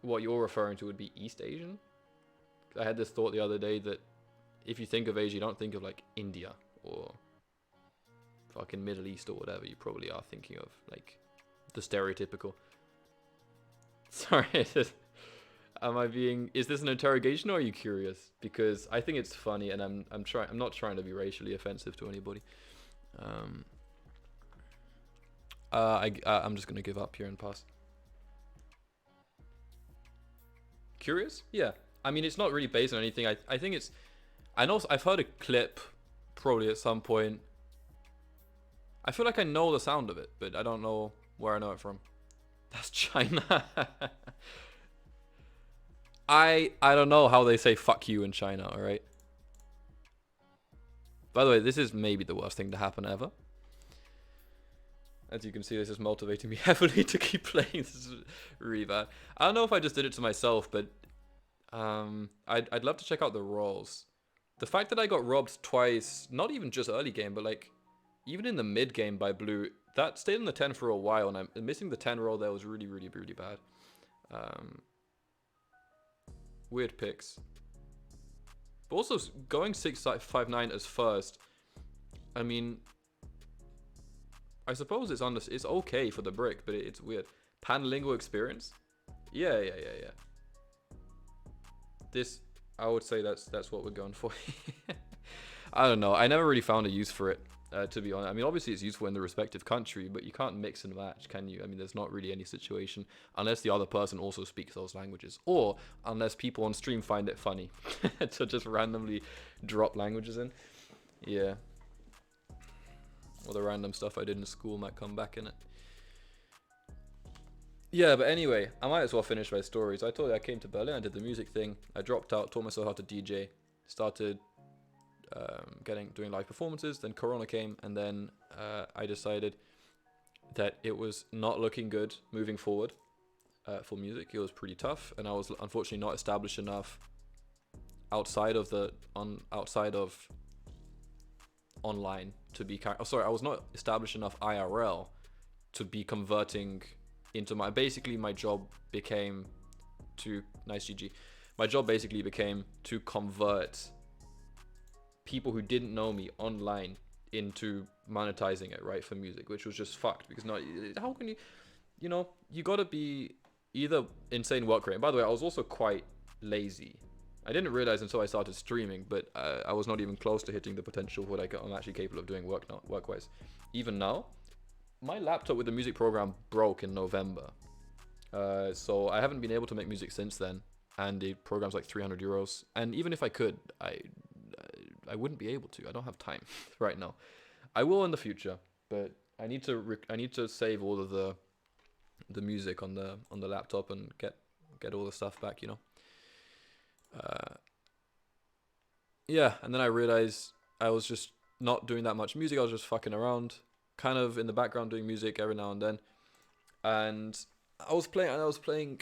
what you're referring to would be East Asian. I had this thought the other day that if you think of Asia, you don't think of like India or fucking Middle East or whatever. You probably are thinking of like the stereotypical. Sorry, is this an interrogation or are you curious? Because I think it's funny, and I'm not trying to be racially offensive to anybody. I'm just gonna give up here and pass. Curious? Yeah. I mean, it's not really based on anything. I think it's. I know I've heard a clip, probably at some point. I feel like I know the sound of it, but I don't know where I know it from. That's China. I don't know how they say fuck you in China, alright? By the way, this is maybe the worst thing to happen ever. As you can see, this is motivating me heavily to keep playing. This is really bad. I don't know if I just did it to myself, but I'd love to check out the rolls. The fact that I got robbed twice, not even just early game, but like even in the mid game by blue, that stayed in the 10 for a while, and I'm missing the 10 roll there was really, really, really bad. Weird picks. But also going 6-5-9 as first, I mean, I suppose it's okay for the brick, but it's weird. Panlingual experience? Yeah. This, I would say that's what we're going for. I don't know. I never really found a use for it, to be honest. I mean, obviously it's useful in the respective country, but you can't mix and match, can you? I mean, there's not really any situation unless the other person also speaks those languages, or unless people on stream find it funny to just randomly drop languages in. Yeah. Or the random stuff I did in school might come back in it. Yeah, but anyway, I might as well finish my story. So I told you I came to Berlin, I did the music thing, I dropped out, taught myself how to DJ, started doing live performances, then Corona came, and then I decided that it was not looking good moving forward for music. It was pretty tough, and I was unfortunately not established enough outside of online to be I was not established enough IRL to be converting into my job became to nice GG. My job basically became to convert people who didn't know me online into monetizing it, right, for music, which was just fucked, because how can you gotta be either insane work rate. And by the way, I was also quite lazy I didn't realize until I started streaming, but I was not even close to hitting the potential of what I'm actually capable of doing work-wise. Even now, my laptop with the music program broke in November. So I haven't been able to make music since then, and the program's like 300 euros. And even if I could, I wouldn't be able to. I don't have time right now. I will in the future, but I need to save all of the music on the laptop and get all the stuff back, you know. Yeah, and then I realized I was just not doing that much music. I was just fucking around, kind of in the background doing music every now and then. And I was playing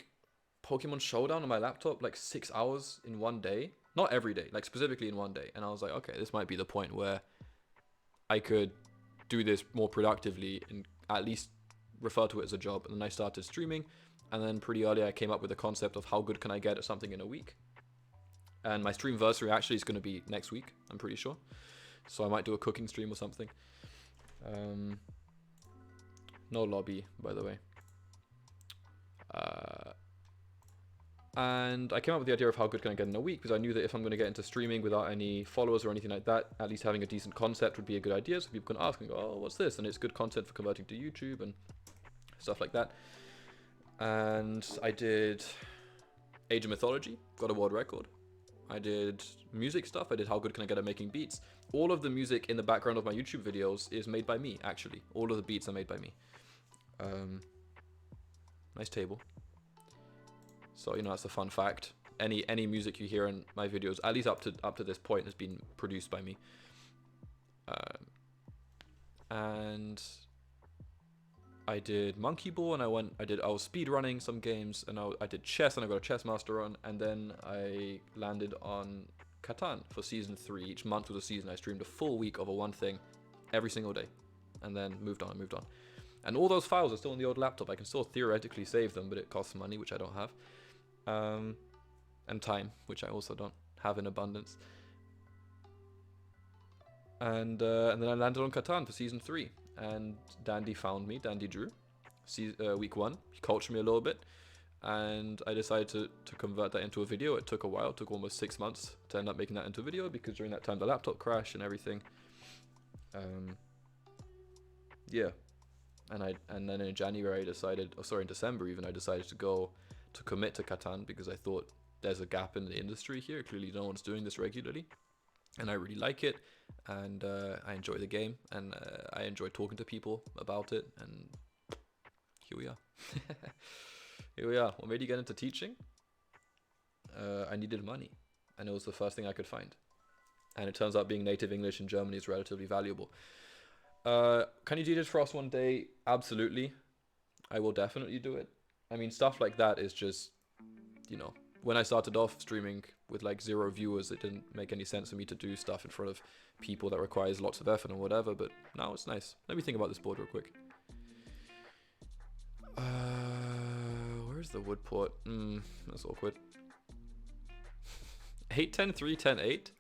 Pokemon Showdown on my laptop like 6 hours in one day. Not every day, like specifically in one day. And I was like, okay, this might be the point where I could do this more productively and at least refer to it as a job. And then I started streaming, and then pretty early I came up with the concept of how good can I get at something in a week. And my streamversary actually is going to be next week, I'm pretty sure. So I might do a cooking stream or something. No lobby, by the way. And I came up with the idea of how good can I get in a week, because I knew that if I'm going to get into streaming without any followers or anything like that, at least having a decent concept would be a good idea. So people can ask and go, oh, what's this? And it's good content for converting to YouTube and stuff like that. And I did Age of Mythology, got a world record. I did music stuff. I did how good can I get at making beats. All of the music in the background of my YouTube videos is made by me, actually. All of the beats are made by me. Nice table. So, you know, that's a fun fact. Any music you hear in my videos, at least up to this point, has been produced by me. And I did Monkey Ball, and I was speed running some games, and I did chess, and I got a chess master on, and then I landed on Catan for season 3. Each month was a season. I streamed a full week over one thing every single day, and then moved on. And all those files are still on the old laptop. I can still theoretically save them, but it costs money, which I don't have. And time, which I also don't have in abundance. And then I landed on Catan for season 3. And Dandy found me, Dandy Drew, week 1. He coached me a little bit. And I decided to convert that into a video. It took a while. It took almost 6 months to end up making that into a video, because during that time the laptop crashed and everything. Yeah. And then in January in December even, I decided to commit to Catan, because I thought there's a gap in the industry here. Clearly no one's doing this regularly, and I really like it, and I enjoy the game, and I enjoy talking to people about it, and here we are. Here we are. What made you get into teaching? I needed money, and it was the first thing I could find, and it turns out being native English in Germany is relatively valuable. Can you do this for us one day? Absolutely. I will definitely do it. I mean, stuff like that is just, you know, when I started off streaming with like 0 viewers, it didn't make any sense for me to do stuff in front of people that requires lots of effort and whatever, but now it's nice. Let me think about this board real quick. Where's the wood port? That's awkward. 8, 10, 3, 10, 8?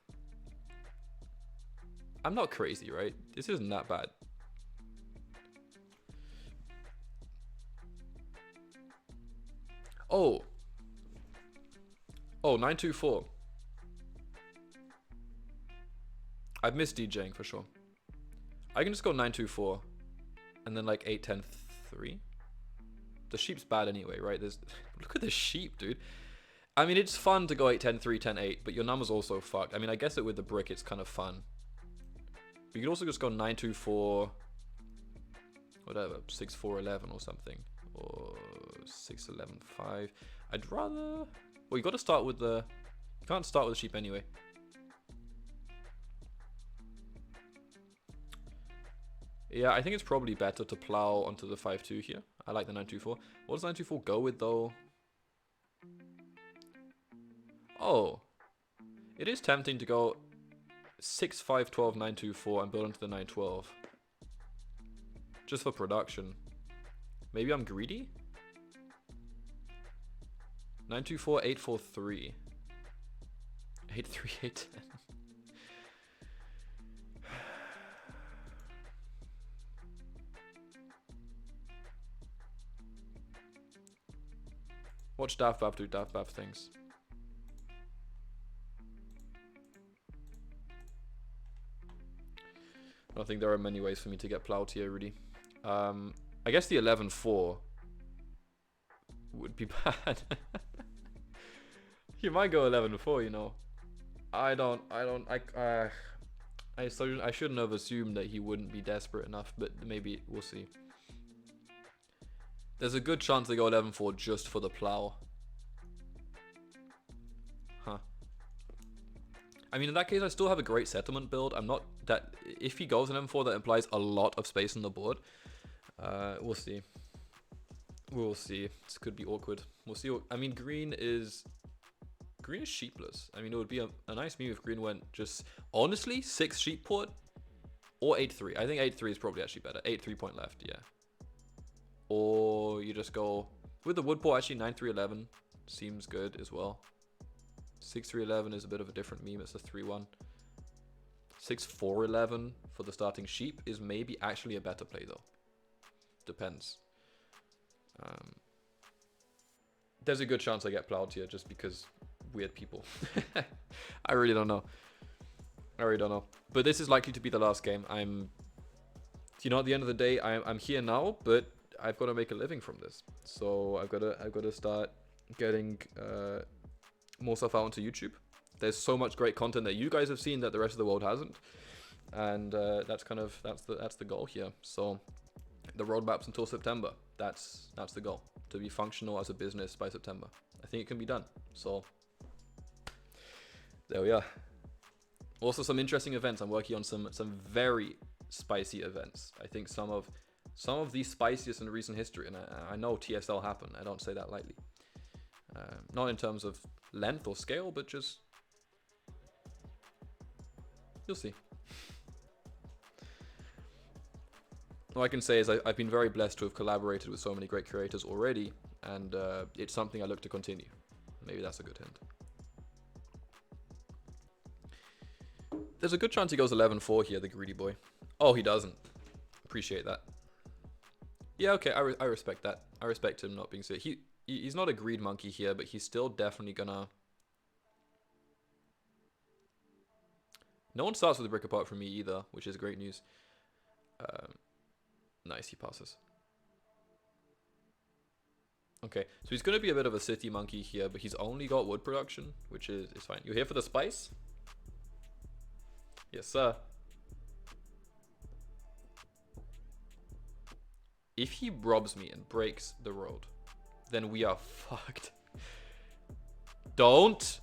I'm not crazy, right? This isn't that bad. Oh, 924. I've missed DJing for sure. I can just go 924 and then like 8, 10, 3. The sheep's bad anyway, right? Look at this sheep, dude. I mean, it's fun to go 8, 10, 3, 10, 8, but your number's also fucked. I mean, I guess it with the brick, it's kind of fun. But you could also just go 9, 2, 4, whatever, 6, 4, 11 or something. Or 6, 11, 5. I'd rather... Well, you got to start with the... You can't start with the sheep anyway. Yeah, I think it's probably better to plow onto the 5-2 here. I like the 9-2-4. What does 9-2-4 go with, though? Oh. It is tempting to go 6-5, 12, 9-2-4 and build into the 9-12. Just for production. Maybe I'm greedy? 9-2-4, 8-4-3. 8-3, 8-10. Watch Daft Bab do Daft Bab things. don't think there are many ways for me to get plowed here, really. I guess the 11-4 would be bad. You might go 11-4, you know. I shouldn't have assumed that he wouldn't be desperate enough, but maybe we'll see. There's a good chance they go 11-4 just for the plow. Huh. I mean, in that case, I still have a great settlement build. I'm not that... If he goes 11-4, that implies a lot of space on the board. We'll see. We'll see. This could be awkward. We'll see. I mean, green is sheepless. I mean, it would be a nice move if green went just... Honestly, 6 sheep port or 8-3. I think 8-3 is probably actually better. 8-3 point left, yeah. Or you just go... With the wood port, actually, 9-3-11 seems good as well. 6-3-11 is a bit of a different meme. It's a 3-1. 6-4-11 for the starting sheep is maybe actually a better play, though. Depends. There's a good chance I get plowed here just because weird people. I really don't know. But this is likely to be the last game. You know, at the end of the day, I'm here now, but I've got to make a living from this. So I've got to start getting more stuff out onto YouTube. There's so much great content that you guys have seen that the rest of the world hasn't, and that's the goal here. So the roadmaps until September. That's the goal, to be functional as a business by September. I think it can be done. So there we are. Also, some interesting events. I'm working on some very spicy events. I think some of the spiciest in recent history, and I know TSL happened. I don't say that lightly. Not in terms of length or scale, but just you'll see. All I can say is I've been very blessed to have collaborated with so many great creators already, and it's something I look to continue. Maybe that's a good hint. There's a good chance he goes 11-4 here, the greedy boy. Oh, he doesn't. Appreciate that. Yeah, okay, I respect that. I respect him not being sick. He's not a greed monkey here, but he's still definitely gonna... No one starts with a brick apart from me either, which is great news. Nice, he passes. Okay, so he's gonna be a bit of a city monkey here, but he's only got wood production, which is fine. You here for the spice? Yes, sir. If he robs me and breaks the road, then we are fucked. Don't.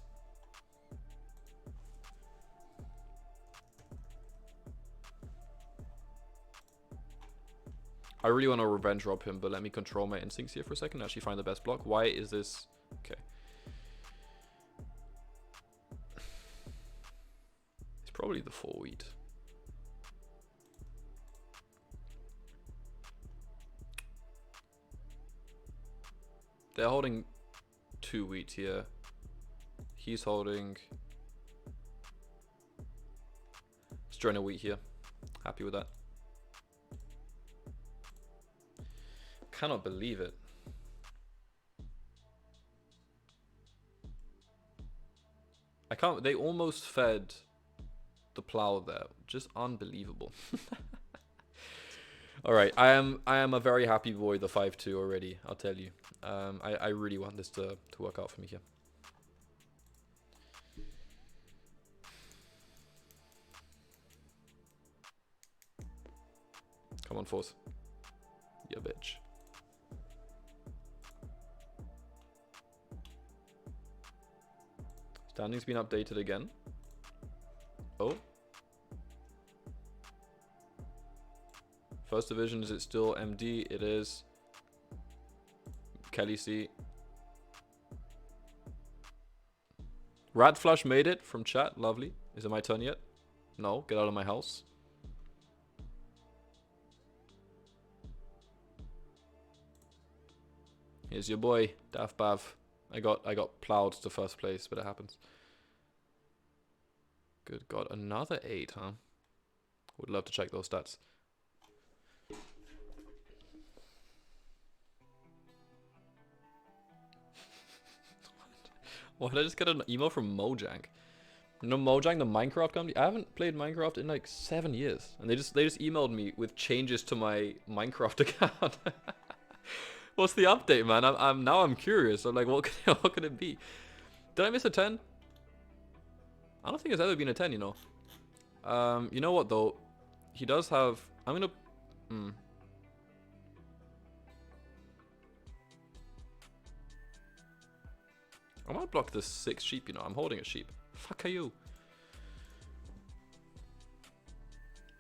I really want to revenge rob him, but let me control my instincts here for a second. Actually find the best block. Why is this? Okay. It's probably the 4 wheat. They're holding 2 wheat here. He's holding... Let's join a wheat here. Happy with that. Cannot believe it. I can't... They almost fed the plow there. Just unbelievable. Alright, I am a very happy boy, the 5-2 already, I'll tell you. I really want this to work out for me here. Come on, Force. Yeah, bitch. Standing's been updated again. Oh. First division, is it still MD? It is. Kelly C. Rat Flush made it from chat. Lovely. Is it my turn yet? No. Get out of my house. Here's your boy, Daft Bav. I got plowed to first place, but it happens. Good God, another 8, huh? Would love to check those stats. Why did I just get an email from Mojang? You know Mojang, the Minecraft company? I haven't played Minecraft in like 7 years. And they just emailed me with changes to my Minecraft account. What's the update, man? I'm curious. I'm like, what could it be? Did I miss a 10? I don't think it's ever been a 10, you know. You know what though? He does have. I'm gonna. I might block this 6 sheep, you know. I'm holding a sheep. Fuck are you?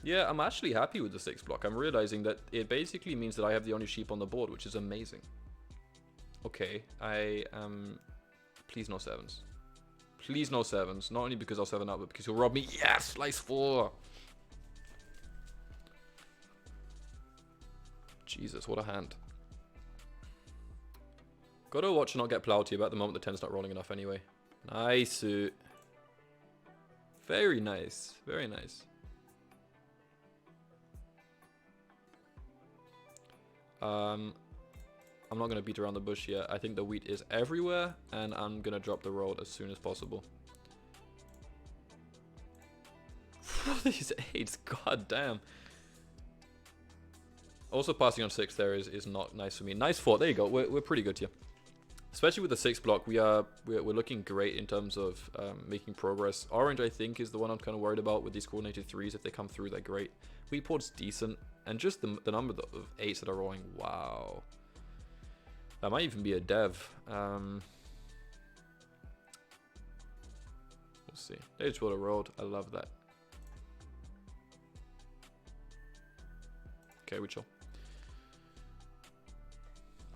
Yeah, I'm actually happy with the 6 block. I'm realizing that it basically means that I have the only sheep on the board, which is amazing. Okay, I am. Please no 7s. Please no 7s. Not only because I'll 7 up, but because he'll rob me. Yes, slice 4. Jesus, what a hand. Gotta watch and not get plowed here, but at the moment the 10's not rolling enough anyway. Nice. Very nice. Very nice. I'm not going to beat around the bush yet. I think the wheat is everywhere, and I'm going to drop the road as soon as possible. These 8s, god damn. Also passing on 6 there is not nice for me. Nice 4, there you go. We're pretty good here. Especially with the 6 block, we're looking great in terms of making progress. Orange, I think, is the one I'm kind of worried about with these coordinated 3s. If they come through, they're great. Wheat port's decent. And just the number of 8s that are rolling, wow. That might even be a dev. We'll see. They just built a road. I love that. Okay, we chill.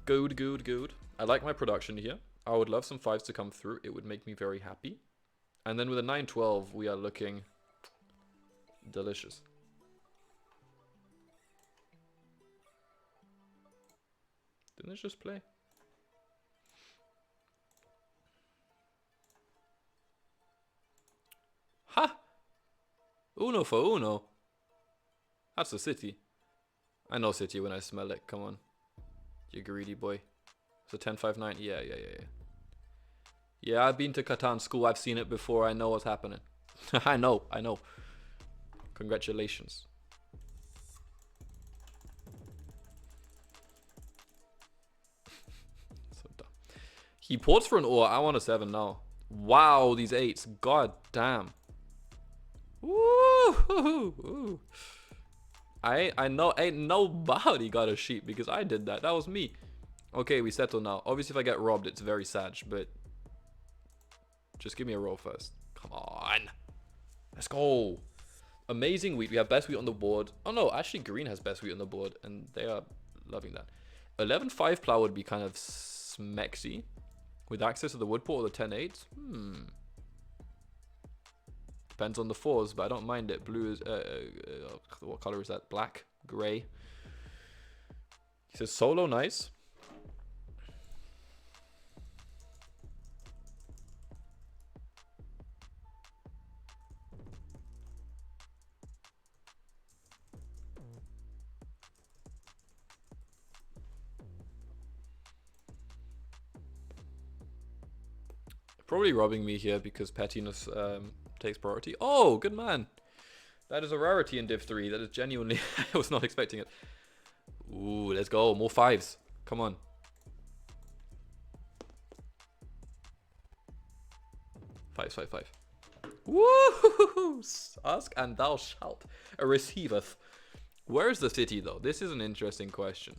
Good, good, good. I like my production here. I would love some 5s to come through. It would make me very happy. And then with a 9-12, we are looking delicious. Didn't it just play? Ha! Uno for uno. That's the city. I know city when I smell it. Come on. You greedy boy. So 10-5-9. Yeah. Yeah, I've been to Catan school. I've seen it before. I know what's happening. I know. Congratulations. So dumb. He ports for an ore. I want a 7 now. Wow, these 8s. God damn. Woo! I know ain't nobody got a sheep because I did that. That was me. Okay, we settle now. Obviously, if I get robbed, it's very sad, but just give me a roll first. Come on. Let's go. Amazing wheat. We have best wheat on the board. Oh, no. Actually, green has best wheat on the board, and they are loving that. 11-5 plow would be kind of smexy with access to the wood port or the 10-8. Depends on the 4s, but I don't mind it. Blue is... what color is that? Black? Gray? He says solo, nice. Probably robbing me here because pettiness takes priority. Oh, good man. That is a rarity in Div 3. That is genuinely... I was not expecting it. Ooh, let's go. More 5s. Come on. Five. Woo! Ask and thou shalt. Receiveth. Where's the city, though? This is an interesting question.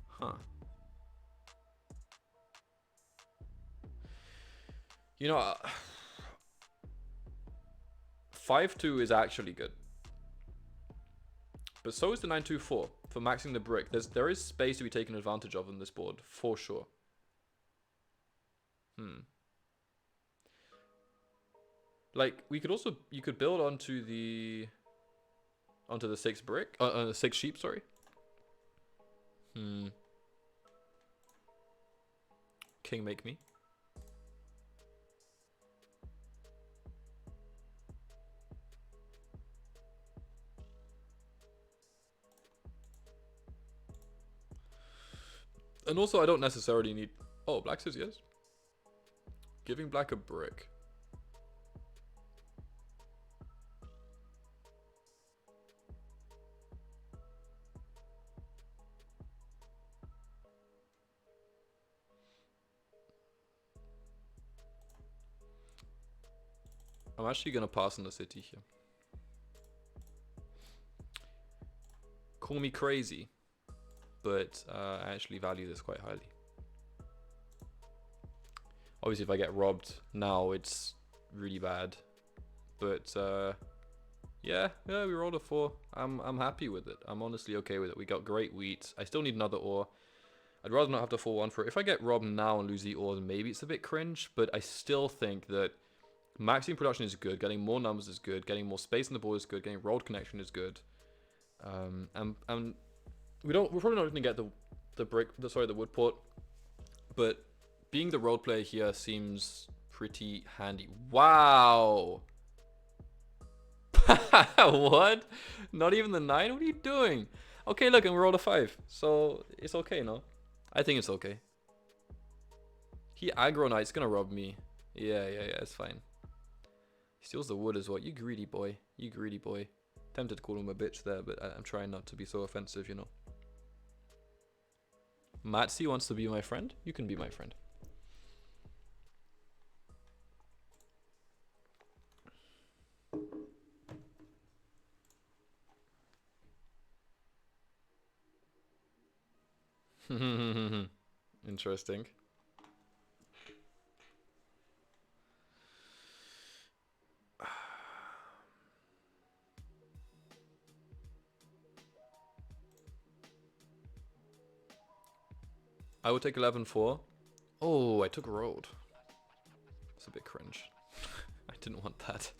Huh. You know, 5-2 is actually good. But so is the 9-2-4 for maxing the brick. There is space to be taken advantage of on this board, for sure. Like, we could also... You could build onto the 6 brick... 6 sheep, sorry. King make me. And also, I don't necessarily need... Oh, black says yes. Giving black a brick. I'm actually gonna pass on the city here. Call me crazy, but I actually value this quite highly. Obviously, if I get robbed now, it's really bad. But yeah, we rolled a 4. I'm happy with it. I'm honestly okay with it. We got great wheat. I still need another ore. I'd rather not have to 4-1 for it. If I get robbed now and lose the ore, then maybe it's a bit cringe. But I still think that maxing production is good. Getting more numbers is good. Getting more space on the board is good. Getting road connection is good. And we're probably not going to get the wood port, but being the road player here seems pretty handy. Wow. What? Not even the 9? What are you doing? Okay, look, and we rolled a 5, so it's okay, no? I think it's okay. He aggro knight's gonna rob me. Yeah, it's fine. He steals the wood as well. You greedy boy. You greedy boy. Tempted to call him a bitch there, but I'm trying not to be so offensive, you know. Matsy wants to be my friend. You can be my friend. Interesting. I would take 11-4. Oh, I took road. It's a bit cringe. I didn't want that.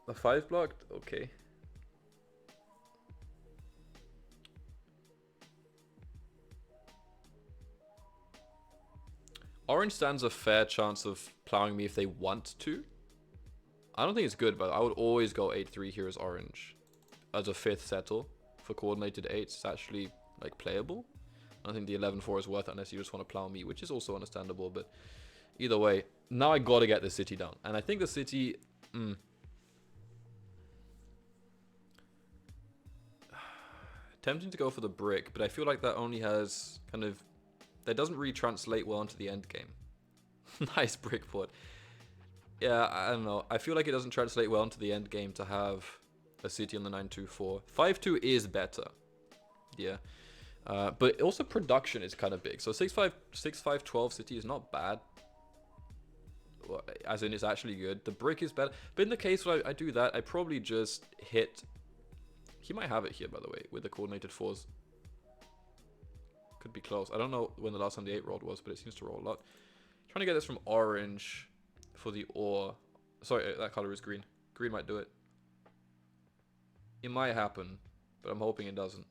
A 5 blocked? Okay. Orange stands a fair chance of plowing me if they want to. I don't think it's good, but I would always go 8-3 here as orange. As a 5th settle for coordinated 8s. It's actually like playable. I don't think the 11-4 is worth it unless you just want to plow me, which is also understandable, but either way, now I gotta get the city down. And I think the city... Tempting to go for the brick, but I feel like that only has kind of... That doesn't really translate well into the end game. Nice brick port. Yeah, I don't know. I feel like it doesn't translate well into the end game to have a city on the 9-2-4. 5-2 is better. Yeah. But also production is kind of big. So 6-5-12 city is not bad. Well, as in, it's actually good. The brick is better. But in the case where I do that, I probably just hit... He might have it here, by the way, with the coordinated 4s. Could be close. I don't know when the last time the 8 rolled was, but it seems to roll a lot. Trying to get this from orange for the ore. Sorry, that color is green. Green might do it. It might happen, but I'm hoping it doesn't.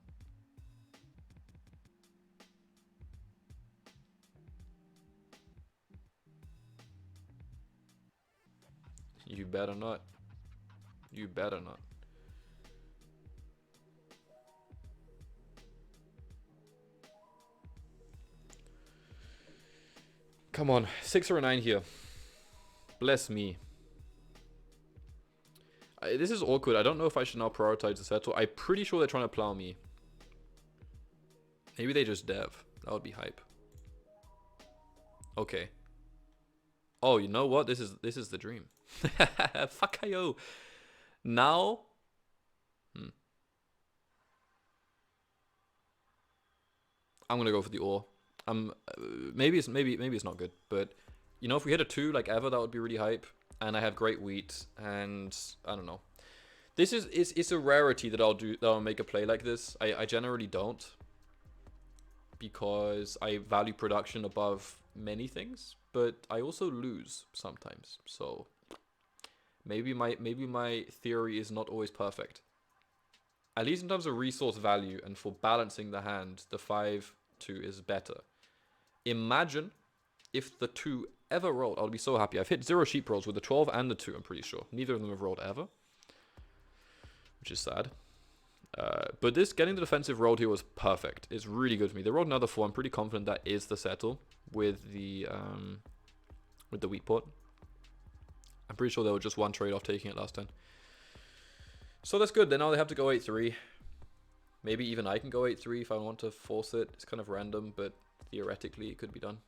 You better not. You better not. Come on, 6 or a 9 here. Bless me. This is awkward. I don't know if I should now prioritize the settle. I'm pretty sure they're trying to plow me. Maybe they just dev. That would be hype. Okay. Oh, you know what? This is the dream. Fuck IO. Now. I'm gonna go for the ore. Maybe it's not good, but you know, if we hit a 2 like ever, that would be really hype. And I have great wheat, and I don't know. This is it's a rarity that I'll make a play like this. I generally don't, because I value production above many things, but I also lose sometimes. So maybe my theory is not always perfect. At least in terms of resource value and for balancing the hand, the 5-2 is better. Imagine if the 2 ever rolled. I'll be so happy. I've hit 0 sheep rolls with the 12 and the 2, I'm pretty sure. Neither of them have rolled ever, which is sad. But this getting the defensive rolled here was perfect. It's really good for me. They rolled another 4. I'm pretty confident that is the settle with the with the wheat port. I'm pretty sure they were just one trade off taking it last time. So that's good. Then now they have to go 8-3. Maybe even I can go 8-3 if I want to force it. It's kind of random, but theoretically it could be done.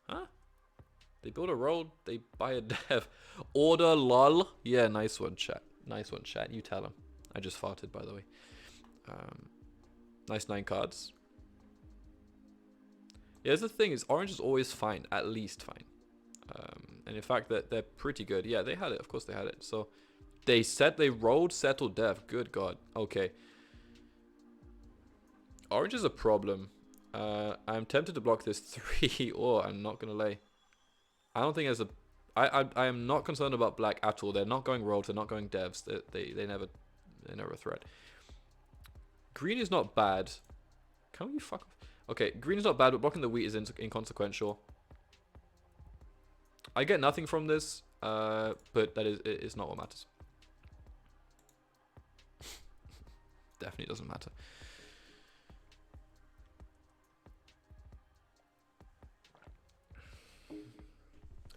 Huh? They build a road, they buy a dev. Order lol. Yeah, nice one, chat. Nice one, chat. You tell him. I just farted, by the way. Nice 9 cards. Yeah, the thing is, orange is always fine. At least fine. And in fact, that they're pretty good. Yeah, they had it. Of course they had it. So they rolled, settled dev. Good God. Okay. Orange is a problem. I'm tempted to block this 3, or I'm not gonna lay. I don't think there's a. I am not concerned about black at all. They're not going roads. They're not going devs. They're never a threat. Green is not bad. Can we fuck off? Okay, green is not bad, but blocking the wheat is inconsequential. I get nothing from this, but it's not what matters. Definitely doesn't matter.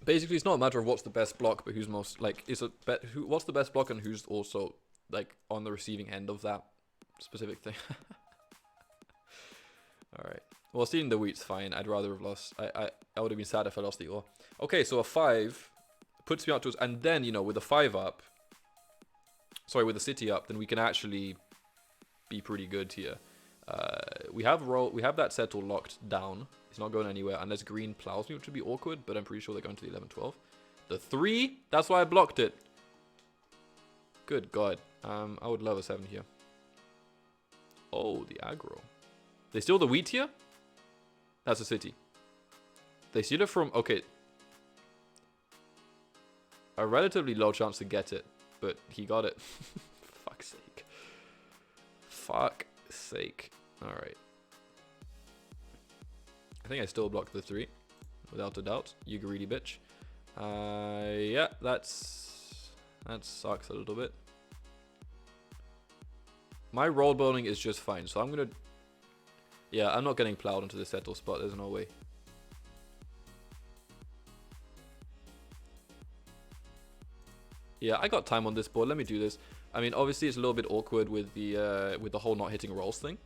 Basically, it's not a matter of what's the best block, but who's most like what's the best block and who's also like on the receiving end of that specific thing. All right. Well, stealing the wheat's fine. I'd rather have lost. I would have been sad if I lost the ore. Okay, so a 5 puts me up to us, and then with a 5 up, sorry, with a city up, then we can actually be pretty good here. We have that settle locked down. It's not going anywhere unless green plows me, which would be awkward, but I'm pretty sure they're going to the 11-12. The 3, that's why I blocked it. Good God. I would love a 7 here. Oh, the aggro. They steal the wheat here? That's a city. They steal it from... Okay. A relatively low chance to get it, but he got it. Fuck's sake. Fuck's sake. Alright. I think I still blocked the 3. Without a doubt. You greedy bitch. Yeah, that sucks a little bit. My roll building is just fine, so I'm gonna... Yeah, I'm not getting plowed into the settle spot. There's no way. Yeah, I got time on this board. Let me do this. I mean, obviously it's a little bit awkward with the whole not hitting rolls thing,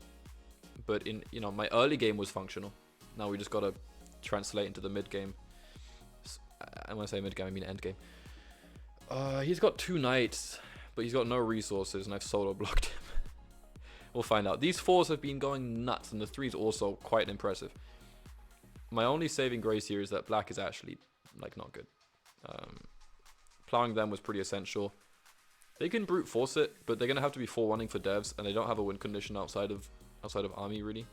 but in my early game was functional. Now we just gotta translate into the mid game. And when I say mid game, I mean end game. He's got 2 knights, but he's got no resources, and I've solo blocked him. We'll find out. These 4s have been going nuts, and the 3's also quite impressive. My only saving grace here is that black is actually like not good. Plowing them was pretty essential. They can brute force it, but they're gonna have to be 4-1ing for devs, and they don't have a win condition outside of army really.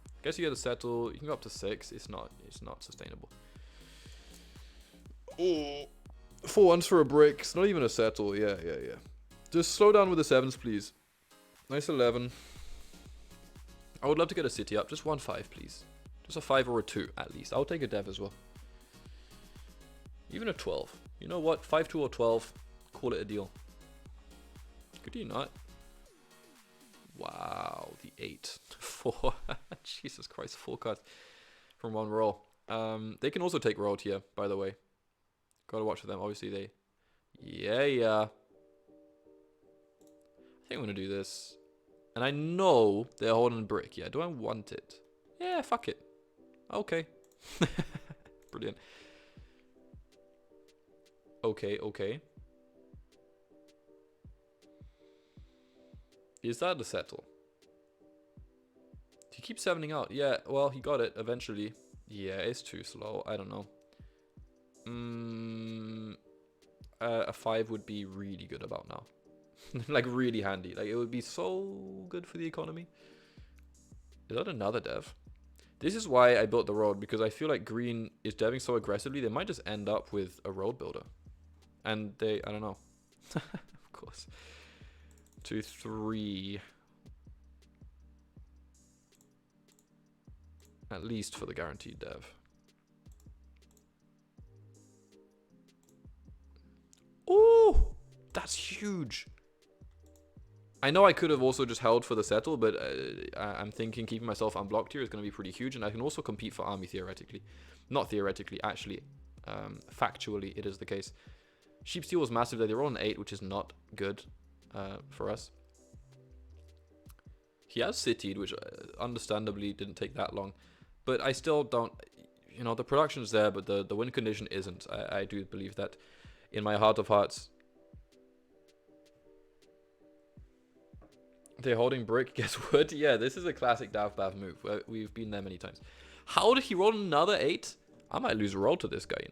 I guess you get a settle. You can go up to 6. It's not sustainable. Oh, 4-1s for a break. It's not even a settle. Yeah. Just slow down with the 7s, please. Nice 11. I would love to get a city up. Just 1-5, please. Just a 5 or a 2, at least. I'll take a dev as well. Even a 12. You know what? 5-2 or 12. Call it a deal. Could you not? Wow. The 8. 4. Jesus Christ. 4 cards from 1 roll. They can also take road here, by the way. Gotta watch for them. Obviously, they... Yeah. I think I'm gonna do this. And I know they're holding brick. Yeah, do I want it? Yeah, fuck it. Okay. Brilliant. Okay. Is that the settle? He keeps 7ing out. Yeah, well, he got it eventually. Yeah, it's too slow. I don't know. A 5 would be really good about now. Like, really handy. Like, it would be so good for the economy. Is that another dev? This is why I built the road, because I feel like green is deving so aggressively, they might just end up with a road builder. And I don't know. Of course. 2, 3. At least for the guaranteed dev. Oh, that's huge. I know I could have also just held for the settle, but I'm thinking keeping myself unblocked here is going to be pretty huge, and I can also compete for army theoretically. Not theoretically, actually. Factually, it is the case. Sheep Steel was massive there. They're on 8, which is not good for us. He has citied, which understandably didn't take that long. But I still don't... You know, the production's there, but the win condition isn't. I do believe that in my heart of hearts. They're holding brick, guess what? Yeah, this is a classic Davbav move. We've been there many times. How did he roll another 8? I might lose a roll to this guy, you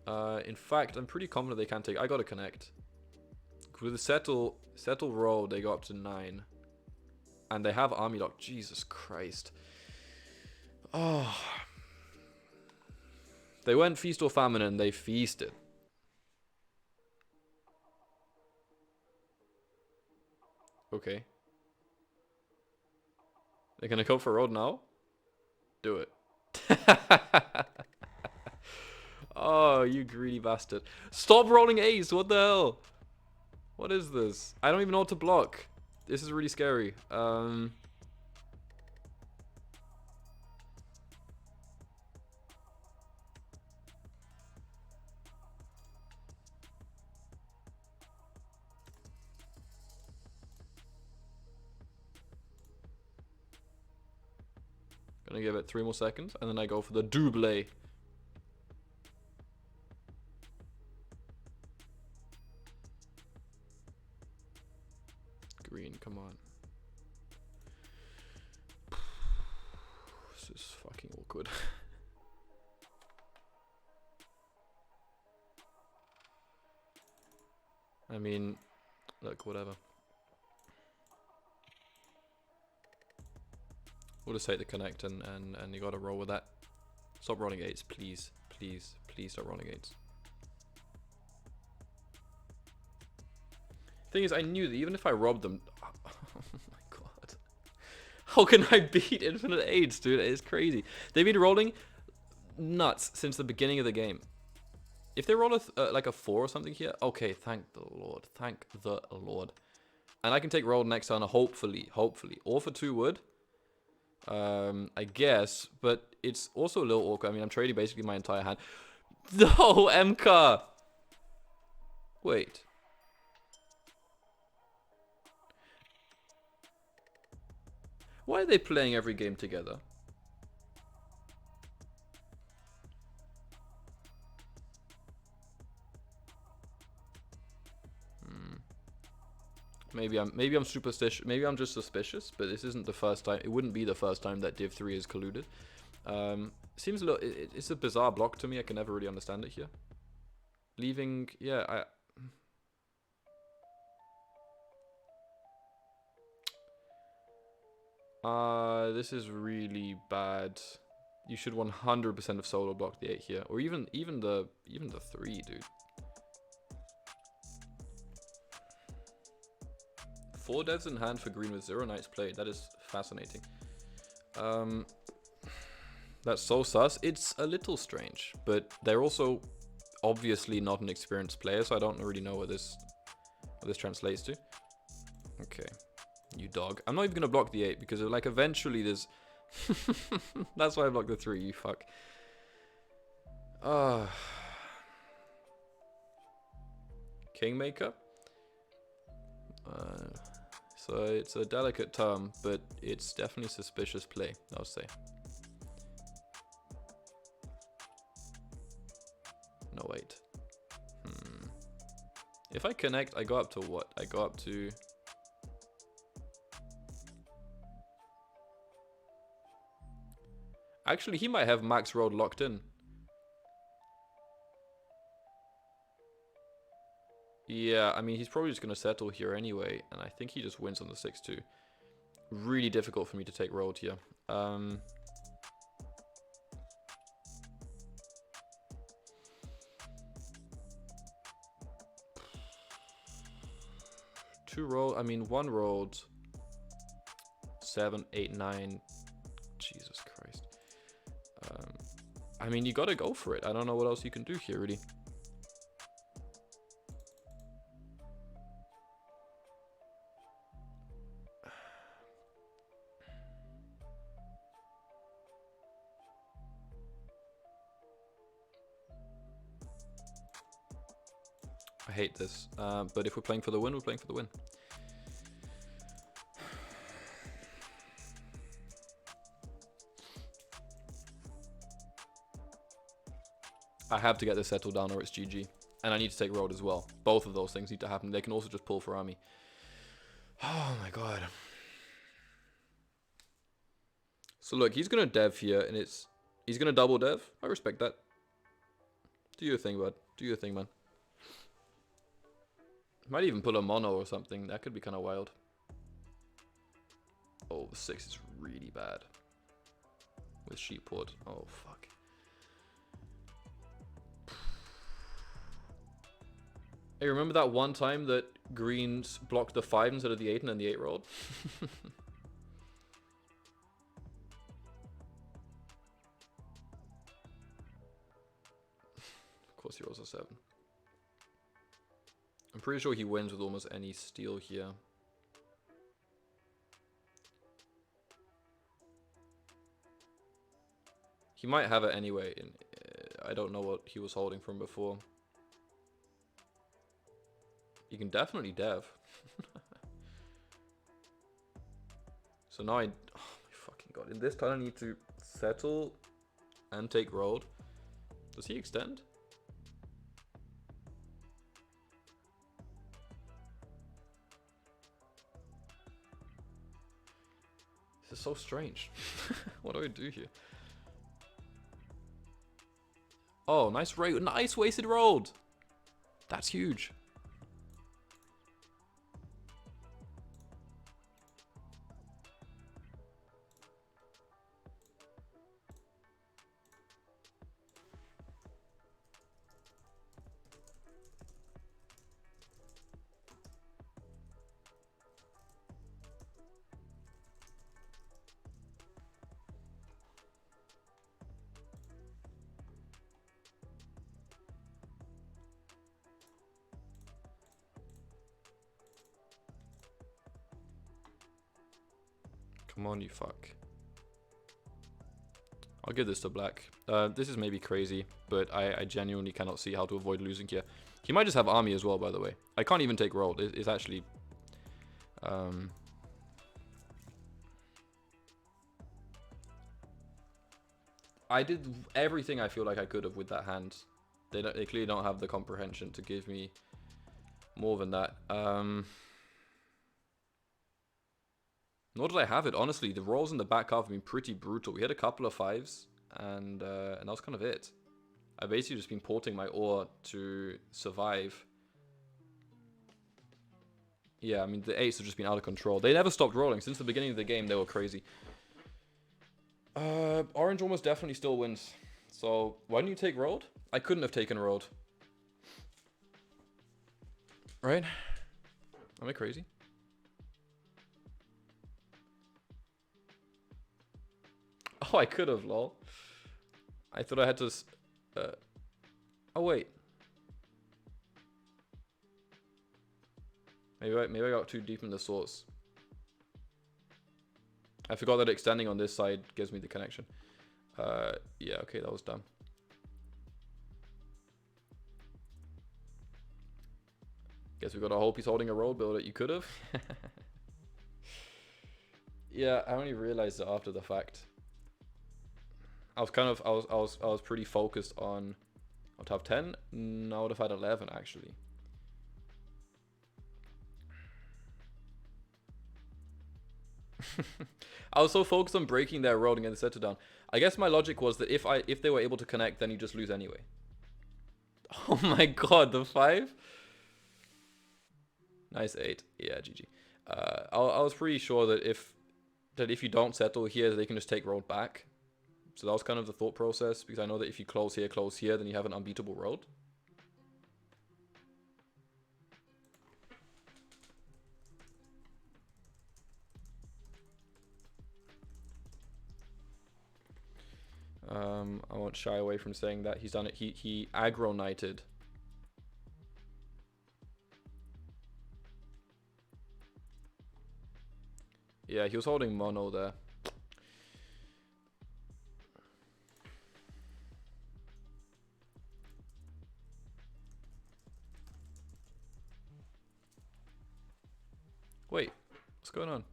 know. In fact, I'm pretty confident they can take... I gotta connect. With the settle roll, they go up to 9. And they have army lock. Jesus Christ. Oh. They went feast or famine and they feasted. Okay. They're gonna go for road now? Do it. Oh, you greedy bastard. Stop rolling ace, what the hell? What is this? I don't even know what to block. This is really scary. Gonna give it 3 more seconds, and then I go for the double. Green, come on. This is fucking awkward. I mean, look, whatever. We'll just take the connect and you gotta roll with that. Stop rolling 8s, please. Please, please stop rolling 8s. Thing is, I knew that even if I robbed them... Oh my god. How can I beat infinite 8s, dude? It's crazy. They've been rolling nuts since the beginning of the game. If they roll like a 4 or something here... Okay, thank the Lord. Thank the Lord. And I can take roll next turn, hopefully. Or for 2 wood. I guess, but it's also a little awkward. I mean, I'm trading basically my entire hand. No, MK! Wait. Why are they playing every game together? Maybe I'm superstitious. Maybe I'm just suspicious. But this isn't the first time. It wouldn't be the first time that Div 3 is colluded. Seems a little. It's a bizarre block to me. I can never really understand it here. Leaving. Yeah. This is really bad. You should 100% of solo block the 8 here, or even the 3, dude. 4 devs in hand for green with 0 knights played. That is fascinating. That's so sus. It's a little strange, but they're also obviously not an experienced player, so I don't really know what this translates to. Okay, you dog. I'm not even gonna block the 8 because like eventually there's. That's why I blocked the 3. You fuck. Kingmaker. So it's a delicate term, but it's definitely suspicious play, I'll say. No, wait. If I connect, I go up to what? I go up to... Actually, he might have max road locked in. Yeah, I mean, he's probably just going to settle here anyway, and I think he just wins on the 6-2. Really difficult for me to take road here. 2 road, I mean, 1 road. 7, 8, 9. Jesus Christ. I mean, you got to go for it. I don't know what else you can do here, really. I hate this. But if we're playing for the win, we're playing for the win. I have to get this settled down or it's GG. And I need to take road as well. Both of those things need to happen. They can also just pull for army. Oh my god. So look, he's going to dev here, and he's going to double dev. I respect that. Do your thing, bud. Do your thing, man. Might even pull a mono or something. That could be kind of wild. Oh, the 6 is really bad. With sheep port. Oh, fuck. Hey, remember that one time that greens blocked the 5 instead of the 8 and then the 8 rolled? Of course he rolls a 7. I'm pretty sure he wins with almost any steal here. He might have it anyway. I don't know what he was holding from before. You can definitely dev. So now oh my fucking god. In this turn I need to settle and take road. Does he extend? This is so strange. What do I do here? Oh, nice wasted road. That's huge. Come on, you fuck. I'll give this to black. This is maybe crazy, but I genuinely cannot see how to avoid losing here. He might just have army as well, by the way. I can't even take roll. It's actually... I did everything I feel like I could have with that hand. They clearly don't have the comprehension to give me more than that. Nor did I have it, honestly. The rolls in the back half have been pretty brutal. We had a couple of 5s, and that was kind of it. I've basically just been porting my ore to survive. Yeah, I mean, the 8s have just been out of control. They never stopped rolling. Since the beginning of the game, they were crazy. Orange almost definitely still wins. So, why didn't you take road? I couldn't have taken road. Right? Am I crazy? Oh, I could have, lol. I thought I had to... oh, wait. Maybe I got too deep in the source. I forgot that extending on this side gives me the connection. Yeah, okay, that was dumb. Guess we gotta hope he's holding a road builder. You could have. Yeah, I only realized it after the fact. I was pretty focused on I would have 10. No, I would have had 11 actually. I was so focused on breaking their road and getting the settle down. I guess my logic was that if they were able to connect, then you just lose anyway. Oh my god, the 5? Nice 8. Yeah, GG. I was pretty sure that if you don't settle here, they can just take road back. So that was kind of the thought process, because I know that if you close here, then you have an unbeatable road. I won't shy away from saying that. He's done it. He aggro knighted. Yeah, he was holding mono there. Wait, what's going on?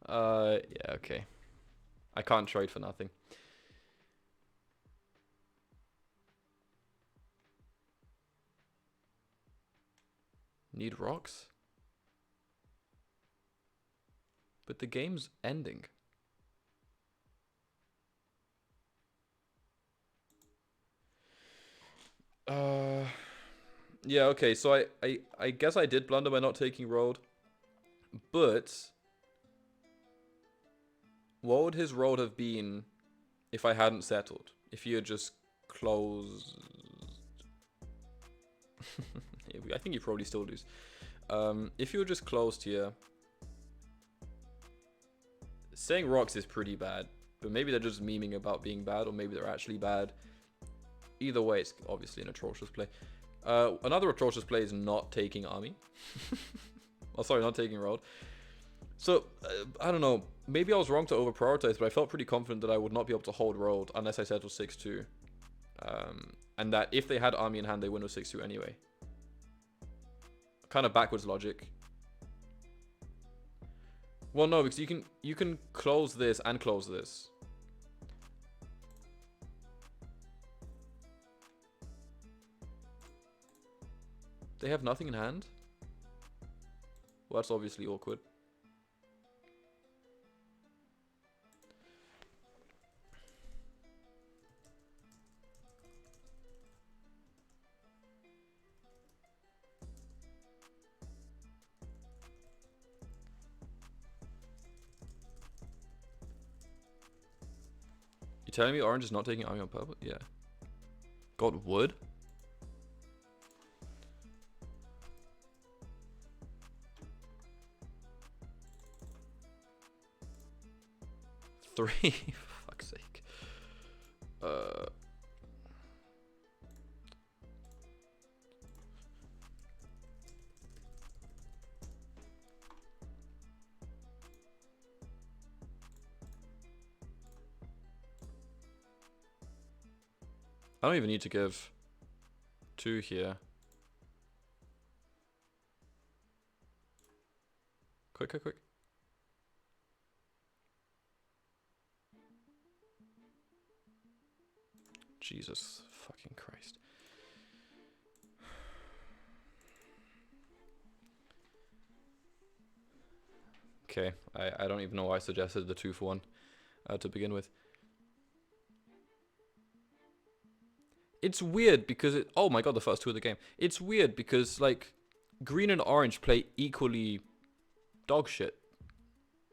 Yeah, okay. I can't trade for nothing. Need rocks? But the game's ending. Yeah, okay, so I guess I did blunder by not taking road. But what would his road have been if I hadn't settled? If he had just closed... I think you probably still lose. If you were just closed here... Saying rocks is pretty bad. But maybe they're just memeing about being bad, or maybe they're actually bad. Either way, it's obviously an atrocious play. Another atrocious play is not taking army. Oh, sorry, not taking road. So, I don't know. Maybe I was wrong to over-prioritize, but I felt pretty confident that I would not be able to hold road unless I settled 6-2. And that if they had army in hand, they win with 6-2 anyway. Kind of backwards logic. Well, no, because you can close this and close this. They have nothing in hand? Well, that's obviously awkward. You telling me orange is not taking army on purple? Yeah. Got wood? Three? For fuck's sake. I don't even need to give 2 here. Quick, quick, quick. Jesus fucking Christ. Okay, I don't even know why I suggested the 2 for 1 to begin with. It's weird because it... Oh my god, the first 2 of the game. It's weird because, like, green and orange play equally dog shit.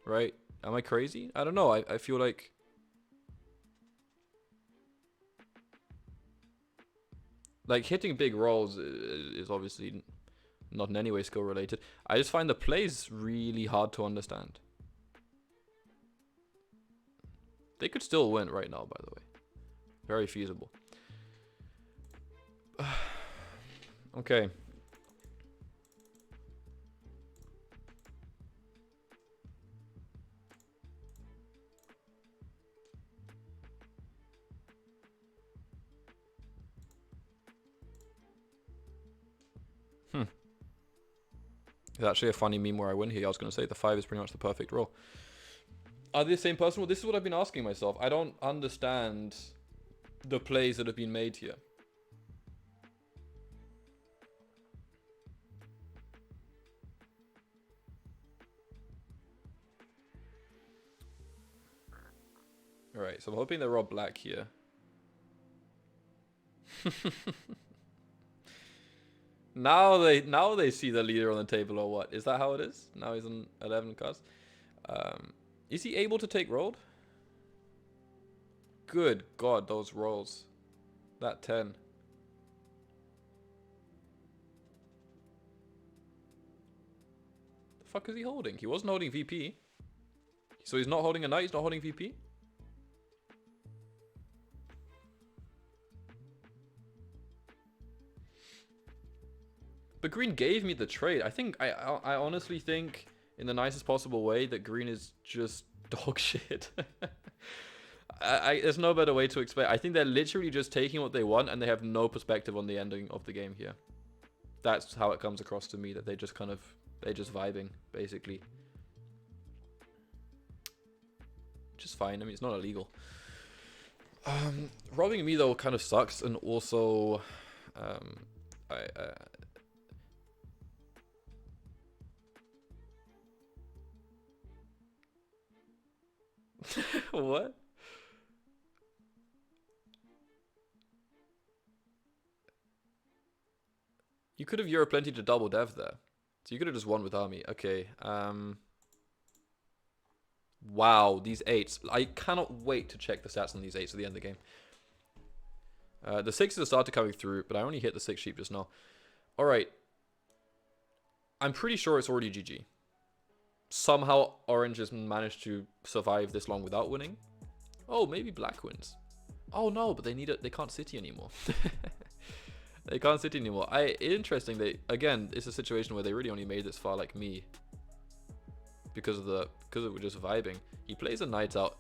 Right? Am I crazy? I don't know. I feel like... Like, hitting big rolls is obviously not in any way skill related. I just find the plays really hard to understand. They could still win right now, by the way. Very feasible. Okay. It's actually a funny meme where I win here. I was going to say the 5 is pretty much the perfect roll. Are they the same person? Well, this is what I've been asking myself. I don't understand the plays that have been made here. Alright, so I'm hoping they rob black here. Now they see the leader on the table, or what? Is that how it is? Now he's on 11 cards. Is he able to take road? Good god, those rolls. That 10. The fuck is he holding? He wasn't holding VP. So he's not holding a knight, he's not holding VP? But green gave me the trade. I honestly think, in the nicest possible way, that green is just dog shit. There's no better way to explain. I think they're literally just taking what they want, and they have no perspective on the ending of the game here. That's how it comes across to me, that they're just vibing, basically. Which is fine. I mean, it's not illegal. Robbing me though kind of sucks, and also, what? You could have Euro plenty to double dev there. So you could have just won with army. Okay. Wow, these 8s. I cannot wait to check the stats on these 8s at the end of the game. The 6s have started coming through, but I only hit the 6 sheep just now. Alright. I'm pretty sure it's already GG. Somehow Orange has managed to survive this long without winning. Oh, maybe Black wins. Oh no, but they need it. They can't city anymore. They can't city anymore. Interesting. Again, it's a situation where they really only made this far like me. Because of just vibing. He plays a knight out.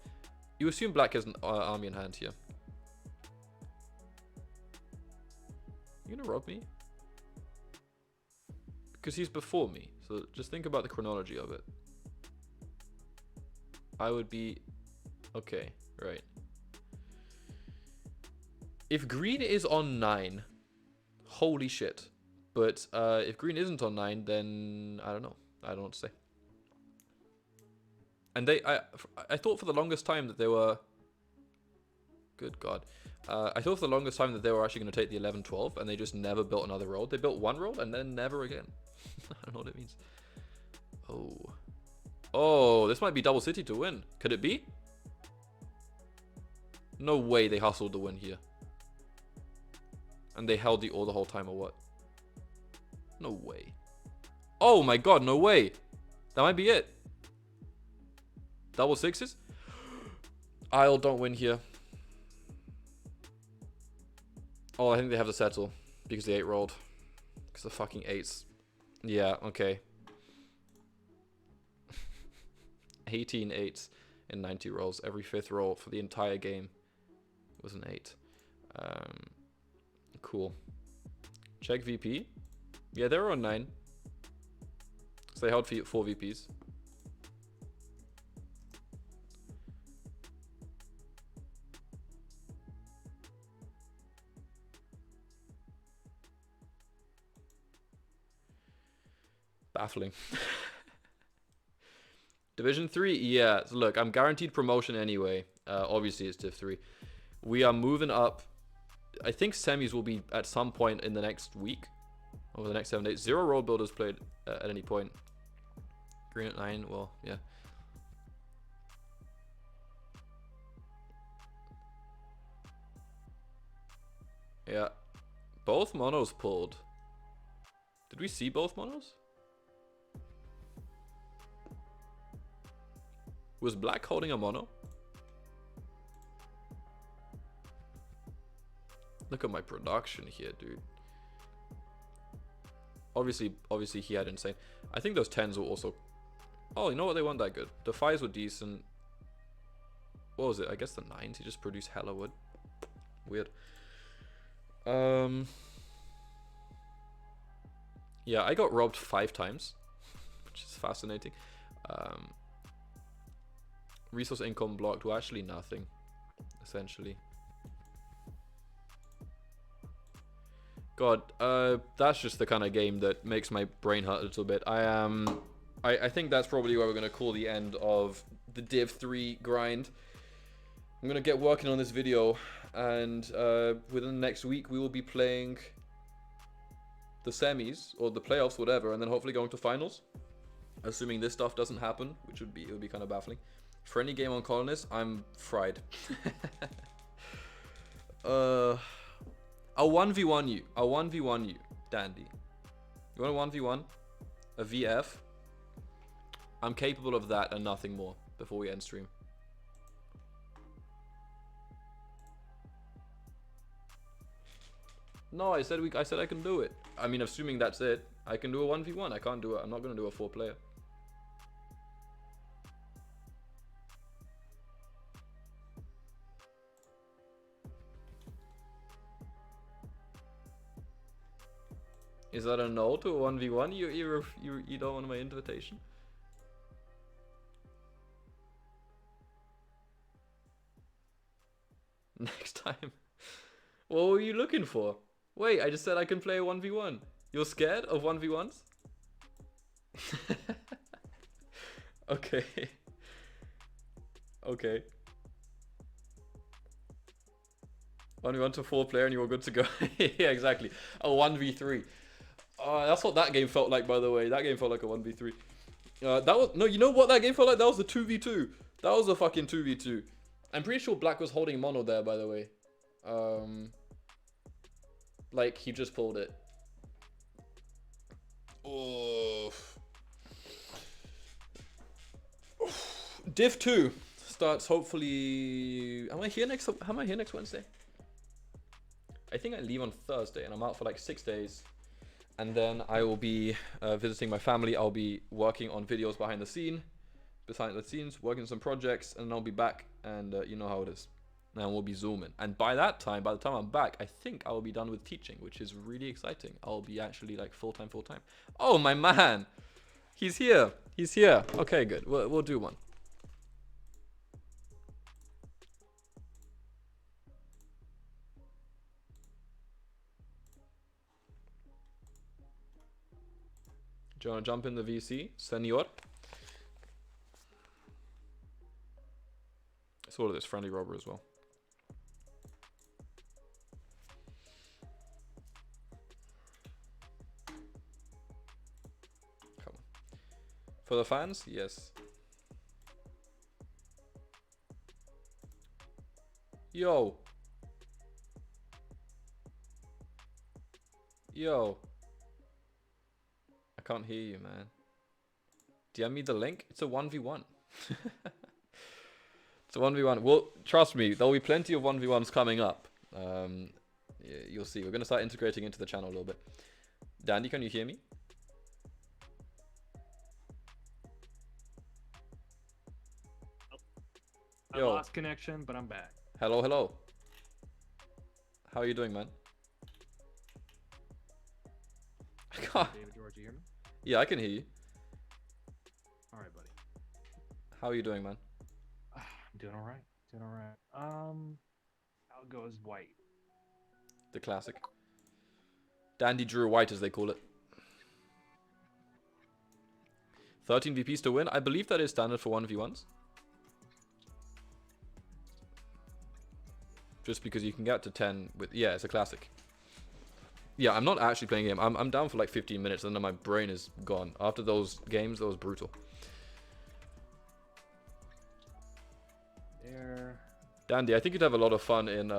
You assume Black has an army in hand here. You gonna rob me? Because he's before me. So just think about the chronology of it. I would be... Okay, right. If green is on 9, holy shit. But if green isn't on 9, then I don't know. I don't know what to say. And I thought for the longest time that they were... Good God. I thought for the longest time that they were actually going to take the 11-12, and they just never built another road. They built one road, and then never again. I don't know what it means. Oh. Oh, this might be double city to win. Could it be? No way they hustled the win here. And they held the ore the whole time, or what? No way. Oh my God, no way. That might be it. Double 6s? Isle don't win here. Oh, I think they have to settle. Because the 8 rolled. Because the fucking 8s. Yeah, okay. 18 8s in 90 rolls. Every 5th roll for the entire game was an 8. Cool. Check VP. Yeah, they were on 9. So they held 4 VPs. Baffling. Division 3, yeah. So look, I'm guaranteed promotion anyway. Obviously, it's Div 3. We are moving up. I think semis will be at some point in the next week. Over the next 7 days. 0 road builders played at any point. Green at 9, well, yeah. Yeah. Both monos pulled. Did we see both monos? Was Black holding a mono? Look at my production here, dude. Obviously he had insane. I think those 10s were also... Oh, you know what? They weren't that good. The 5s were decent. What was it? I guess the 9s. He just produced hella wood. Weird. Yeah, I got robbed 5 times. Which is fascinating. Resource income blocked. Well, actually nothing. Essentially. God, that's just the kind of game that makes my brain hurt a little bit. I think that's probably where we're going to call the end of the Div 3 grind. I'm going to get working on this video, and within the next week we will be playing the semis, or the playoffs, whatever, and then hopefully going to finals. Assuming this stuff doesn't happen, which it would be kind of baffling. For any game on Colonist, I'm fried. I'll 1v1 you. I'll 1v1 you, Dandy. You want a 1v1? A VF? I'm capable of that and nothing more before we end stream. No, I said I can do it. I mean, assuming that's it, I can do a 1v1. I can't do it. I'm not going to do a 4-player. Is that a no to a 1v1? You don't want my invitation? Next time. What were you looking for? Wait, I just said I can play a 1v1. You're scared of 1v1s? Okay. Okay. 1v1 to 4 player and you're good to go. Yeah, exactly. A 1v3. That's what that game felt like, by the way. That game felt like a 1v3. That was... No, you know what that game felt like? That was a 2v2. That was a fucking 2v2. I'm pretty sure Black was holding mono there, by the way. Like, he just pulled it. Oh. Div 2 starts hopefully... Am I here next Wednesday? I think I leave on Thursday and I'm out for like 6 days. And then I will be visiting my family. I'll be working on videos behind the scenes, working on some projects, and I'll be back, and you know how it is. And we'll be zooming. And by the time I'm back, I think I will be done with teaching, which is really exciting. I'll be actually like full time. Oh, my man. He's here. Okay, good. We'll do one. Do you want to jump in the VC, senor? I saw this friendly robber as well. Come on. For the fans, yes. Yo. I can't hear you, man. DM me the link. It's a 1v1. It's a 1v1. Well, trust me, there'll be plenty of 1v1s coming up. Yeah, you'll see. We're going to start integrating into the channel a little bit. Dandy, can you hear me? I lost connection, but I'm back. Hello. How are you doing, man? I can't. David George, you hear me? Yeah, I can hear you. All right, buddy. How are you doing, man? I'm doing all right. I'll go as white. The classic. Dandy Drew White, as they call it. 13 VPs to win. I believe that is standard for 1v1s. Just because you can get to 10 with... Yeah, it's a classic. Yeah, I'm not actually playing a game. I'm down for like 15 minutes and then my brain is gone. After those games, that was brutal. There. Dandy, I think you'd have a lot of fun in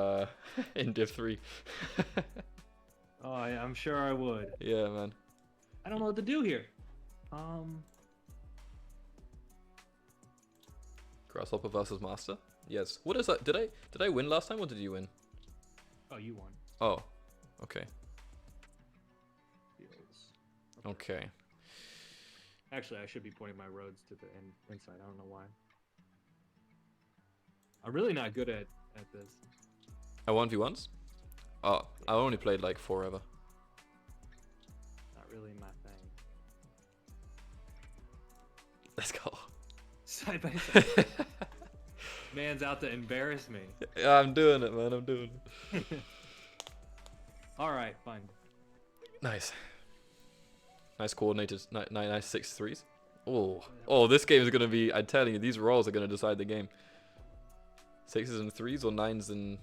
in Div 3. Oh, I'm sure I would. Yeah, man. I don't know what to do here. Grasshopper versus Master? Yes. What is that? Did I win last time or did you win? Oh, you won. Oh. Okay. Okay. Actually, I should be pointing my roads to the inside. I don't know why. I'm really not good at this. At 1v1s? Oh, I only played like forever. Not really my thing. Let's go. Side by side. Man's out to embarrass me. Yeah, I'm doing it, man. I'm doing it. All right, fine. Nice. Nice coordinated, nice 6-3s. Oh, this game is going to be, I'm telling you, these rolls are going to decide the game. 6s and 3s or 9s and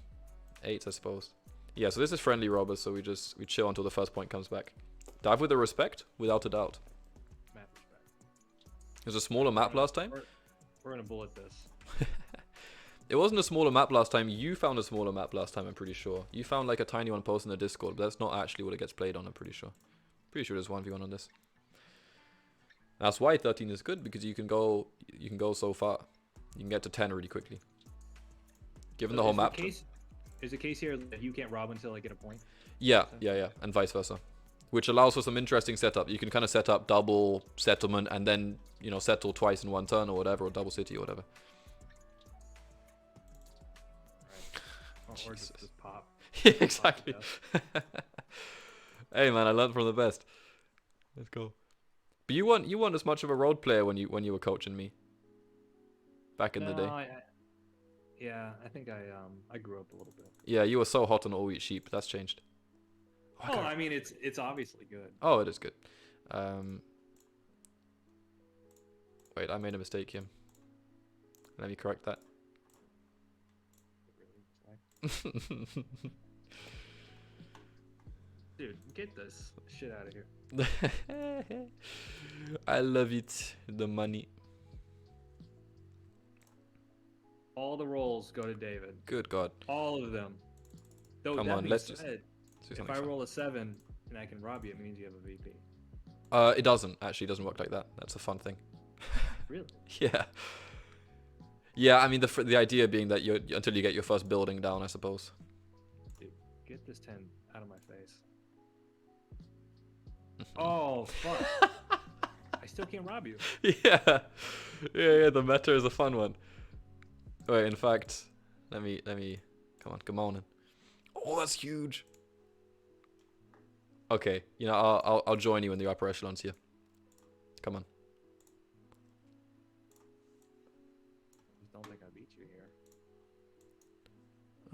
8s, I suppose. Yeah, so this is friendly robbers, so we chill until the first point comes back. Dive with a respect, without a doubt. Map respect. It was a smaller map last time. We're going to bullet this. It wasn't a smaller map last time. You found a smaller map last time, I'm pretty sure. You found like a tiny one posted in the Discord, but that's not actually what it gets played on, I'm pretty sure. Pretty sure there's 1v1 on this. That's why 13 is good, because you can go so far. You can get to 10 really quickly. Given the whole map. Is the case here that you can't rob until I get a point? Yeah, and vice versa. Which allows for some interesting setup. You can kind of set up double settlement and then, you know, settle twice in one turn or whatever, or double city or whatever. Right. Or just pop. Yeah, exactly. Hey man, I learned from the best. Let's go. But you weren't as much of a road player when you were coaching me back in the day. Yeah, I think I grew up a little bit. Yeah, you were so hot on all eat sheep. That's changed. Oh, I mean it's obviously good. Oh, it is good. Wait, I made a mistake here. Let me correct that. Dude, get this shit out of here. I love it. The money. All the rolls go to David. Good God. All of them. Though Come that on, being let's just said, do if something I fun. roll a 7 and I can rob you, it means you have a VP. It doesn't actually. It doesn't work like that. That's a fun thing. Really? Yeah. Yeah, I mean the idea being that you until you get your first building down, I suppose. Dude, get this 10 out of my face. Oh fuck! I still can't rob you. Yeah. Yeah. The meta is a fun one. Wait, in fact, let me. Come on in. Oh, that's huge. Okay, you know I'll join you in the upper echelons here. Come on. Just don't think I beat you here.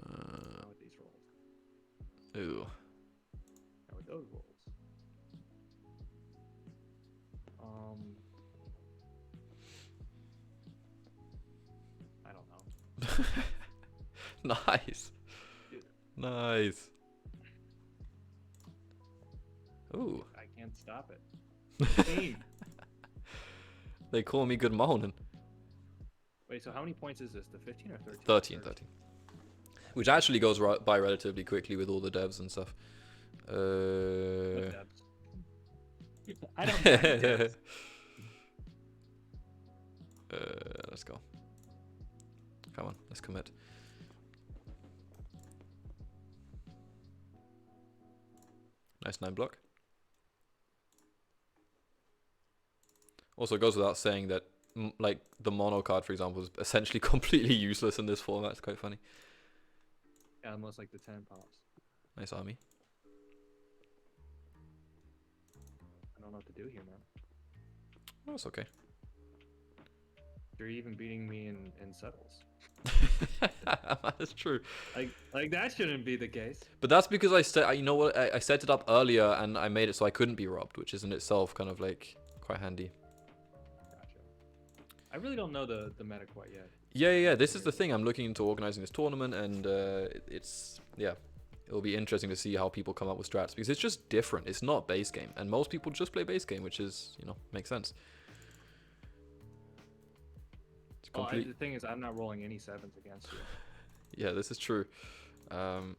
Not with these rolls. Ooh. Not with those rolls. I don't know. Nice. Dude. Nice. Ooh. I can't stop it. Team. They call me good morning. Wait, so how many points is this? The 15 or 13? 13. Which actually goes by relatively quickly with all the devs and stuff. What devs? I don't know devs. Let's go. Come on, let's commit. Nice 9 block. Also, it goes without saying that, like, the mono card, for example, is essentially completely useless in this format. It's quite funny. Yeah, almost like the 10 pops. Nice army. I don't know what to do here, man. Oh, that's okay. You're even beating me in settles. That's true. Like that shouldn't be the case. But that's because I set, you know what, I set it up earlier and I made it so I couldn't be robbed, which is in itself kind of like quite handy. Gotcha. I really don't know the meta quite yet. Yeah. This is the thing. I'm looking into organizing this tournament, and it'll be interesting to see how people come up with strats because it's just different. It's not base game, and most people just play base game, which is, you know, makes sense. The thing is, I'm not rolling any 7s against you. Yeah, this is true. You're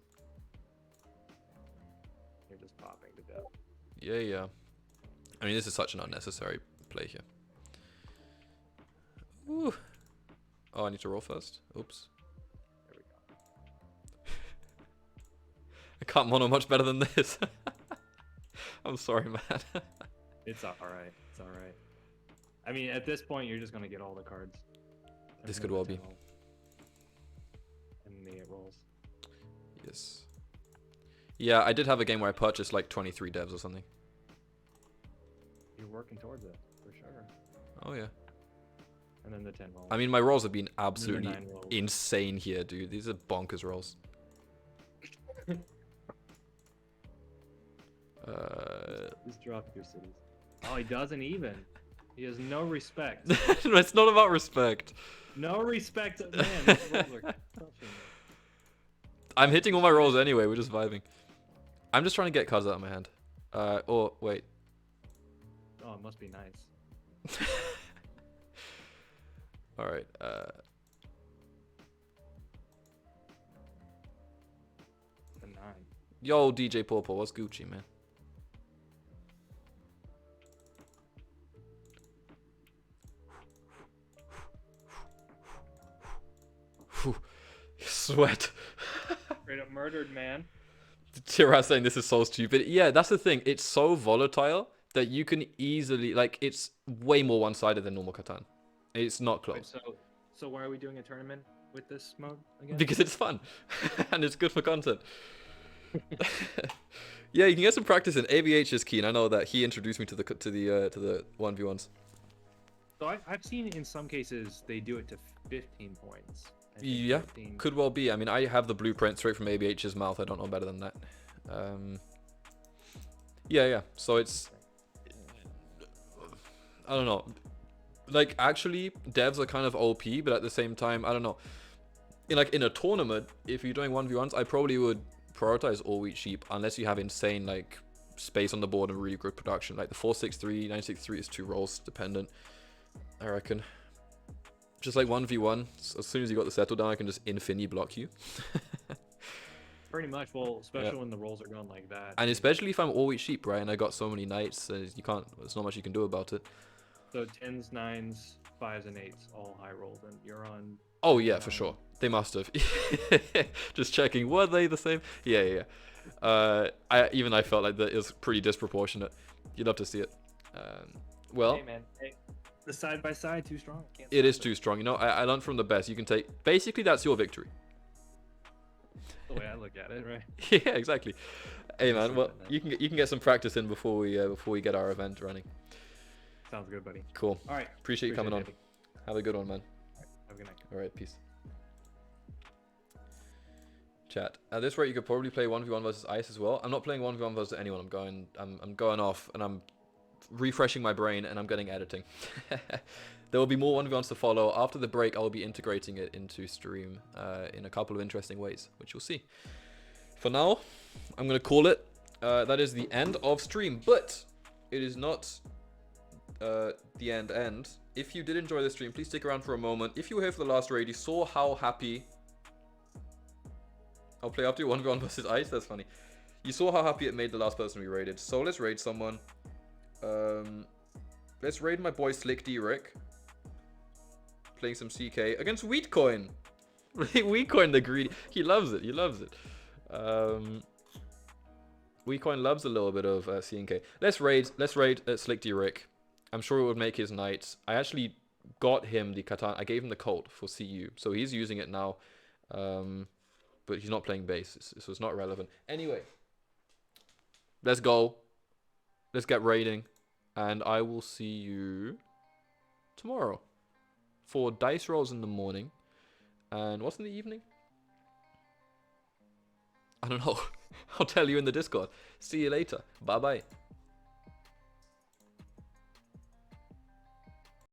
just popping to death. Yeah. I mean, this is such an unnecessary play here. Ooh. Oh, I need to roll first. Oops. There we go. I can't mono much better than this. I'm sorry, man. It's alright. It's alright. I mean, at this point, you're just gonna get all the cards. This could well be. And the 8 rolls. Yes. Yeah, I did have a game where I purchased like 23 devs or something. You're working towards it, for sure. Oh, yeah. And then the 10 rolls. I mean, my rolls have been absolutely 9 rolls. insane here, dude. These are bonkers rolls. Just drop your cities. Oh, he doesn't even. He has no respect. It's not about respect. No respect, man. These rolls are crushing me. I'm hitting all my rolls anyway. We're just vibing. I'm just trying to get cards out of my hand. Or wait. Oh, it must be nice. All right. The 9. Yo, DJ Pawpaw, what's Gucci, man? Sweat. Straight up murdered, man. Tira saying this is so stupid. Yeah, that's the thing. It's so volatile that you can easily, like, it's way more one-sided than normal Catan. It's not close. Wait, so why are we doing a tournament with this mode again? Because it's fun and it's good for content. Yeah, you can get some practice in. AVH is keen. I know that he introduced me to the 1v1s. So I've seen in some cases they do it to 15 points. I think Yeah, 15. could well be. I mean, I have the blueprint straight from AVH's mouth. I don't know better than that. Yeah. So it's, I don't know. Like, actually, devs are kind of OP, but at the same time, I don't know. In a tournament, if you're doing 1v1s, I probably would prioritize all wheat sheep unless you have insane like space on the board and really good production. Like the 463, 963 is 2 rolls dependent, I reckon. Just like 1v1, as soon as you got the settle down, I can just infini block you. Pretty much. Well, especially when the rolls are going like that. And especially if I'm all wheat sheep, right? And I got so many knights, you can't. There's not much you can do about it. So 10s, 9s, 5s, and 8s all high rolled, and you're on. Oh yeah, for sure. They must have. Just checking. Were they the same? Yeah. I felt like that it was pretty disproportionate. You'd love to see it. Well. Hey man. Hey. The side by side too strong. It is too strong. You know, I learned from the best. You can take. Basically, that's your victory. The way I look at it, right? Yeah, exactly. Hey man, well, you can get some practice in before we get our event running. Sounds good, buddy. Cool. All right. Appreciate you coming on. it. Have a good one, man. Have a good night. All right, peace. Chat. At this rate, you could probably play 1v1 versus Ice as well. I'm not playing 1v1 versus anyone. I'm going off and I'm refreshing my brain and I'm getting editing. There will be more 1v1s to follow. After the break, I will be integrating it into stream in a couple of interesting ways, which you'll see. For now, I'm going to call it. That is the end of stream, but it is not the end. If you did enjoy the stream, please stick around for a moment. If you were here for the last raid, you saw how happy... I'll play up to 1v1 versus Ice. That's funny. You saw how happy it made the last person we raided. So let's raid someone. Let's raid my boy Slick D Rick. Playing some CK against Wheatcoin. Wheatcoin the greedy. He loves it. Wheatcoin loves a little bit of CNK. Let's raid Slick D Rick. I'm sure it would make his night. I actually got him the Catan. I gave him the code for CU, so he's using it now. But he's not playing base, so it's not relevant. Anyway, let's go. Let's get raiding, and I will see you tomorrow for dice rolls in the morning. And what's in the evening? I don't know. I'll tell you in the Discord. See you later. Bye bye.